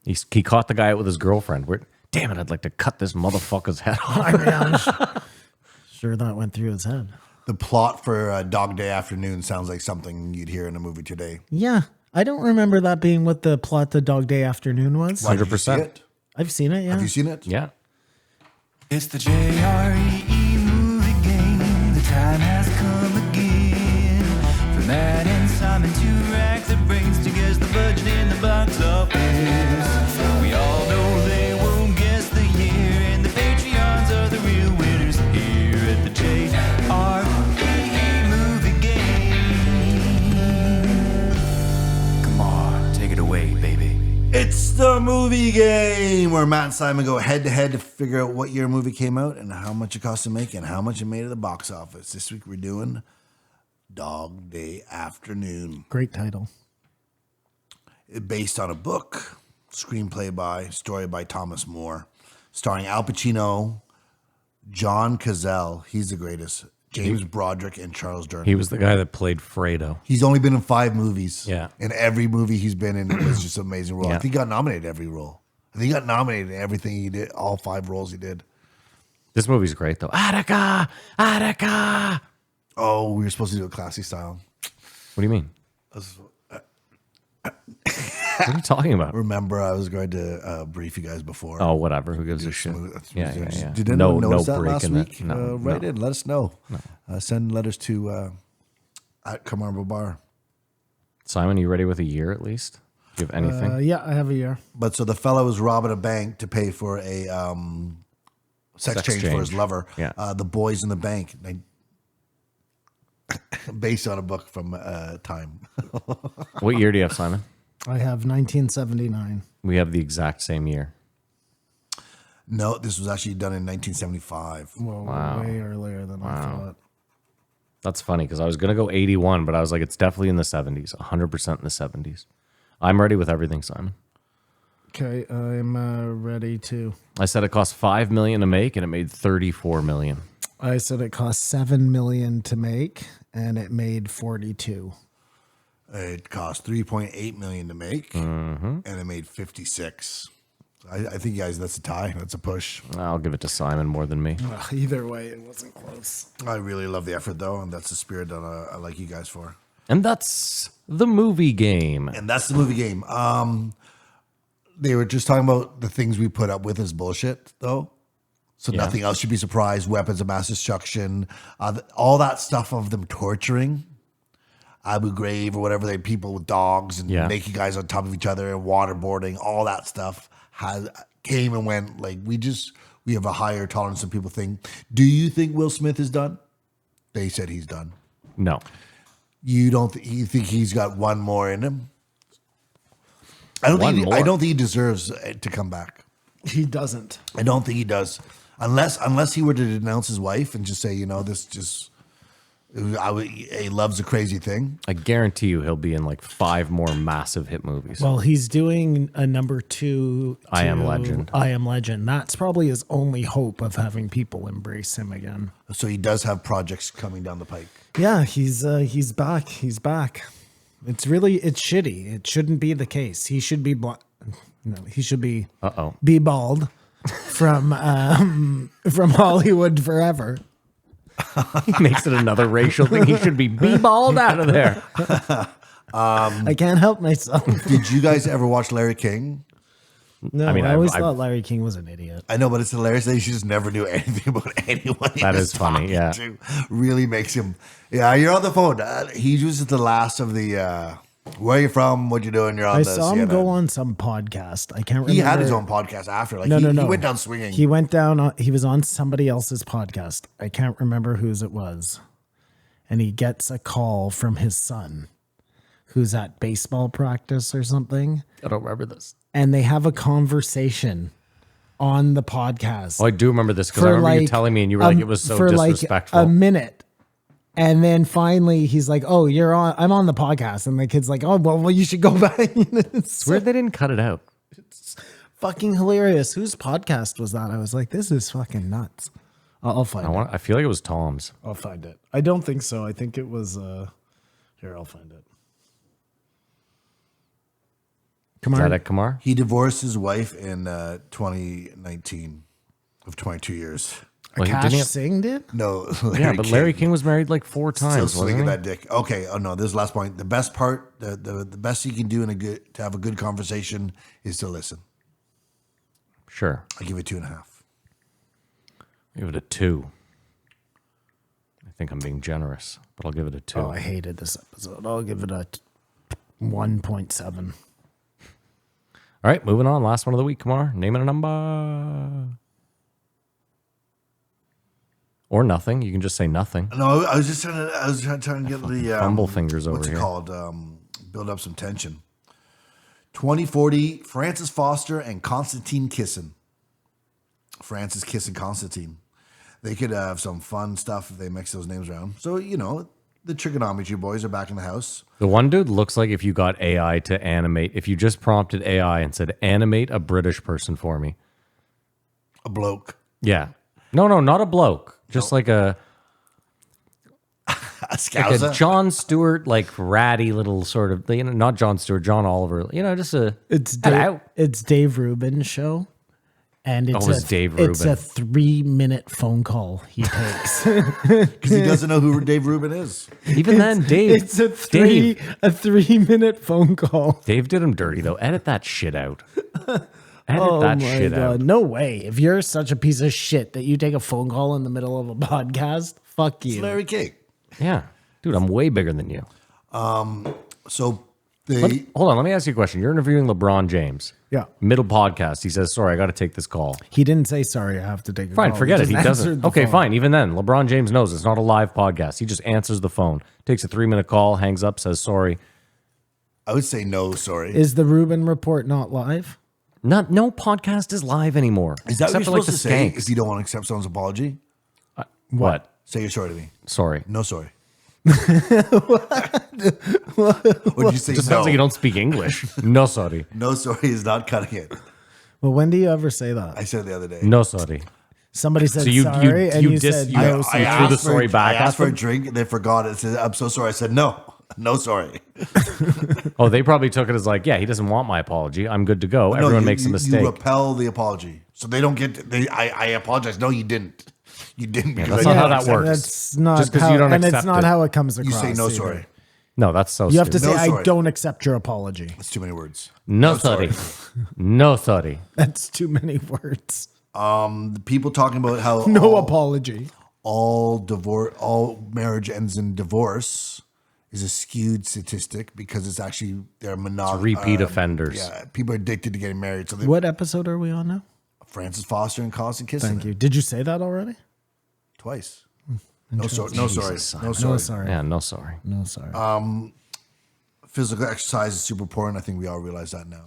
He caught the guy out with his girlfriend. Damn it, I'd like to cut this motherfucker's head off. I mean, I'm sure that went through his head. The plot for Dog Day Afternoon sounds like something you'd hear in a movie today. Yeah, I don't remember that being what the plot to Dog Day Afternoon was. Why, did you see 100%. it? I've seen it. Yeah, Have you seen it? Yeah. It's the JRE movie game. The time has come again. For Matt and Simon to rack their brains to guess the budget in the box office. We all know they won't guess the year, and the Patreons are the real winners here at the JRE movie game. Come on, take it away, baby. It's the movie game where Matt and Simon go head to head to figure out what year a movie came out and how much it cost to make and how much it made at the box office. This week we're doing Dog Day Afternoon. great title. Based on a book, story by Thomas More, starring Al Pacino, John Cazale, he's the greatest, James Broderick, and Charles Durning. He was the guy that played Fredo. He's only been in 5 movies. Yeah. And every movie he's been in, it was just an amazing role. Yeah. I think he got nominated every role. I think he got nominated in everything he did, all 5 roles he did. This movie's great, though. Attica! Attica! Oh, we were supposed to do a classy style. What do you mean? What are you talking about? Remember, I was going to brief you guys before. Oh, whatever. Who gives a shit? Yeah. Did anyone notice that break last in week? No, Write no. in. Let us know. Send letters to at Camargo Bar. Simon, you ready with a year at least? Do you have anything? Yeah, I have a year. But so the fellow was robbing a bank to pay for a sex change for his change. lover. Yeah. The Boys in the Bank. Based on a book from Time. What year do you have, Simon? I have 1979. We have the exact same year. No, this was actually done in 1975. Well, Wow. way earlier than I thought. That's funny because I was going to go 81, but I was like, it's definitely in the 70s, 100% in the 70s. I'm ready with everything, Simon. Okay, I'm ready to. I said it cost $5 million to make and it made $34 million. I said it cost $7 million to make, and it made 42. It cost $3.8 million to make, and it made 56. I think, guys, that's a tie. That's a push. I'll give it to Simon more than me. Either way, it wasn't close. I really love the effort, though, and that's the spirit that I like you guys for. And that's the movie game. And that's the movie game. They were just talking about the things we put up with as bullshit, though. So nothing else should be surprised. Weapons of mass destruction, all that stuff of them torturing Abu Ghraib or whatever, they people with dogs and making guys on top of each other and waterboarding, all that stuff came and went. Like we have a higher tolerance than people think. Do you think Will Smith is done? They said he's done. No. You don't? You think he's got one more in him? I don't think he deserves to come back. He doesn't. I don't think he does, unless he were to denounce his wife and just say, this just. He loves a crazy thing. I guarantee you he'll be in like 5 more massive hit movies. Well, he's doing a number 2. I Am Legend. I Am Legend. That's probably his only hope of having people embrace him again. So he does have projects coming down the pike. Yeah, he's back. He's back. It's shitty. It shouldn't be the case. He should be he should be be bald from Hollywood forever. He makes it another racial thing. He should be bald out of there. I can't help myself. Did you guys ever watch Larry King? No, I always thought Larry King was an idiot. I know, but it's hilarious that he just never knew anything about anyone. That is funny, yeah. Really makes him. Yeah, you're on the phone. He was the last of the. Where are you from? What you doing? You're on. I saw him go on some podcast. I can't remember. He had his own podcast after. Like no. He went down swinging. He went down. He was on somebody else's podcast. I can't remember whose it was. And he gets a call from his son, who's at baseball practice or something. I don't remember this. And they have a conversation on the podcast. Oh, I do remember this because I remember you telling me, and you were like, it was so for disrespectful. Like a minute. And then finally he's like, "Oh, I'm on the podcast." And the kid's like, "Oh, well, you should go back." It's weird they didn't cut it out. It's fucking hilarious. Whose podcast was that? I was like, this is fucking nuts. I'll find it. I feel like it was Tom's. I'll find it. I don't think so. I think it was, here, I'll find it. Kamar? Is that it, Kamar? He divorced his wife in 2019 of 22 years. Well, Akash Singh did? No. Larry King was married like 4 times. Still swinging that dick. Okay. Oh no. This is the last point. The best part, the best you can do to have a good conversation is to listen. Sure. I give it 2.5. Give it a 2. I think I'm being generous, but I'll give it a 2. Oh, I hated this episode. I'll give it a 1.7. All right, moving on. Last one of the week, Kamar. Name and a number. Or nothing. You can just say nothing. No, I was just trying to get the fumble fingers over here. What's it called? Build up some tension. 2040. Francis Foster and Konstantin Kisin. Francis Kisin Konstantin. They could have some fun stuff if they mix those names around. So the trigonometry boys are back in the house. The one dude looks like if you got AI to animate. If you just prompted AI and said, "Animate a British person for me." A bloke. Yeah. No, not a bloke. Just like a Scouser. Like a Jon Stewart, like ratty little sort of, not Jon Stewart, John Oliver, just a. It's Dave Rubin's show. And it's Dave Rubin. It's a 3-minute phone call he takes. Because he doesn't know who Dave Rubin is. Even then, Dave. It's a 3-minute phone call. Dave did him dirty, though. Edit that shit out. Edit that shit out. No way. If you're such a piece of shit that you take a phone call in the middle of a podcast, fuck you. It's Larry King. Yeah. Dude, I'm way bigger than you. So hold on, let me ask you a question. You're interviewing LeBron James. Yeah. Middle podcast. He says, "Sorry, I got to take this call." He didn't say, "Sorry, I have to take a call." Fine, forget it. He doesn't. Okay, fine. Even then, LeBron James knows it's not a live podcast. He just answers the phone, takes a 3-minute call, hangs up, says sorry. I would say no, sorry. Is the Rubin Report not live? No podcast is live anymore. Is that what you're supposed to say? Skanks. If you don't want to accept someone's apology? What? Say you're sorry to me. Sorry. No, sorry. What did you say? Just sounds like you don't speak English. No, sorry. No, sorry is not cutting it. Well, when do you ever say that? I said it the other day. No, sorry. Somebody said So you sorry, and you said you- no. I sorry. threw the story back I at asked for a them? drink, and they forgot it. Said, I'm so sorry. I said, no sorry. Oh, they probably took it as like, yeah, he doesn't want my apology. I'm good to go. Everyone makes a mistake. You repel the apology. So they don't get, I apologize. No, you didn't. You didn't. because that's I not how didn't that works. That's not Just 'cause how, you don't and it's accept not it. how it comes You across. say no either. sorry. No, that's so You have to stupid. say, No I sorry. don't accept your apology. That's too many words. No, sorry. No, sorry. That's too many words. The people talking about how No apology. all marriage ends in divorce is a skewed statistic because it's actually they're Repeat offenders. Yeah, people are addicted to getting married. So they, What episode are we on now? Francis Foster and Constant Kissing. Thank you. Did you say that already? Twice. No sorry. No sorry. No No, sorry. sorry. Yeah, no, sorry. No, sorry. Physical exercise is super important. I think we all realize that now.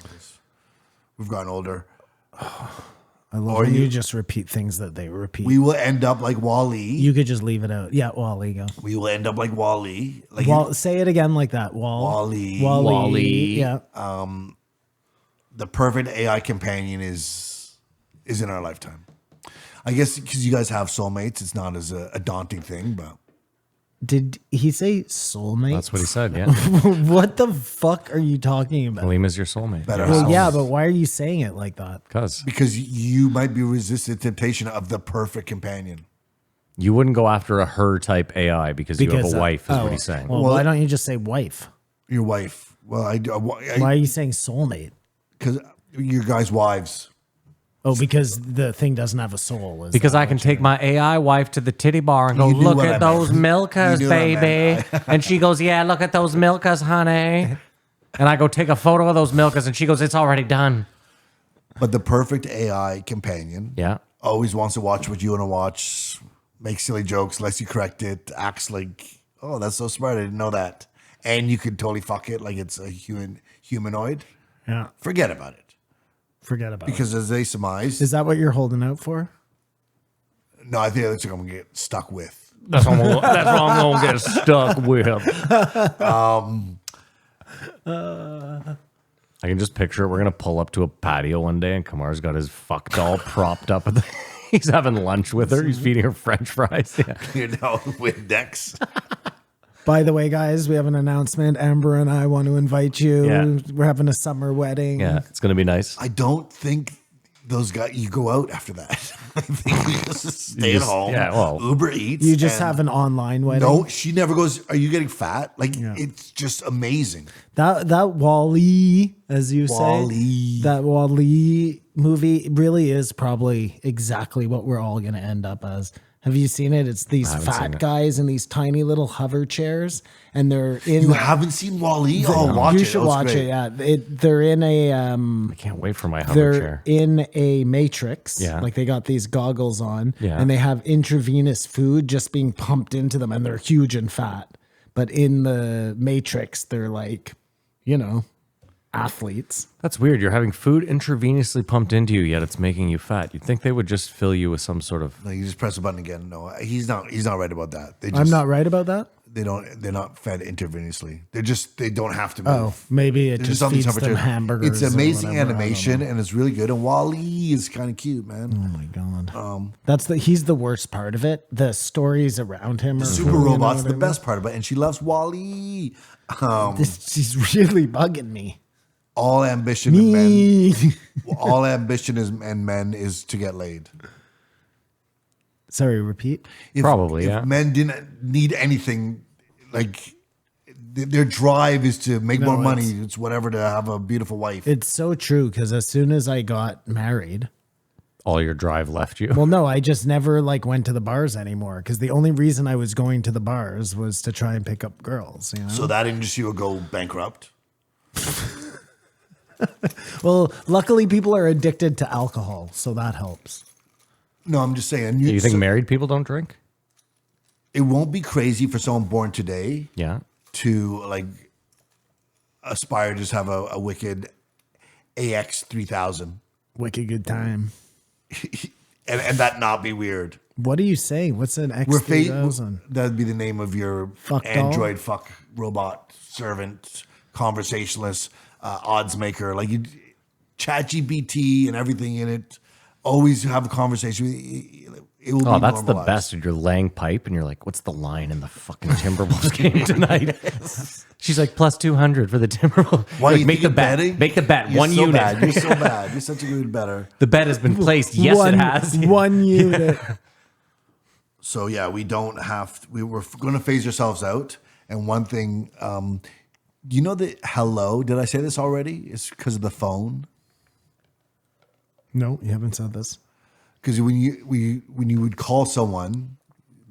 We've gotten older. I love or when you you- just repeat things that they repeat. We will end up like Wall-E. You could just leave it out. Yeah, Wally, go. We will end up like Wall-E. Like Say it again like that. Wall-E. Wall-E. Yeah. the perfect AI companion is in our lifetime. I guess because you guys have soulmates, it's not as a daunting thing, but Did he say soulmate? That's what he said, yeah. What the fuck are you talking about? Aleem is your soulmate. better. Well, half. yeah, but why are you saying it like that? Because Because you might be resistant to temptation of the perfect companion. you wouldn't go after a her type AI because you have a wife, is what he's saying. Well, why don't you just say wife? Your wife. Well, Why are you saying soulmate? because your guys' wives. Oh, because the thing doesn't have a soul. Is Because that I can take my AI wife to the titty bar and go, You knew look what I at meant. those milkers, You knew what I baby. And she goes, yeah, look at those milkers, honey. And I go take a photo of those milkers, and she goes, it's already done. But the perfect AI companion Yeah. always wants to watch what you want to watch, makes silly jokes, lets you correct it, acts like, oh, that's so smart. I didn't know that. And you could totally fuck it like it's a humanoid. Yeah, Forget about it. forget about it. Because as they surmise, Is that what you're holding out for? no, I think that's what I'm going to get stuck with. That's what I'm going to get stuck with. I can just picture it. We're going to pull up to a patio one day, and Kamar's got his fuck doll propped up. He's having lunch with her. He's feeding her French fries. Yeah. You know, with Dex. By the way, guys, we have an announcement. Amber and I want to invite you. Yeah. We're having a summer wedding. Yeah, it's going to be nice. I don't think those guys, you go out after that. I think you just stay at just- home. yeah, well, Uber Eats. You just and- have an online wedding. No, she never goes, are you getting fat? Like, it's just amazing. That Wall-E, as you Wall-E. say, that Wall-E movie really is probably exactly what we're all going to end up as. Have you seen it? It's these haven't seen fat it. guys in these tiny little hover chairs, and they're in. You haven't seen Wall-E? Oh, watch you it. should It was watch great. it. Yeah, they're in a I can't wait for my hover they're chair. in a matrix. Yeah. Like they got these goggles on, Yeah. and they have intravenous food just being pumped into them, and they're huge and fat. But in the matrix, they're like, athletes. That's weird. You're having food intravenously pumped into you, yet it's making you fat. You'd think they would just fill you with some sort of. No, you just press the button again. No, he's not right about that. They just, I'm not right about that. they're not fed intravenously. They don't have to move. Oh, maybe it They're just on these feeds them temperatures. hamburgers. It's or amazing whatever, I don't animation know. and it's really good. And Wall-E is kind of cute, man. Oh my god, he's the worst part of it. The stories around him are Super you know Robot's what the I mean? best part of it, and she loves Wall-E. She's really bugging me. All ambition in men, all ambition in men is to get laid. Sorry, repeat. Probably, yeah. If men didn't need anything, like their drive is to make more money. It's whatever to have a beautiful wife. It's so true because as soon as I got married, All your drive left you. well, no, I just never went to the bars anymore because the only reason I was going to the bars was to try and pick up girls. You know? So that industry will go bankrupt. Well, luckily people are addicted to alcohol, so that helps. No, I'm just saying. You think so married people don't drink? it won't be crazy for someone born today Yeah. to aspire to just have a wicked AX 3000 Wicked good time. and that not be weird. What are you saying? What's an We're X3000? that'd be the name of your Fuck doll? android fuck robot servant conversationalist odds maker like you ChatGPT and everything in it. Always have a conversation It will Oh, be that's the normalized. best. You're laying pipe and you're like, what's the line in the fucking Timberwolves game tonight? She's like, plus 200 for the Timberwolves. Why Like, you make think the you're bet. betting? Make the bet. You're One so unit. Bad. You're so bad. You're such a good better. The bet has been placed. Yes, one, it has. One unit. So yeah, we don't have. We're going to phase ourselves out. And one thing, you know that hello? Did I say this already? It's because of the phone. No, you haven't said this. Because when you would call someone,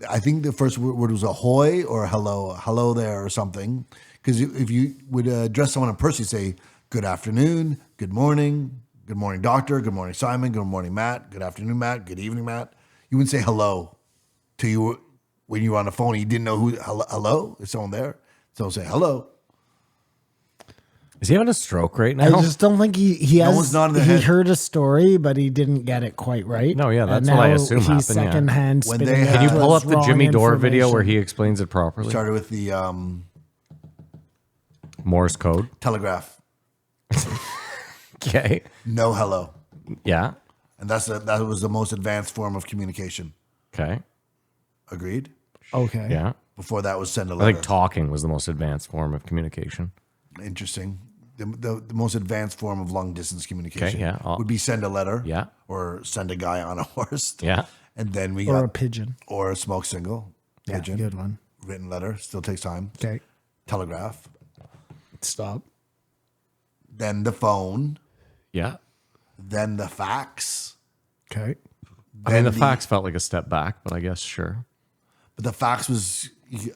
I think the first word was ahoy or hello there or something. Because if you would address someone in person, you say good afternoon, good morning doctor, good morning Simon, good morning Matt, good afternoon Matt, good evening Matt. You wouldn't say hello to you when you were on the phone. You didn't know who hello. Is someone there? Someone say hello. Is he having a stroke right now? I just don't think he has. one's nodding their He head. heard a story, but he didn't get it quite right. No, yeah, And that's what I now assume he's happened, yeah. secondhand When spinning they it had- Can you as pull up the wrong Jimmy Dore video where information. he explains it properly? Started with the Morse code. telegraph. Okay. No hello. Yeah. And that was the most advanced form of communication. Okay. Agreed? Okay. Yeah. Before that was send a I letter. think talking was the most advanced form of communication. Interesting. The most advanced form of long distance communication Okay, yeah. would be send a letter. Yeah. Or send a guy on a horse. Yeah. And then we Or got a pigeon. or a smoke signal. Yeah, Pigeon. good one. Written letter. Still takes time. Okay. Telegraph. Stop. Then the phone. Yeah. Then the fax. Okay. I mean, the Then fax felt like a step back, but I guess sure. But the fax was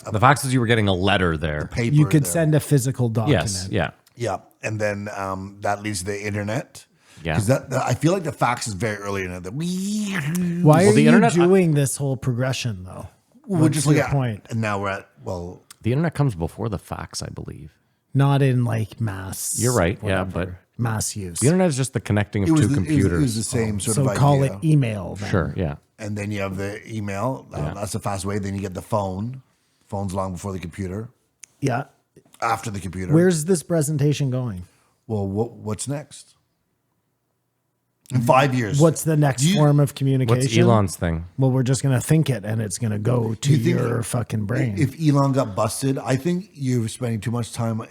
a The fax is you were getting a letter there. paper. You could there. send a physical document. Yes. Yeah. Yeah, and then that leads to the internet. Yeah. because I feel like the fax is very early in it. Why Well, are the you internet- doing this whole progression though? We're What's just your looking at point? and now we're at The internet comes before the fax, I believe. Not in like mass. You're right. Yeah, whatever, but mass use. the internet is just the connecting of it was two the, computers. It was the same sort so of call idea. it email. Then. Sure. Yeah. And then you have the email. That's the fast way. Then you get the phone. Phone's long before the computer. Yeah. After the computer. Where's this presentation going? well? What's next? In 5 years. What's the next Do you- form of communication? What's Elon's thing? Well, we're just gonna think it, and it's gonna go to you think your fucking brain. If Elon got busted, I think you're spending too much time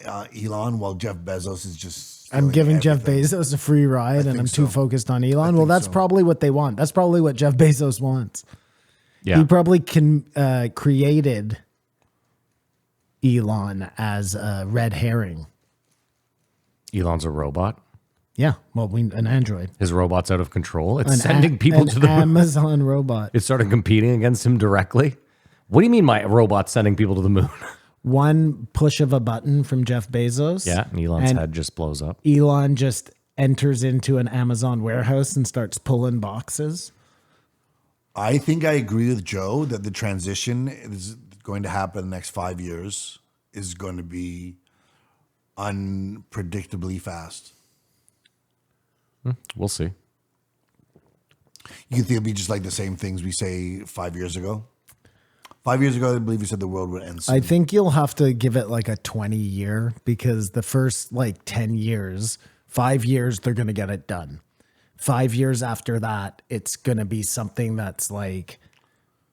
Elon while Jeff Bezos is just. I'm stealing giving Jeff everything. Bezos a free ride, and think I'm too so. focused on Elon. Well, think that's so. probably what they want. That's probably what Jeff Bezos wants. Yeah. He probably created Elon as a red herring. Elon's a robot. Yeah, well, an android, His robot's out of control. It's an sending people an to the moon. Amazon robot. It started competing against him directly. What do you mean my robot's sending people to the moon? One push of a button from Jeff Bezos. Yeah, and Elon's And head just blows up. Elon just enters into an Amazon warehouse and starts pulling boxes. I think I agree with Joe that the transition is going to happen in the next 5 years is going to be unpredictably fast. We'll see. You think it'll be just like the same things we say 5 years ago? 5 years ago, I believe you said the world would end soon. I think you'll have to give it like a 20 year because the first like 10 years, 5 years, they're going to get it done. 5 years after that, it's going to be something that's like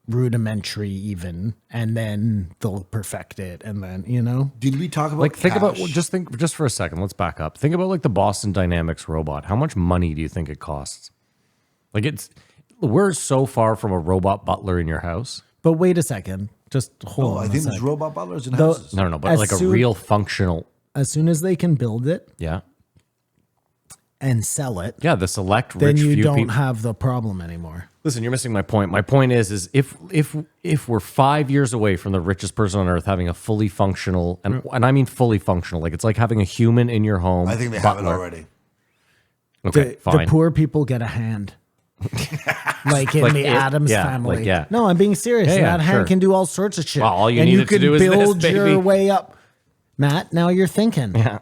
rudimentary even, and then they'll perfect it. And then, you know, Did we talk about Like think about cash? just for a second. Let's back up. Think about like the Boston Dynamics robot. How much money do you think it costs? Like we're so far from a robot butler in your house. but wait a second, just hold Oh, on. I a think sec. there's robot butlers in Though- houses. No, but As like a soon- real functional. As soon as they can build it Yeah. and sell it, Yeah, the select then rich you few don't people. have the problem anymore. Listen, you're missing my point. My point is if we're 5 years away from the richest person on earth having a fully functional and I mean fully functional, like it's like having a human in your home. I think they have it butler. already. Okay, The fine. poor people get a hand. Like in Like the it- Addams yeah, family. like, yeah. No, I'm being serious. Yeah, yeah, that hand sure. can do all sorts of shit. Well, all you and needed to could do is this, build your baby. way up. Matt, now you're thinking. Yeah.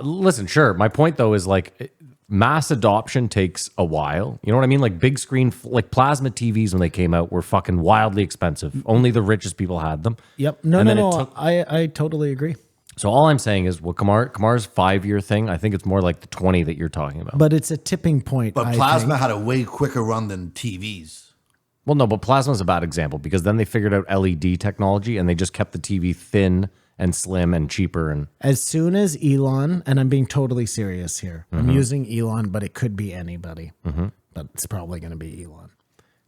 Listen, sure. My point though is like mass adoption takes a while. You know what I mean? Like big screen, like plasma TVs when they came out were fucking wildly expensive. Only the richest people had them. Yep. No, And no, then it no. took- I totally agree. So all I'm saying is, well, Kamar's 5-year thing, I think it's more like the 20 that you're talking about. But it's a tipping point. But I plasma think. had a way quicker run than TVs. Well, no, but plasma's a bad example because then they figured out LED technology and they just kept the TV thin and slim and cheaper. And As soon as Elon, and I'm being totally serious here, I'm using Elon, but it could be anybody, but it's probably going to be Elon.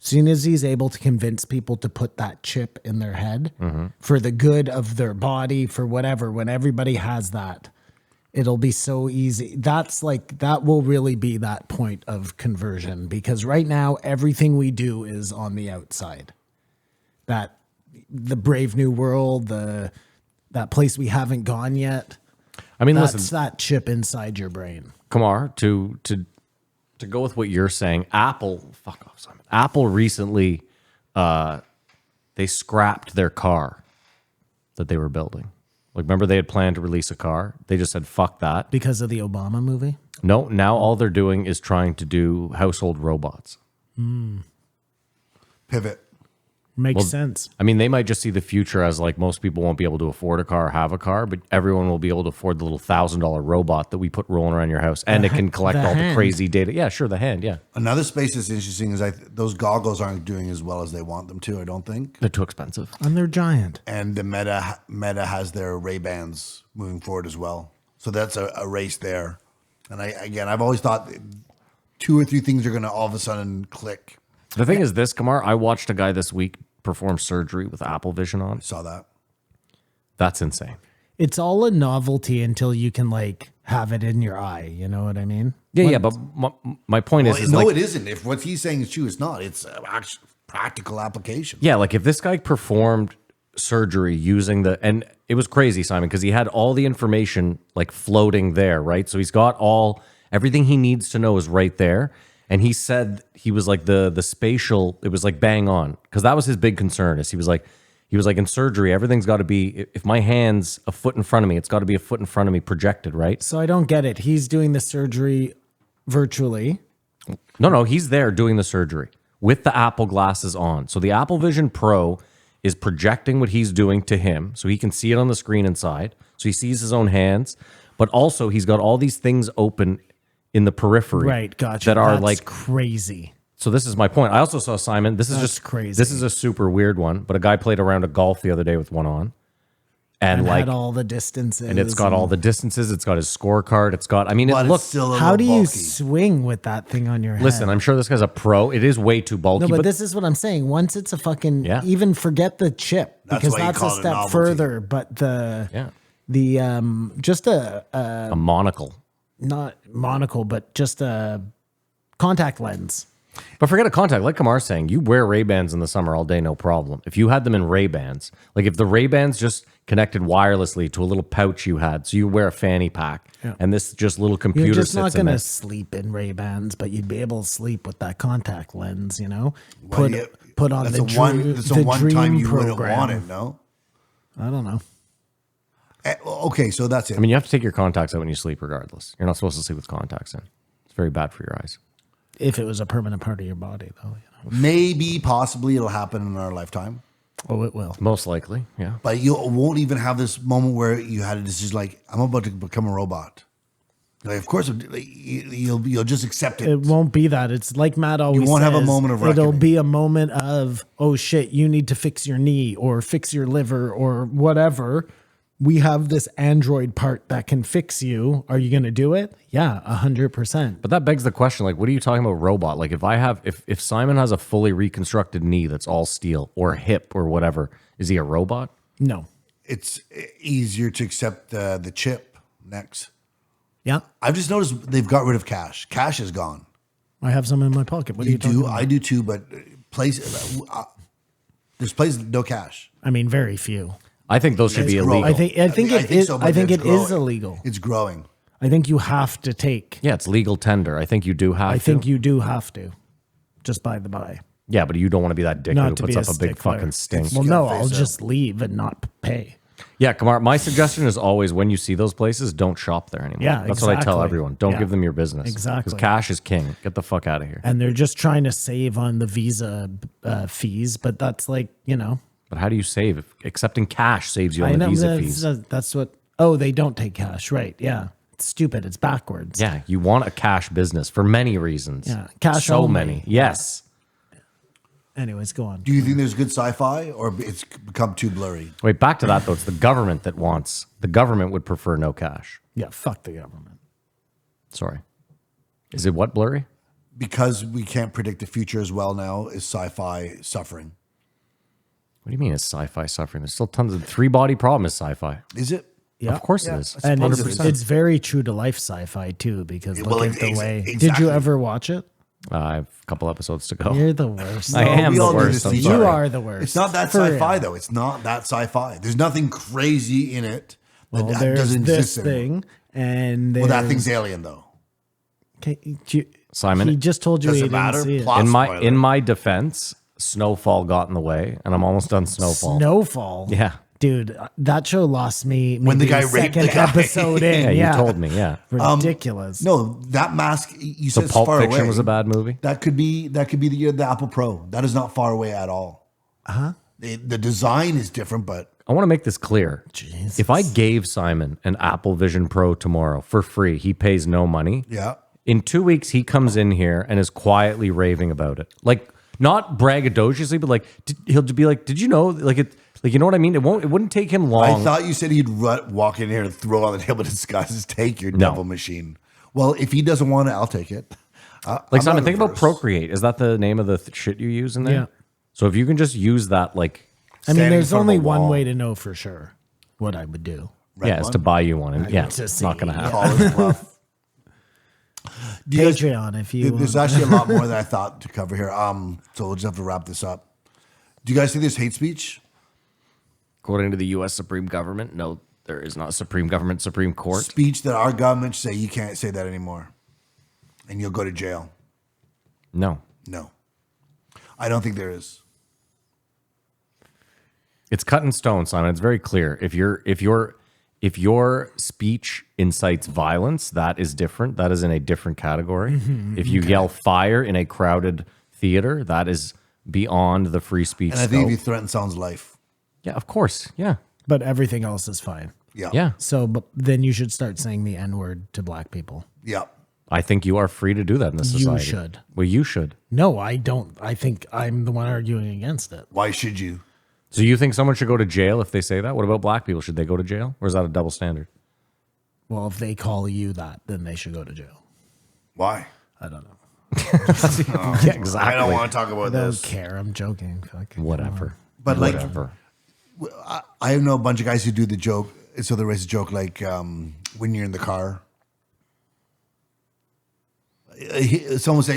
As soon as he's able to convince people to put that chip in their head for the good of their body, for whatever, when everybody has that, it'll be so easy. That will really be that point of conversion, because right now everything we do is on the outside. That the Brave New World, that place we haven't gone yet. I mean, That's listen, that chip inside your brain. Kamar, to go with what you're saying, fuck off, Simon. Apple recently, they scrapped their car that they were building. Like, remember they had planned to release a car? They just said, fuck that. Because of the Obama movie? No, now all they're doing is trying to do household robots. Pivot. Makes sense. I mean, they might just see the future as like most people won't be able to afford a car or have a car, but everyone will be able to afford the little $1,000 robot that we put rolling around your house, and it can collect the all the hand. crazy data. Yeah, sure, the hand. Yeah, Another space that's interesting is those goggles aren't doing as well as they want them to, I don't think. they're too expensive. And they're giant. And the Meta has their Ray-Bans moving forward as well. So that's a race there. And I've always thought 2 or 3 things are going to all of a sudden click. The thing is, this Kamar, I watched a guy this week perform surgery with Apple Vision on. Saw that. That's insane. It's all a novelty until you can like have it in your eye. You know what I mean? Yeah, but my point Well, is no, like, it isn't. If what he's saying is true, it's not. It's actual practical application. yeah, like if this guy performed surgery using and it was crazy, Simon, because he had all the information like floating there, right? So he's got everything he needs to know is right there. And he said he was like the spatial, it was like bang on, because that was his big concern. Is he was like in surgery, everything's got to be, if my hand's a foot in front of me, it's got to be a foot in front of me projected, right? So I don't get it. He's doing the surgery virtually. No, he's there doing the surgery with the Apple glasses on. So the Apple Vision Pro is projecting what he's doing to him, so he can see it on the screen inside. So he sees his own hands, but also he's got all these things open in the periphery, Right, gotcha. that are That's like crazy. So this is my point. I also saw, Simon, this is That's just crazy. This is a super weird one, but a guy played a round of golf the other day with one on. And like, had all the distances. and it's got all the distances. It's got his scorecard. It's got, I mean, But it it's looks, still a How do little you bulky. swing with that thing on your head? listen, I'm sure this guy's a pro. It is way too bulky, No, but this is what I'm saying. Once it's a fucking, Yeah. even forget the chip, That's because why you that's a call it a step novelty. further. But just a monocle. not monocle, but just a contact lens. But forget a contact. Like Kamar's saying, you wear Ray-Bans in the summer all day, no problem. If you had them in Ray-Bans, like if the Ray-Bans just connected wirelessly to a little pouch you had, so you wear a fanny pack, and this just little computer You're just sits not in going there. to sleep in Ray-Bans, but you'd be able to sleep with that contact lens, you know? Well, yeah, Put on that's the a one. That's a one time you wouldn't program. want it. No. I don't know. Okay, so that's it. I mean, you have to take your contacts out when you sleep regardless. You're not supposed to sleep with contacts in. It's very bad for your eyes. If it was a permanent part of your body, though. You know? Maybe, possibly, it'll happen in our lifetime. Oh, it will. Most likely, yeah. But you won't even have this moment where you had a decision like, I'm about to become a robot. Like, of course, like, you'll just accept it. It won't be that. It's like Matt always won't have a says, moment of It'll reckoning. be a moment of, oh shit, you need to fix your knee or fix your liver or whatever. We have this Android part that can fix you. Are you going to do it? Yeah, 100%. But that begs the question, like, what are you talking about robot? Like, if Simon has a fully reconstructed knee that's all steel or hip or whatever, is he a robot? No. It's easier to accept the chip next. Yeah. I've just noticed they've got rid of cash. Cash is gone. I have some in my pocket. What are You you talking do, about? I do too, but there's places with no cash. I mean, very few. I think those should be It's growing. illegal. I think it is. so, but I think it's it is growing. illegal. It's growing. I think you have to take. Yeah, it's legal tender. I think you do have I to. think you do have to. Just by the by. Yeah, but you don't want to be that dick Not who to puts be up a big stickler. fucking stink. Well, You no, gotta I'll face just leave and not pay. Yeah, Kamar, my suggestion is always when you see those places, don't shop there anymore. Yeah, That's what I tell exactly. everyone. Don't Yeah. give them your business. Exactly. Because cash is king. Get the fuck out of here. And they're just trying to save on the Visa fees, but that's like, you know, But how do you save? If accepting cash saves you on I the know visa fees. that's what Oh, they don't take cash, right? Yeah, it's stupid. It's backwards. Yeah, you want a cash business for many reasons. Yeah, cash so only. many. Yes. Anyways, go on. Do you think there's good sci-fi, or it's become too blurry? Wait, back to that though. It's the government that wants. The government would prefer no cash. Yeah, fuck the government. Sorry. Is it what blurry? Because we can't predict the future as well now, is sci-fi suffering? What do you mean is sci-fi suffering? There's still tons of three-body problem is sci-fi. Is it? Yeah, Of course it is. and it's, 100%. it's very true to life sci-fi too. Because Well, look at the ex- way. Did exactly. you ever watch it? I have a couple episodes to go. You're the worst. I am we the all do worst. this I'm to each sorry. You other. are the worst. It's not that For sci-fi real. though. It's not that sci-fi. There's nothing crazy in it that Well, there's doesn't this exist anymore. thing, and Well, that there's- thing's alien though. Okay, you- Simon, he just told you Does he it didn't matter? see it. Plot in spoiler. my defense, Snowfall got in the way, and I'm almost done Snowfall. Snowfall. Yeah. Dude, that show lost me When the maybe guy raped second the guy. episode in. Yeah, Yeah, you told me. Yeah. Ridiculous. No, that mask. You So said it's Pulp far Fiction away. was a bad movie. That could be the Apple Pro. That is not far away at all. The design is different, but I want to make this clear. Jesus. If I gave Simon an Apple Vision Pro tomorrow for free, he pays no money. yeah. In 2 weeks, he comes in here and is quietly raving about it. Like, not braggadociously, but like, he'll be like, did you know? Like, you know what I mean? It wouldn't take him long. I thought you said he'd walk in here and throw on the table to disguise, take your No. devil machine. Well, if he doesn't want it, I'll take it. Like, I'm Simon, not think about averse. Procreate. Is that the name of the shit you use in there? Yeah. So if you can just use that, like, I mean, standing in there's front of only a one wall. way to know for sure what I would do. yeah, it's to buy you one. And yeah, to it's not going to see, happen. Call his bluff. Do you guys- Patreon, if you There's actually a lot more than I thought to cover here. So we'll just have to wrap this up. Do you guys think there's hate speech? According to the U.S. Supreme Government, no, there is not Supreme Government, Supreme Court. Speech that our government say you can't say that anymore, and you'll go to jail. No. No, I don't think there is. It's cut in stone, Simon. It's very clear. If your speech incites violence, that is different. That is in a different category. If you yell fire in a crowded theater, that is beyond the free speech. And I think if scope. you threaten someone's life, Yeah, of course. Yeah. but everything else is fine. yeah, Yeah. So, but then you should start saying the N word to black people. yeah. I think you are free to do that in this You society. should. Well, you should. No, I don't. I think I'm the one arguing against it. Why should you? So you think someone should go to jail if they say that? What about black people? Should they go to jail? Or is that a double standard? Well, if they call you that, then they should go to jail. Why? I don't know. Yeah, exactly. I don't want to talk about I don't this. care. I'm joking. Fuck. Whatever. But like, Whatever. I know a bunch of guys who do the joke. So the racist joke, like when you're in the car, someone say,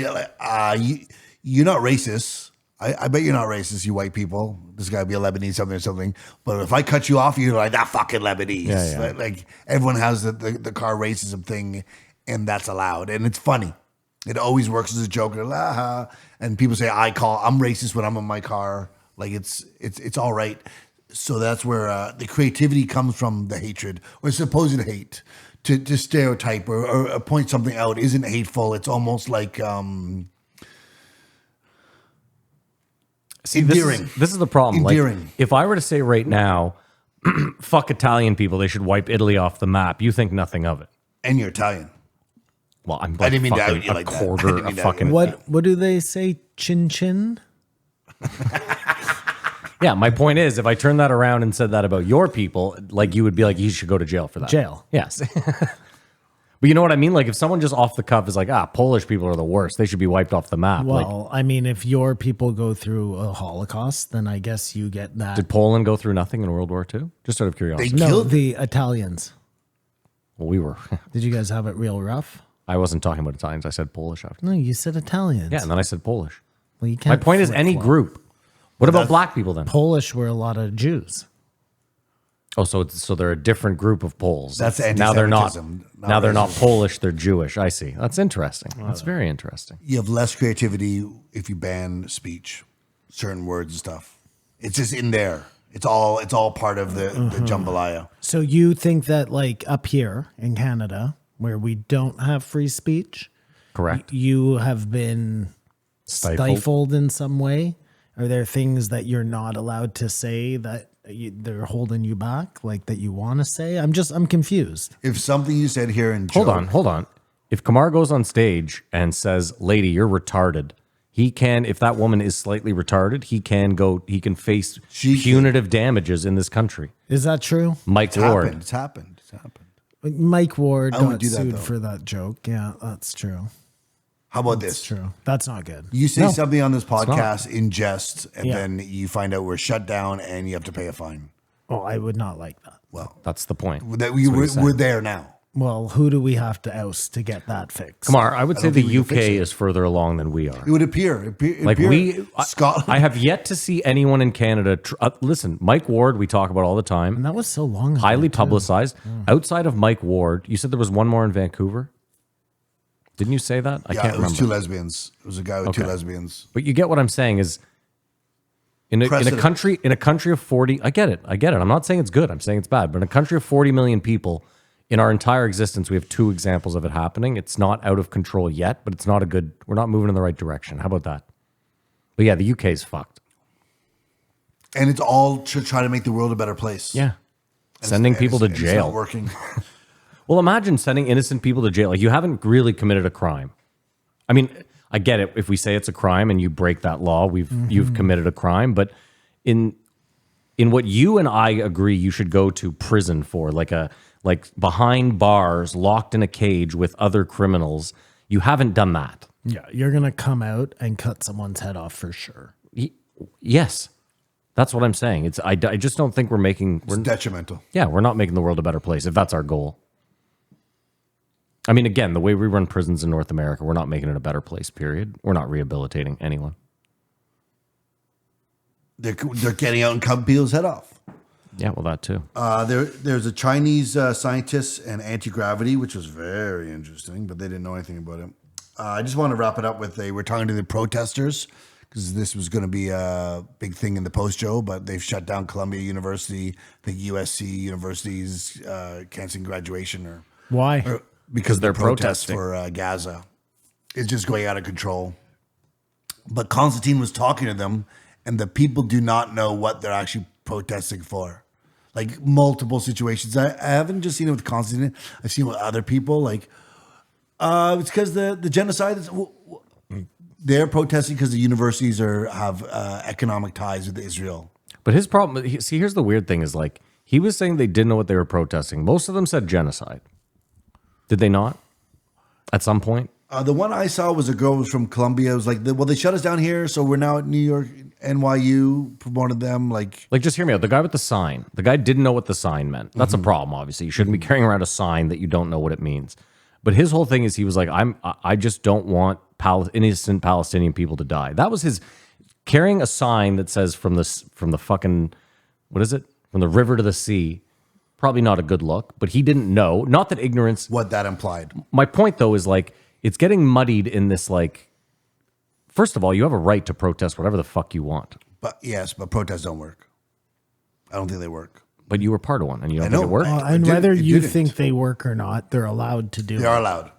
"You're not racist." I bet you're not racist, you white people. This guy be a Lebanese, something or something. But if I cut you off, you're like that fucking Lebanese. Yeah, yeah. Like everyone has the car racism thing, and that's allowed, and it's funny. It always works as a joke, and people say I'm racist when I'm in my car. Like it's all right. So that's where the creativity comes from, the hatred or supposed hate. To stereotype or point something out isn't hateful. It's almost like See, this endearing. is the problem. Endearing. Like, if I were to say right now, fuck Italian people, they should wipe Italy off the map, you think nothing of it. And you're Italian. Well, I'm I like didn't mean to fucking out you a like that. I quarter didn't of mean to out fucking. you. What do they say? Chin chin? Yeah, my point is, if I turned that around and said that about your people, like you would be like, you should go to jail for that. Jail. Yes. But you know what I mean? Like if someone just off the cuff is like, Polish people are the worst, they should be wiped off the map. Like, Well, I mean, if your people go through a Holocaust, then I guess you get that. did Poland go through nothing in World War II? Just out of curiosity. They No, killed the Italians. Well, we were. Did you guys have it real rough? I wasn't talking about Italians. I said Polish after. No, you said Italians. Yeah, and then I said Polish. Well, you My can't point is, any flip-flop. group. What about black people then? Polish were a lot of Jews. Oh, so they're a different group of Poles. That's now they're not. anti-Semitism, not Now they're not racism. Polish. They're Jewish. I see. That's interesting. That's very interesting. You have less creativity if you ban speech, certain words and stuff. It's just in there. It's all part of the jambalaya. So you think that like up here in Canada, where we don't have free speech, Correct. you have been stifled in some way? Are there things that you're not allowed to say that they're holding you back, like that you want to say? I'm confused. If something you said here in Hold on. If Kamar goes on stage and says, "Lady, you're retarded," he can. If that woman is slightly retarded, he can face punitive damages in this country. Is that true? Mike It's Ward. happened. It's happened. It's happened. Mike Ward I wouldn't got do that, sued though. for that joke. Yeah, that's true. How about That's this? true. That's not good. You say No, something on this not. podcast in jest, and Yeah. then you find out we're shut down and you have to pay a fine. Oh, I would not like that. Well, That's the point. that That's what he's saying. we're there now. Well, who do we have to oust to get that fixed? Kamar, I would say don't the think we can fix UK it. is further along than we are. It would appear. Like Scotland. I have yet to see anyone in Canada. Listen, Mike Ward, we talk about all the time. And that was so long ago. Highly too. publicized. Outside of Mike Ward, you said there was one more in Vancouver. Didn't you say that? I yeah, can't it was remember. two lesbians. It was a guy with two Okay. lesbians. But you get what I'm saying is in a Precedent. country of 40, I get it. I'm not saying it's good. I'm saying it's bad. But in a country of 40 million people, in our entire existence, we have two examples of it happening. It's not out of control yet, but it's not a good, we're not moving in the right direction. How about that? But yeah, the UK is fucked. And it's all to try to make the world a better place. Yeah. And Sending it's- people to and it's not jail. working. Well, imagine sending innocent people to jail. Like, you haven't really committed a crime. I mean, I get it. If we say it's a crime and you break that law, you've committed a crime. But in what you and I agree you should go to prison for, like behind bars, locked in a cage with other criminals, you haven't done that. Yeah, you're going to come out and cut someone's head off for sure. Yes, that's what I'm saying. I just don't think It's detrimental. we're not making the world a better place if that's our goal. I mean, again, the way we run prisons in North America, we're not making it a better place, period. We're not rehabilitating anyone. They're getting out and cutting people's head off. Yeah, well, that too. There's a Chinese scientist and anti-gravity, which was very interesting, but they didn't know anything about it. I just want to wrap it up with we're talking to the protesters because this was going to be a big thing in the post-show, but they've shut down Columbia University, the USC universities canceling graduation Why? because they're they're protests protesting. for Gaza. It's just going out of control. But Constantine was talking to them, and the people do not know what they're actually protesting for. Like multiple situations. I haven't just seen it with Constantine. I've seen it with other people. Like, it's because the genocide is. They're protesting because the universities have economic ties with Israel. But his problem, here's the weird thing is like, he was saying they didn't know what they were protesting. Most of them said genocide. Did they not? At some point? The one I saw was a girl who was from Columbia. It was like, well, they shut us down here, so we're now at New York, NYU, promoted them. Like, Just hear me out. The guy with the sign, the guy didn't know what the sign meant. That's a problem, obviously. You shouldn't be carrying around a sign that you don't know what it means. But his whole thing is he was like, I just don't want innocent Palestinian people to die. That was his carrying a sign that says from the fucking, what is it? From the river to the sea. Probably not a good look, but he didn't know. Not that ignorance. what that implied. My point though is like, it's getting muddied in this like, first of all, you have a right to protest whatever the fuck you want. But yes, but protests don't work. I don't think they work. But you were part of one and you don't I think know. it worked? And It whether it you didn't. think they work or not, they're allowed to do They it. are allowed.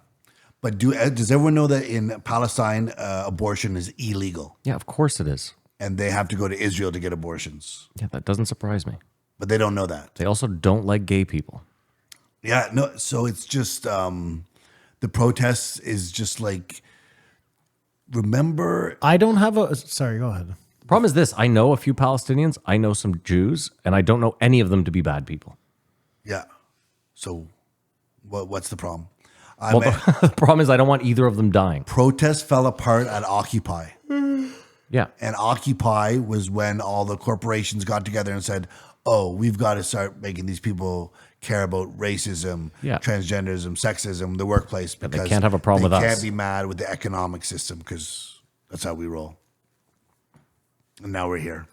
But does everyone know that in Palestine, abortion is illegal? Yeah, of course it is. And they have to go to Israel to get abortions. Yeah, that doesn't surprise me. But they don't know that. They also don't like gay people. Yeah, no. So it's just the protests is just like, remember, I don't have a. Sorry, go ahead. The problem is this. I know a few Palestinians, I know some Jews, and I don't know any of them to be bad people. yeah. So what's the problem? Well, the problem is I don't want either of them dying. Protests fell apart at Occupy. Yeah. And Occupy was when all the corporations got together and said, oh, we've got to start making these people care about racism, Yeah. transgenderism, sexism, the workplace. Because can't have a problem with They us. can't be mad with the economic system because that's how we roll. And now we're here.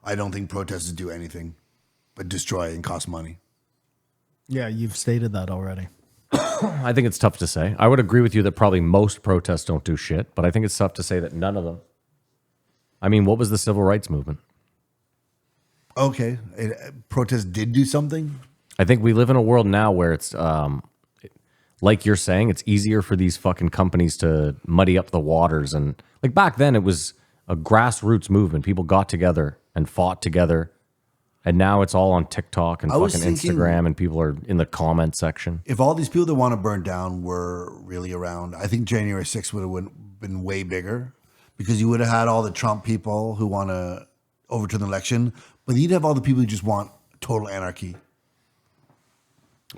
I don't think protests do anything but destroy and cost money. Yeah, you've stated that already. I think it's tough to say. I would agree with you that probably most protests don't do shit, but I think it's tough to say that none of them. I mean, what was the civil rights movement? Okay. Protests did do something. I think we live in a world now where it's, like you're saying, it's easier for these fucking companies to muddy up the waters. And like back then, it was a grassroots movement. People got together and fought together. And now it's all on TikTok and I was fucking thinking- Instagram, and people are in the comment section. If all these people that want to burn down were really around, I think January 6th would have been way bigger because you would have had all the Trump people who want to overturn the election, but you'd have all the people who just want total anarchy.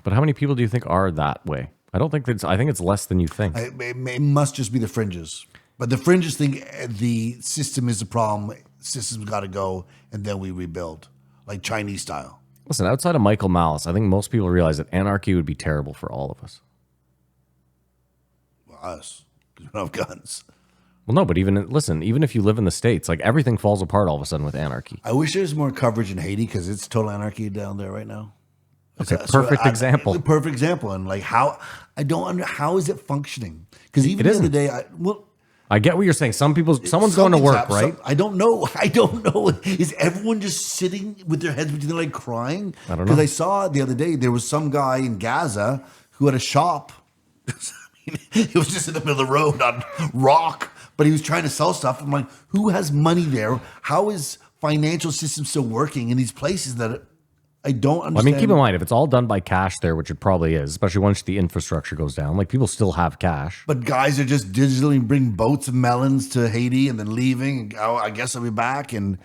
But how many people do you think are that way? I don't think I think it's less than you think. It must just be the fringes. But the fringes think the system is the problem. System's got to go, and then we rebuild, like Chinese style. Listen, outside of Michael Malice, I think most people realize that anarchy would be terrible for all of us. Well, us, because we don't have guns. Well, no, but even if you live in the States, like everything falls apart all of a sudden with anarchy. I wish there was more coverage in Haiti because it's total anarchy down there right now. Okay, perfect example. The perfect example, and like how how is it functioning? Because even the other isn't. day, I get what you're saying. Someone's going to something's work, happened. right? I don't know. I don't know. Is everyone just sitting with their heads between their legs crying? I don't know. Because I saw the other day there was some guy in Gaza who had a shop. It was just in the middle of the road on rock, but he was trying to sell stuff. I'm like, who has money there? How is financial system still working in these places that I don't understand? I mean, keep in mind, if it's all done by cash there, which it probably is, especially once the infrastructure goes down, like people still have cash. But guys are just digitally bring boats of melons to Haiti and then leaving. Oh, I guess I'll be back. And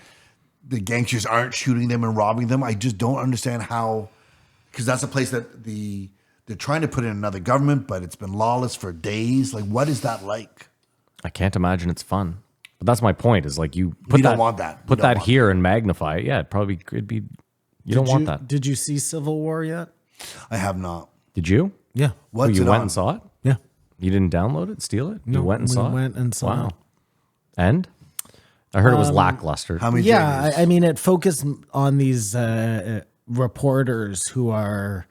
the gangsters aren't shooting them and robbing them. I just don't understand how, because that's a place that they're trying to put in another government, but it's been lawless for days. Like, what is that like? I can't imagine it's fun. But that's my point is like you put don't want that. Put You don't that want here and magnify it. Yeah, it probably could be. You don't want that. Did you see Civil War yet? I have not. Did you? Yeah. What's you it went on? and saw it? Yeah. You didn't download it, steal it? You went and saw it? went and saw Wow. it. And? I heard it was lackluster. How many? Yeah, Jamies? I mean, it focused on these reporters who are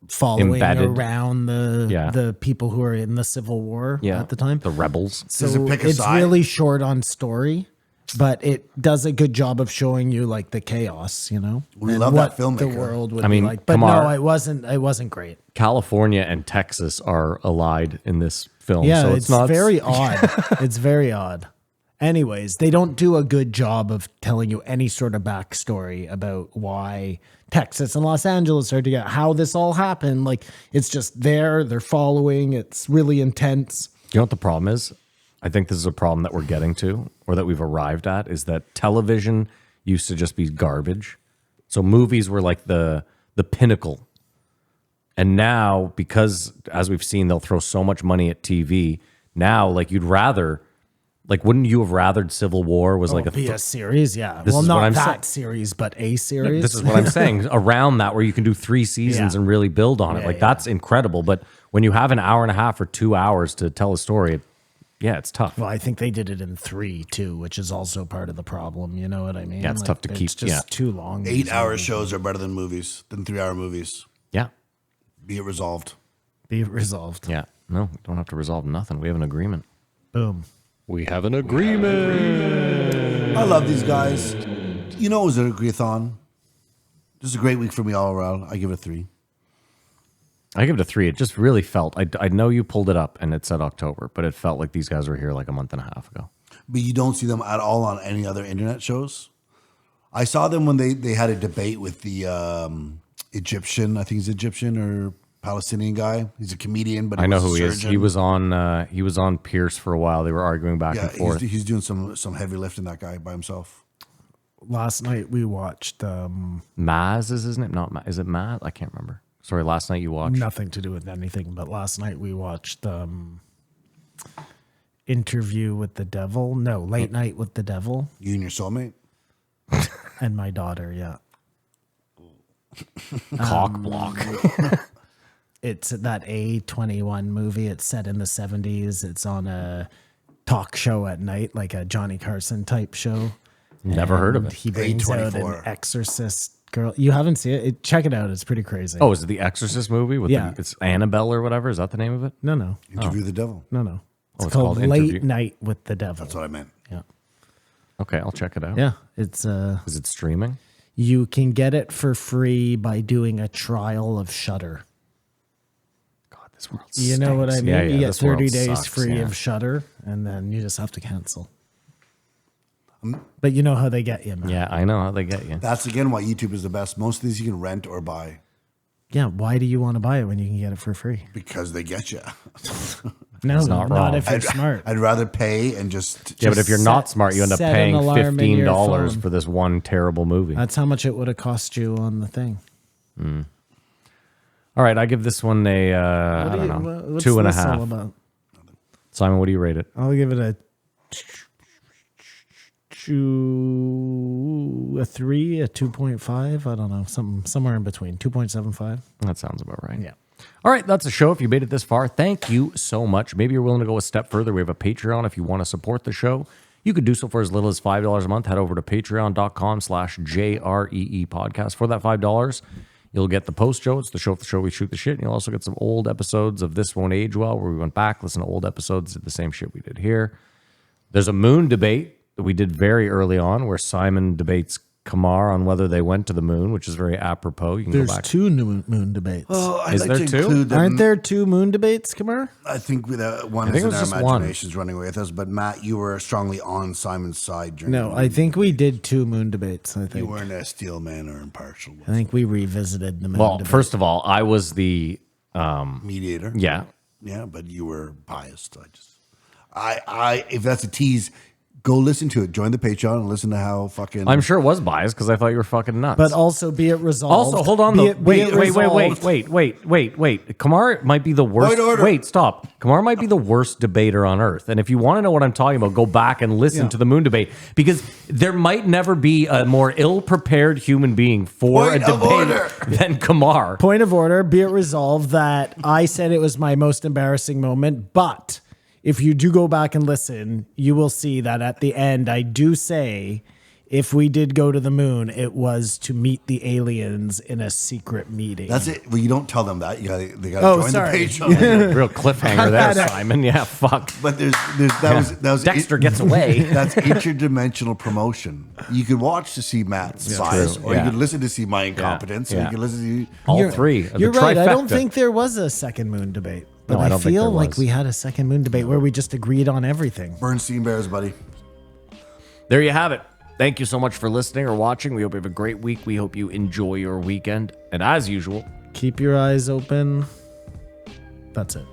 following Embedded. around Yeah. the people who are in the Civil War Yeah. at the time. The rebels. Does So it pick a it's side? really short on story, but it does a good job of showing you like the chaos, you know, We and love that the filmmaker. world would I mean, be like. But no, Kamar- it wasn't great. California and Texas are allied in this film. Yeah, so it's not very odd. It's very odd. Anyways, they don't do a good job of telling you any sort of backstory about why Texas and Los Angeles are together, how this all happened. Like, it's just there, they're following, it's really intense. You know what the problem is? I think this is a problem that we're getting to, or that we've arrived at, is that television used to just be garbage. So movies were like the pinnacle. And now, because as we've seen, they'll throw so much money at TV. Now, like you'd rather, like wouldn't you have rathered Civil War was like Be a series, yeah. This Well, is what not I'm that saying. series, but a series. This is what I'm saying. Around that, where you can do 3 seasons Yeah. and really build on it, like that's incredible. But when you have an hour and a half or 2 hours to tell a story, it's tough. Well, I think they did it in 3 too, which is also part of the problem. You know what I mean? Yeah, it's tough to keep- It's just too long. 8-hour shows are better than 3-hour movies. Yeah, Be it resolved. Be resolved. yeah. No, we don't have to resolve nothing. We have an agreement. Boom. We have an agreement. I love these guys. You know, it was a agreeathon. Just a great week for me all around. I give it a 3. I give it a 3. It just really felt. I know you pulled it up and it said October, but it felt like these guys were here like a month and a half ago. But you don't see them at all on any other internet shows. I saw them when they had a debate with the Egyptian, I think he's Egyptian or Palestinian guy. He's a comedian, but I know was a who he is. surgeon. He was on Pierce for a while. They were arguing back Yeah, and forth. he's doing some heavy lifting, that guy, by himself. Last night we watched Maz is his name? Not Maz. Is it Maz? I can't remember. Sorry, last night you watched. nothing to do with anything, but last night we watched Interview with the Devil. No, Late Night with the Devil You and your soulmate? and my daughter. Yeah. Cock block. It's that A21 movie. It's set in the 70s. It's on a talk show at night, like a Johnny Carson type show. Never heard of And it. He brings out an A24. exorcist girl. You haven't seen it? Check it out. It's pretty crazy. Oh, is it the Exorcist movie? With Yeah. it's Annabelle or whatever. Is that the name of it? No. Interview the devil. No. It's, it's called called Late Interview. Night with the Devil. That's what I meant. Yeah. Okay, I'll check it out. Yeah. It's Is it streaming? you can get it for free by doing a trial of Shudder. God, this world. You know what I stinks. mean? Yeah, You get this world 30 days sucks, free yeah. of Shudder, and then you just have to cancel. But you know how they get you, man. Yeah, I know how they get you. That's again why YouTube is the best. Most of these you can rent or buy Yeah, why do you want to buy it when you can get it for free? because they get you. No, not wrong. if you're smart. I'd rather pay and just Yeah, but if you're not smart, you end up set an paying alarm in your $15 phone. for this one terrible movie. That's how much it would have cost you on the thing. All right, I give this one a I don't know, 2.5. About? Simon, what do you rate it? I'll give it a 3, a 2.5. I don't know, somewhere in between, 2.75. That sounds about right. Yeah. All right, that's a show. If you made it this far, thank you so much. Maybe you're willing to go a step further. We have a Patreon if you want to support the show. You could do so for as little as $5 a month. Head over to patreon.com/JREE podcast. For that $5, you'll get the post show. It's the show we shoot the shit. And you'll also get some old episodes of This Won't Age Well, where we went back, listened to old episodes, did the same shit we did here. There's a moon debate that we did very early on where Simon debates Kamar on whether they went to the moon, which is very apropos. You can There's go back. 2 new moon debates. Oh, I'd Is like there to two? include that. Aren't there 2 moon debates, Kamar? I think one I think is it in was our just one. imaginations running away with us. But Matt, you were strongly on Simon's side during. No, the I think we did 2 moon debates. I you think. weren't a steel man or impartial I think we revisited the moon Well, debate. first of all, I was the mediator. yeah. Yeah, but you were biased. I if that's a tease, go listen to it. Join the Patreon and listen to how fucking. I'm sure it was biased because I thought you were fucking nuts. But also, be it resolved. Also, hold on Be though. it- be it resolved. Wait. Kamar might be the worst. Point order. Wait, stop. Kamar might be the worst debater on earth. And if you want to know what I'm talking about, go back and listen to the moon debate because there might never be a more ill-prepared human being for Point a of debate order. than Kamar. Point of order, be it resolved that I said it was my most embarrassing moment, but if you do go back and listen, you will see that at the end, I do say if we did go to the moon, it was to meet the aliens in a secret meeting. That's it. Well, you don't tell them that. They got to Oh, join sorry. the Patreon. Real cliffhanger there, Simon. Yeah, fuck. But that was Dexter gets away. That's interdimensional promotion. You could watch to see Matt's bias, true. or Yeah. you could listen to see my incompetence, or Yeah. you could listen to. All three. The You're right. I don't trifecta. think there was a second moon debate. But No, I I don't think feel there like was. we had a second moon debate where we just agreed on everything. Bernstein Bears, buddy. There you have it. Thank you so much for listening or watching. We hope you have a great week. We hope you enjoy your weekend. And as usual, Keep your eyes open. That's it.